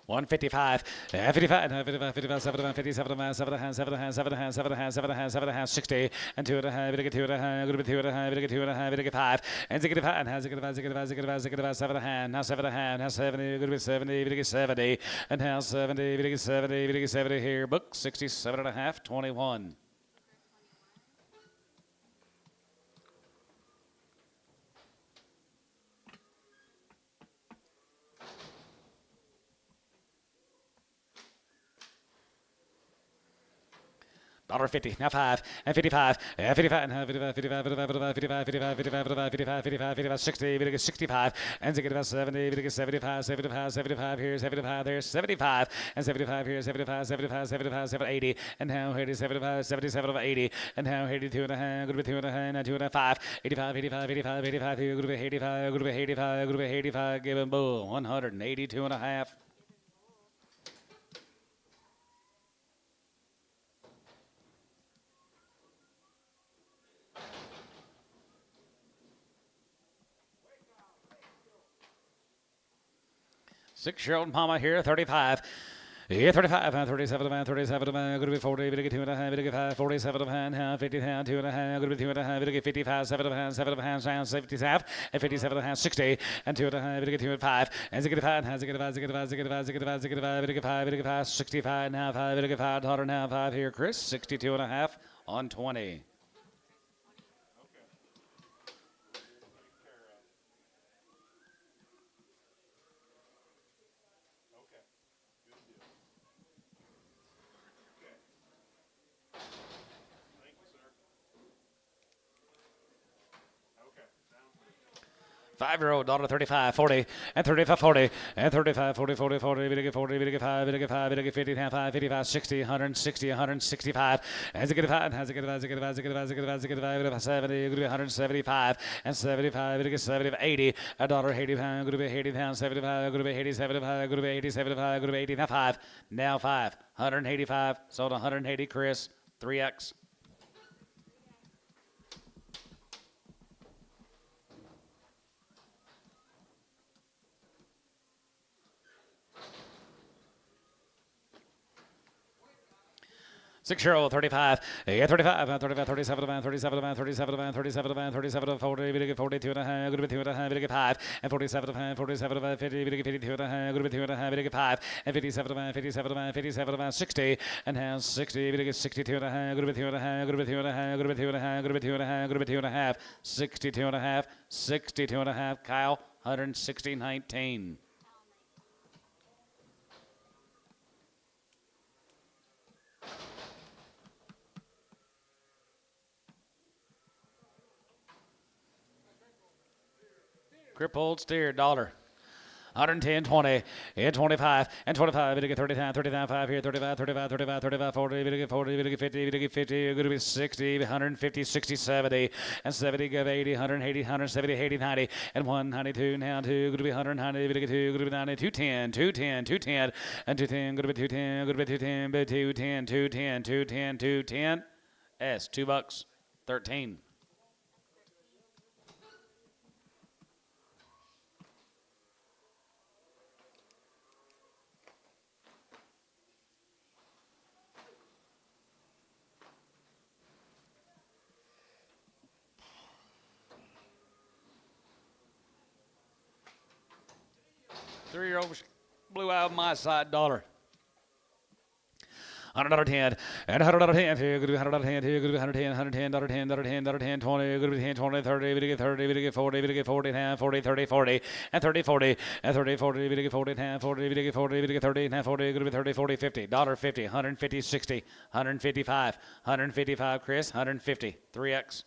155, 55, 55, 55, 7, 57, 7, 7, 7, 7, 7, 7, 60, and 2 and a half, 2 and a half, 2 and a half, 2 and a half, 5, and 5, and has 7 and a half, now 7 and a half, now 70, good to be 70, 70, and now 70, 70, 70 here, book 67 and a half, 21. $1.50, now 5, and 55, and 55, and 55, 55, 55, 55, 55, 55, 55, 55, 55, 60, 65, and 70, 75, 75, 75, here, 75, there's 75, and 75 here, 75, 75, 75, 80, and now here it is 75, 77, 80, and now here it is 2 and a half, good to be 2 and a half, now 2 and a half, 85, 85, 85, 85, here, good to be 85, good to be 85, good to be 85, give him bull, 182 and a half. Six-year-old mama here, 35. Yeah, 35, 37, 37, going to be 40, going to get 2 and a half, going to get 5, 47, half, 50, 2 and a half, going to be 2 and a half, going to get 55, 7 and 7, 50 half, and 57 and a half, 60, and 2 and a half, going to get 2 and 5, and 5, has 5, 65 now, 5, going to get 5, $100 now, 5 here, Chris, 62 and a half on 20. Five-year-old daughter, 35, 40, and 35, 40, and 35, 40, 40, 40, we get 40, we get 5, we get 5, we get 50, 5, 55, 60, 160, 165, and 5, has 5, 70, 175, and 75, we get 70, 80, a daughter, 80 pounds, going to be 80 pounds, 75, going to be 80, 75, going to be 80, 75, going to be 80, now 5, 185, sold 180, Chris, 3X. Six-year-old, 35, 35, 35, 37, 37, 37, 37, 37, 40, we get 42 and a half, going to be 2 and a half, we get 5, and 47, 47, 50, we get 52 and a half, going to be 2 and a half, we get 5, and 57, 57, 57, 60, and now 60, we get 62 and a half, going to be 2 and a half, going to be 2 and a half, going to be 2 and a half, going to be 2 and a half, going to be 2 and a half, 62 and a half, 62 and a half, Kyle, 160, 19. Crippled steer, dollar. 110, 20, and 25, and 25, we get 39, 39, 5 here, 35, 35, 35, 35, 40, we get 40, we get 50, we get 50, we're going to be 60, 150, 60, 70, and 70, give 80, 180, 170, 80, 90, and 192, now 2, going to be 190, we get 2, going to be 90, 210, 210, 210, and 210, going to be 210, going to be 210, but 210, 210, 210, 210, S, $2, 13. Three-year-old blew out my side, dollar. $110, and $110 here, good to be $110 here, good to be $110, $110, $10, $10, $10, $10, 20, good to be 10, 20, 30, we get 30, we get 40, we get 40, half, 40, 30, 40, and 30, 40, and 30, 40, we get 40, half, 40, we get 40, we get 30, half, 40, good to be 30, 40, 50, $50, 150, 60, 155, 155, Chris, 150, 3X.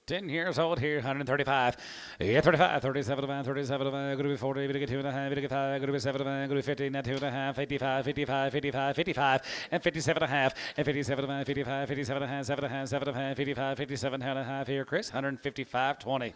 Ten years old here, 135. Yeah, 35, 37, 37, going to be 40, going to get 2 and a half, going to get 5, going to be 7, going to be 50, now 2 and a half, 55, 55, 55, 55, and 57 and a half, and 57, 55, 57 and a half, 7 and a half, 7 and a half, 55, 57 and a half here, Chris, 155, 20.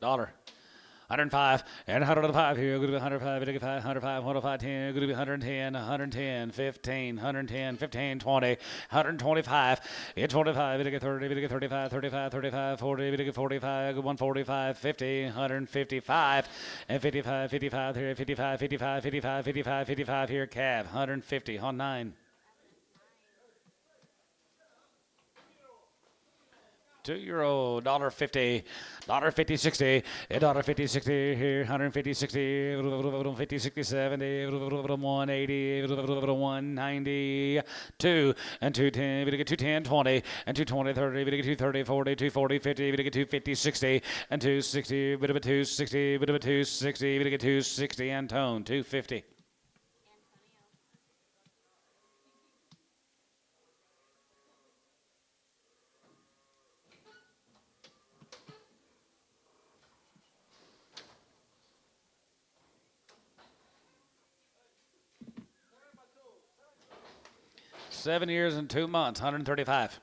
Dollar. 105 and 105 here. Going to be 105, 105, 105, 105, 10. Going to be 110, 110, 15, 110, 15, 20, 125. It's 45, it'll get 30, it'll get 35, 35, 35, 40, it'll get 45, 145, 50, 155, and 55, 55 here, 55, 55, 55, 55, 55 here. Calf, 150 on 9. 2-year-old, $1.50, $1.50, 60, $1.50, 60 here, 150, 60, 50, 60, 70, 180, 190, 2 and 210, we get 210, 20 and 220, 30, we get 230, 40, 240, 50, we get 250, 60 and 260, bit of a 260, bit of a 260, we get 260 and tone 250. Seven years and 2 months, 135.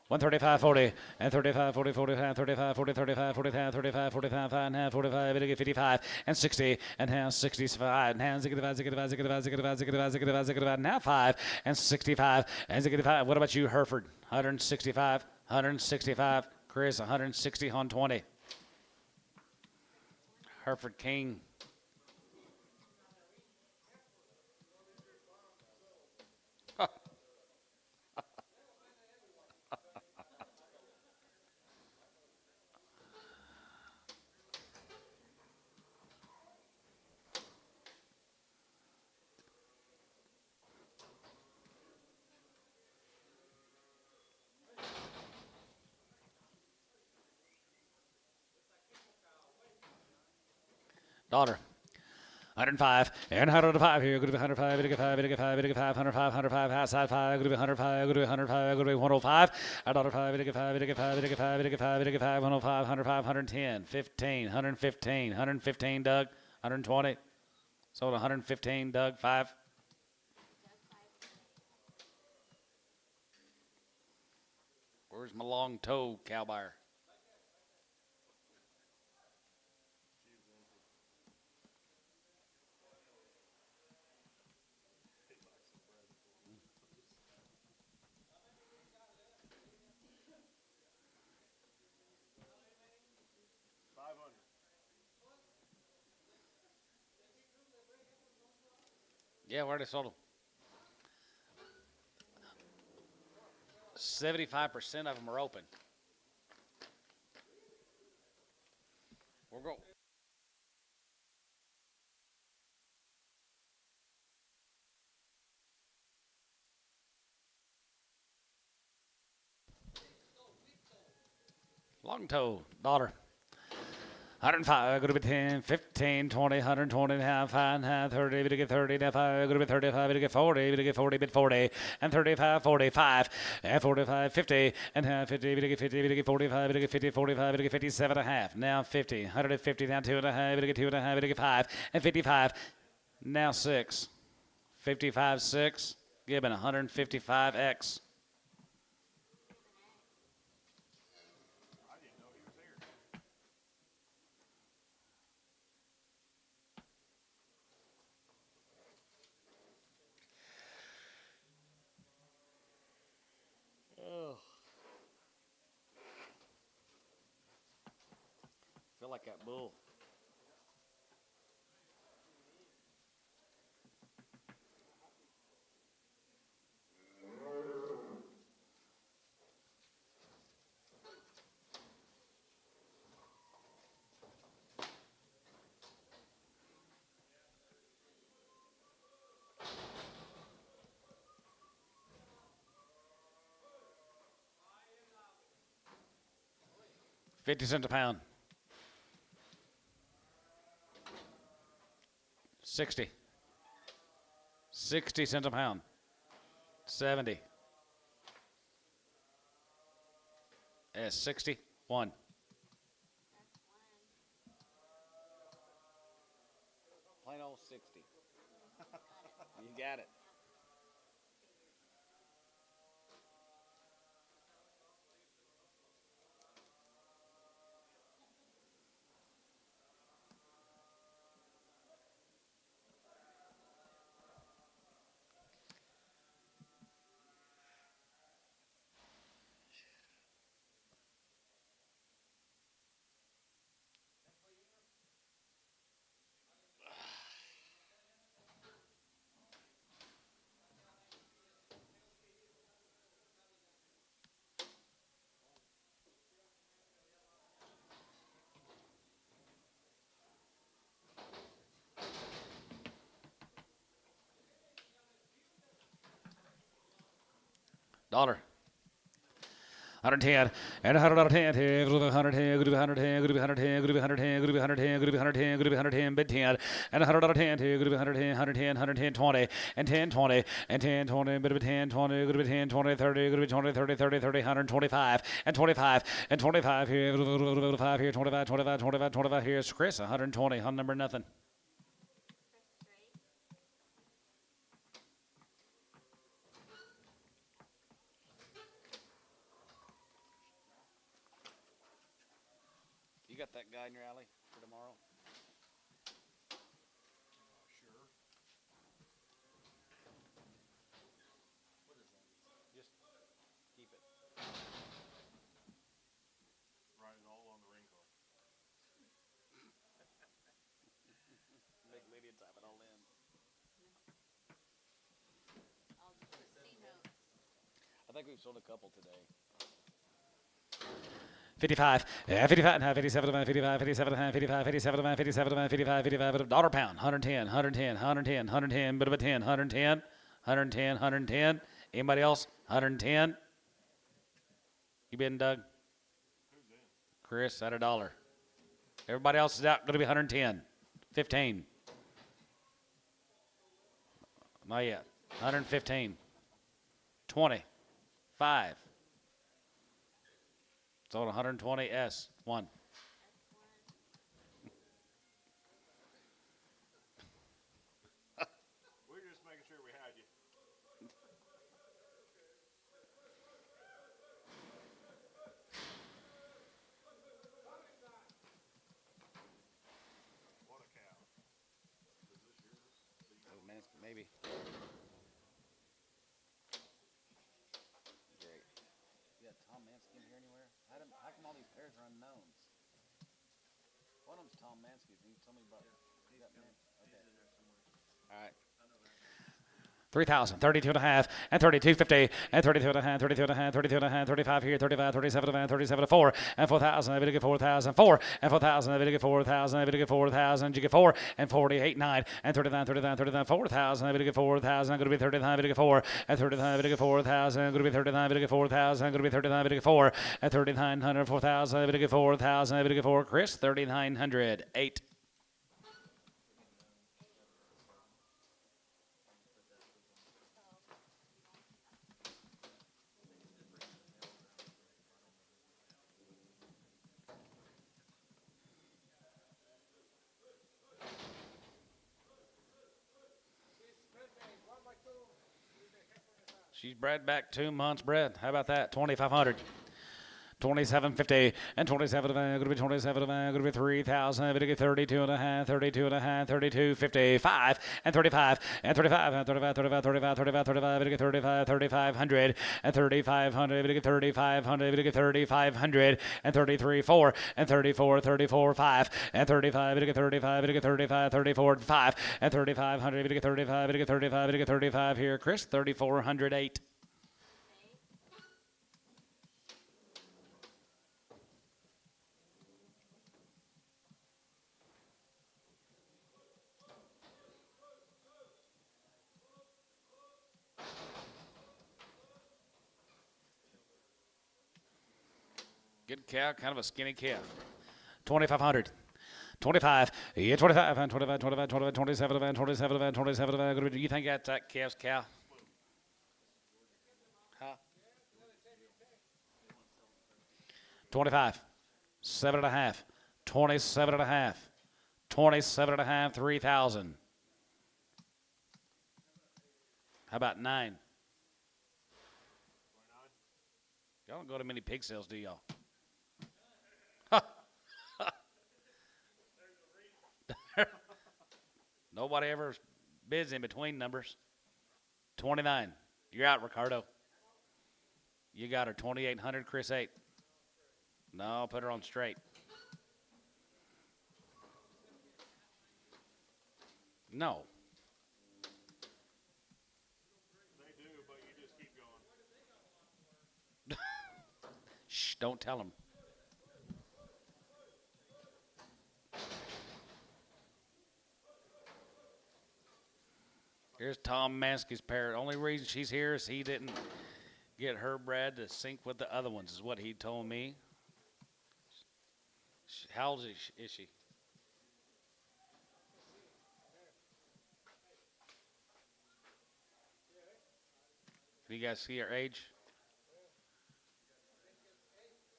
135, 40, and 35, 40, 45, 35, 40, 35, 45, 35, 45, 5 and a half, 45, 55, and 60, and half, 65, and half, 65, 65, 65, 65, 65, 65, 65, and half, 5, and 65, and 65. What about you, Hereford? 165, 165. Chris, 160 on 20. Hereford King. Daughter. 105 and 105 here. Going to be 105, 85, 85, 85, 105, 105, outside 5. Going to be 105, going to be 105, going to be 105. $1.05, 85, 85, 85, 85, 85, 105, 105, 110, 15, 115, 115, Doug, 120. Sold 115, Doug, 5. Where's my long toe, cow buyer? Yeah, we already sold them. 75% of them are open. We're going. Long toe, daughter. 105, going to be 10, 15, 20, 120, and a half, 5 and a half, 30, to get 30, and 5, going to be 35, to get 40, to get 40, bit 40, and 35, 45, and 45, 50, and half, 50, to get 50, to get 45, to get 50, 45, to get 57 and a half, now 50, 150, now 2 and a half, to get 2 and a half, to get 5, and 55, now 6, 55, 6, Gibbon, 155X. Feel like that bull. $0.50 a pound. 60. 60 cents a pound. 70. Yes, 61. Plain old 60. You got it. Dollar. 110 and 110 here, 110, good 110, good 110, good 110, good 110, good 110, good 110, bid 10 and 110 here, good 110, 110, 110, 20 and 10, 20 and 10, 20, bit of 10, 20, good 10, 20, 30, good 20, 30, 30, 30, 125 and 25 and 25 here, 5 here, 25, 25, 25, 25 here. Chris, 120, on number nothing. You got that guy in your alley for tomorrow? Sure. Just keep it. Write it all on the ring card. Make Lydia type it all in. I'll just see notes. I think we've sold a couple today. 55, 55, 57, 55, 57, 55, 57, 57, 55, 55, dollar pound, 110, 110, 110, 110, bit of a 10, 110, 110, 110. Anybody else? 110. You been, Doug? Who's in? Chris, at $1. Everybody else is out, going to be 110, 15. Not yet. 115, 20, 5. Sold 120 S1. We're just making sure we had you. What a cow. Is this yours? Oh, man, maybe. Great. You got Tom Mansky in here anywhere? How come all these pairs are unknowns? One of them's Tom Mansky's. Can you tell me about that man? Okay. All right. 3,000, 32 and a half, and 32.50, and 32 and a half, 32 and a half, 32 and a half, 35 here, 35, 37 and 37 to 4, and 4,000, I get 4,000, 4, and 4,000, I get 4,000, I get 4,000, you get 4, and 48, 9, and 39, 39, 39, 4,000, I get 4,000, I'm going to be 39, I get 4, and 39, I get 4,000, I'm going to be 39, I get 4,000, I'm going to be 39, I get 4, and 3,900, 4,000, I get 4,000, I get 4, Chris, 3,900, 8. She's bred back 2 months bred. How about that? 2,500. 27.50 and 27 going to be 27 going to be 3,000. I'm going to get 32 and a half, 32 and a half, 32.55 and 35 and 35 and 35, 35, 35, 35, 35. I'm going to get 35, 3,500 and 3,500. I'm going to get 3,500. I'm going to get 3,500 and 33, 4 and 34, 34, 5 and 35. I'm going to get 35. I'm going to get 35, 34, 5 and 3,500. I'm going to get 35. I'm going to get 35. I'm going to get 35 here. Chris, 3,408. Good cow, kind of a skinny calf. 2,500. 25, yeah, 25, and 25, 25, 25, 27, and 27, and 27, and you think that's that calf's cow? Huh? 25, 7.5, 27.5, 27.5, 3,000. How about 9? Y'all don't go to many pig sales, do y'all? Nobody ever bids in between numbers. 29. You're out, Ricardo. You got her. 2,800, Chris 8. No, put her on straight. No. They do, but you just keep going. Shh, don't tell them. Here's Tom Mansky's parrot. Only reason she's here is he didn't Get her bred to sync with the other ones is what he told me. How old is she? Can you guys see her age?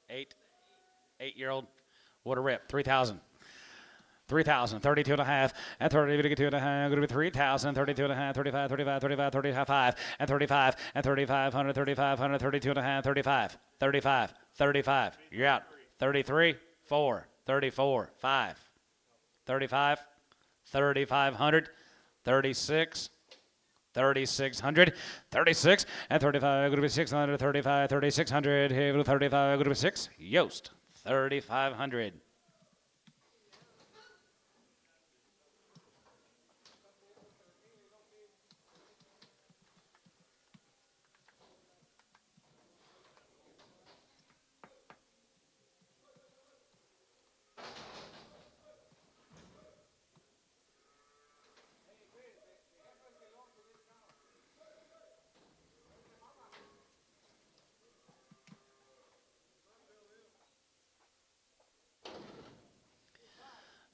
8-year-old. What a rip. 3,000. 3,000, 32 and a half, and 30, 32 and a half, going to be 3,000, 32 and a half, 35, 35, 35, 35, and 35, and 3,500, 3,500, 32 and a half, 35, 35, 35. You're out. 33, 4, 34, 5, 35, 3,500, 36, 3,600, 36, and 35, going to be 600, 35, 3,600, 35, going to be 6, Yost, 3,500.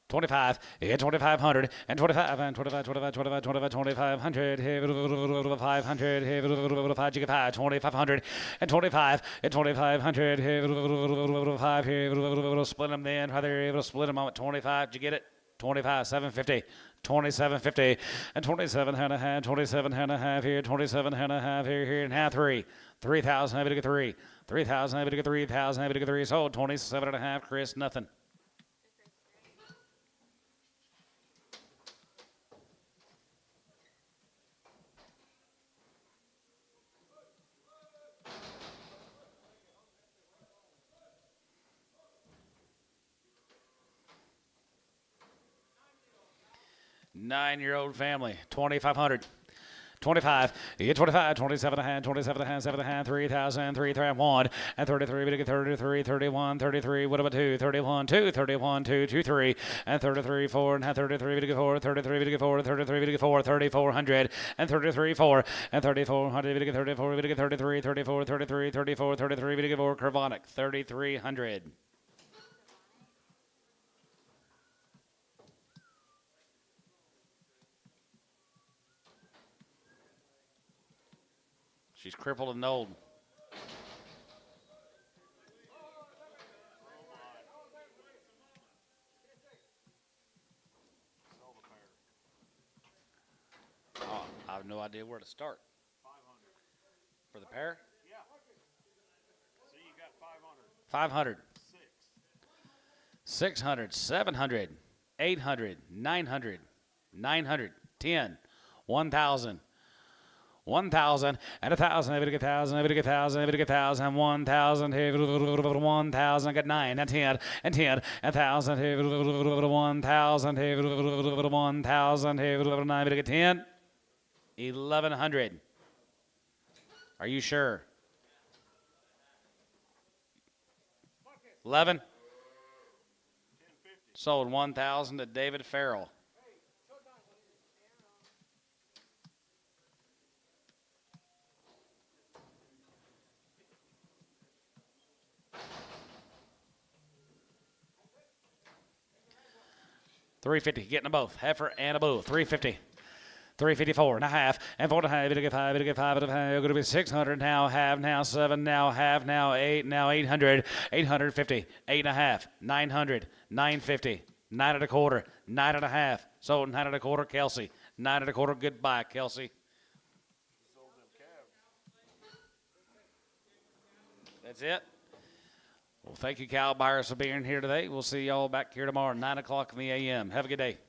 $25, 2,500, and 25, and 25, 25, 25, 25, 2,500, 500, 5, you get 5, 2,500, and 25, and 2,500, 5, split them then, how they're able to split them out at 25, did you get it? 25, 750, 2750, and 27 and a half, 27 and a half here, 27 and a half here, and half 3,000, happy to get 3, 3,000, happy to get 3,000, happy to get 3, sold, 27 and a half, Chris, nothing. Nine-year-old family, 2,500. 25, you get 25, 27 and a half, 27 and a half, 7 and a half, 3,000, 3,1, and 33, we get 33, 31, 33, what about 2, 31, 2, 31, 2, 2, 3, and 33, 4, and 33, we get 4, 33, we get 4, 33, we get 4, 3,400, and 33, 4, and 3,400, we get 34, we get 33, 34, 33, 34, 33, we get 4, Carbonic, 3,300. She's crippled and old. Oh, I have no idea where to start. 500. For the pair? Yeah. See, you got 500. 500. 600, 700, 800, 900, 900, 10, 1,000. 1,000 and 1,000, every get 1,000, every get 1,000, every get 1,000, 1,000, 1,000, get 9 and 10 and 10 and 1,000, 1,000, 1,000, 9, every get 10, 1,100. Are you sure? 11. Sold 1,000 to David Farrell. $350, getting them both, heifer and a bull. $350, $354 and a half, and 4 and a half. It'll get 5, it'll get 5 and a half. It'll be 600 now, half now, 7 now, half now, 8 now, 800, 850, 8 and a half, 900, 950, 9 and a quarter, 9 and a half. Sold 9 and a quarter, Kelsey. 9 and a quarter, goodbye, Kelsey. That's it. Well, thank you, cow buyers, for being here today. We'll see y'all back here tomorrow, 9 o'clock in the a.m. Have a good day.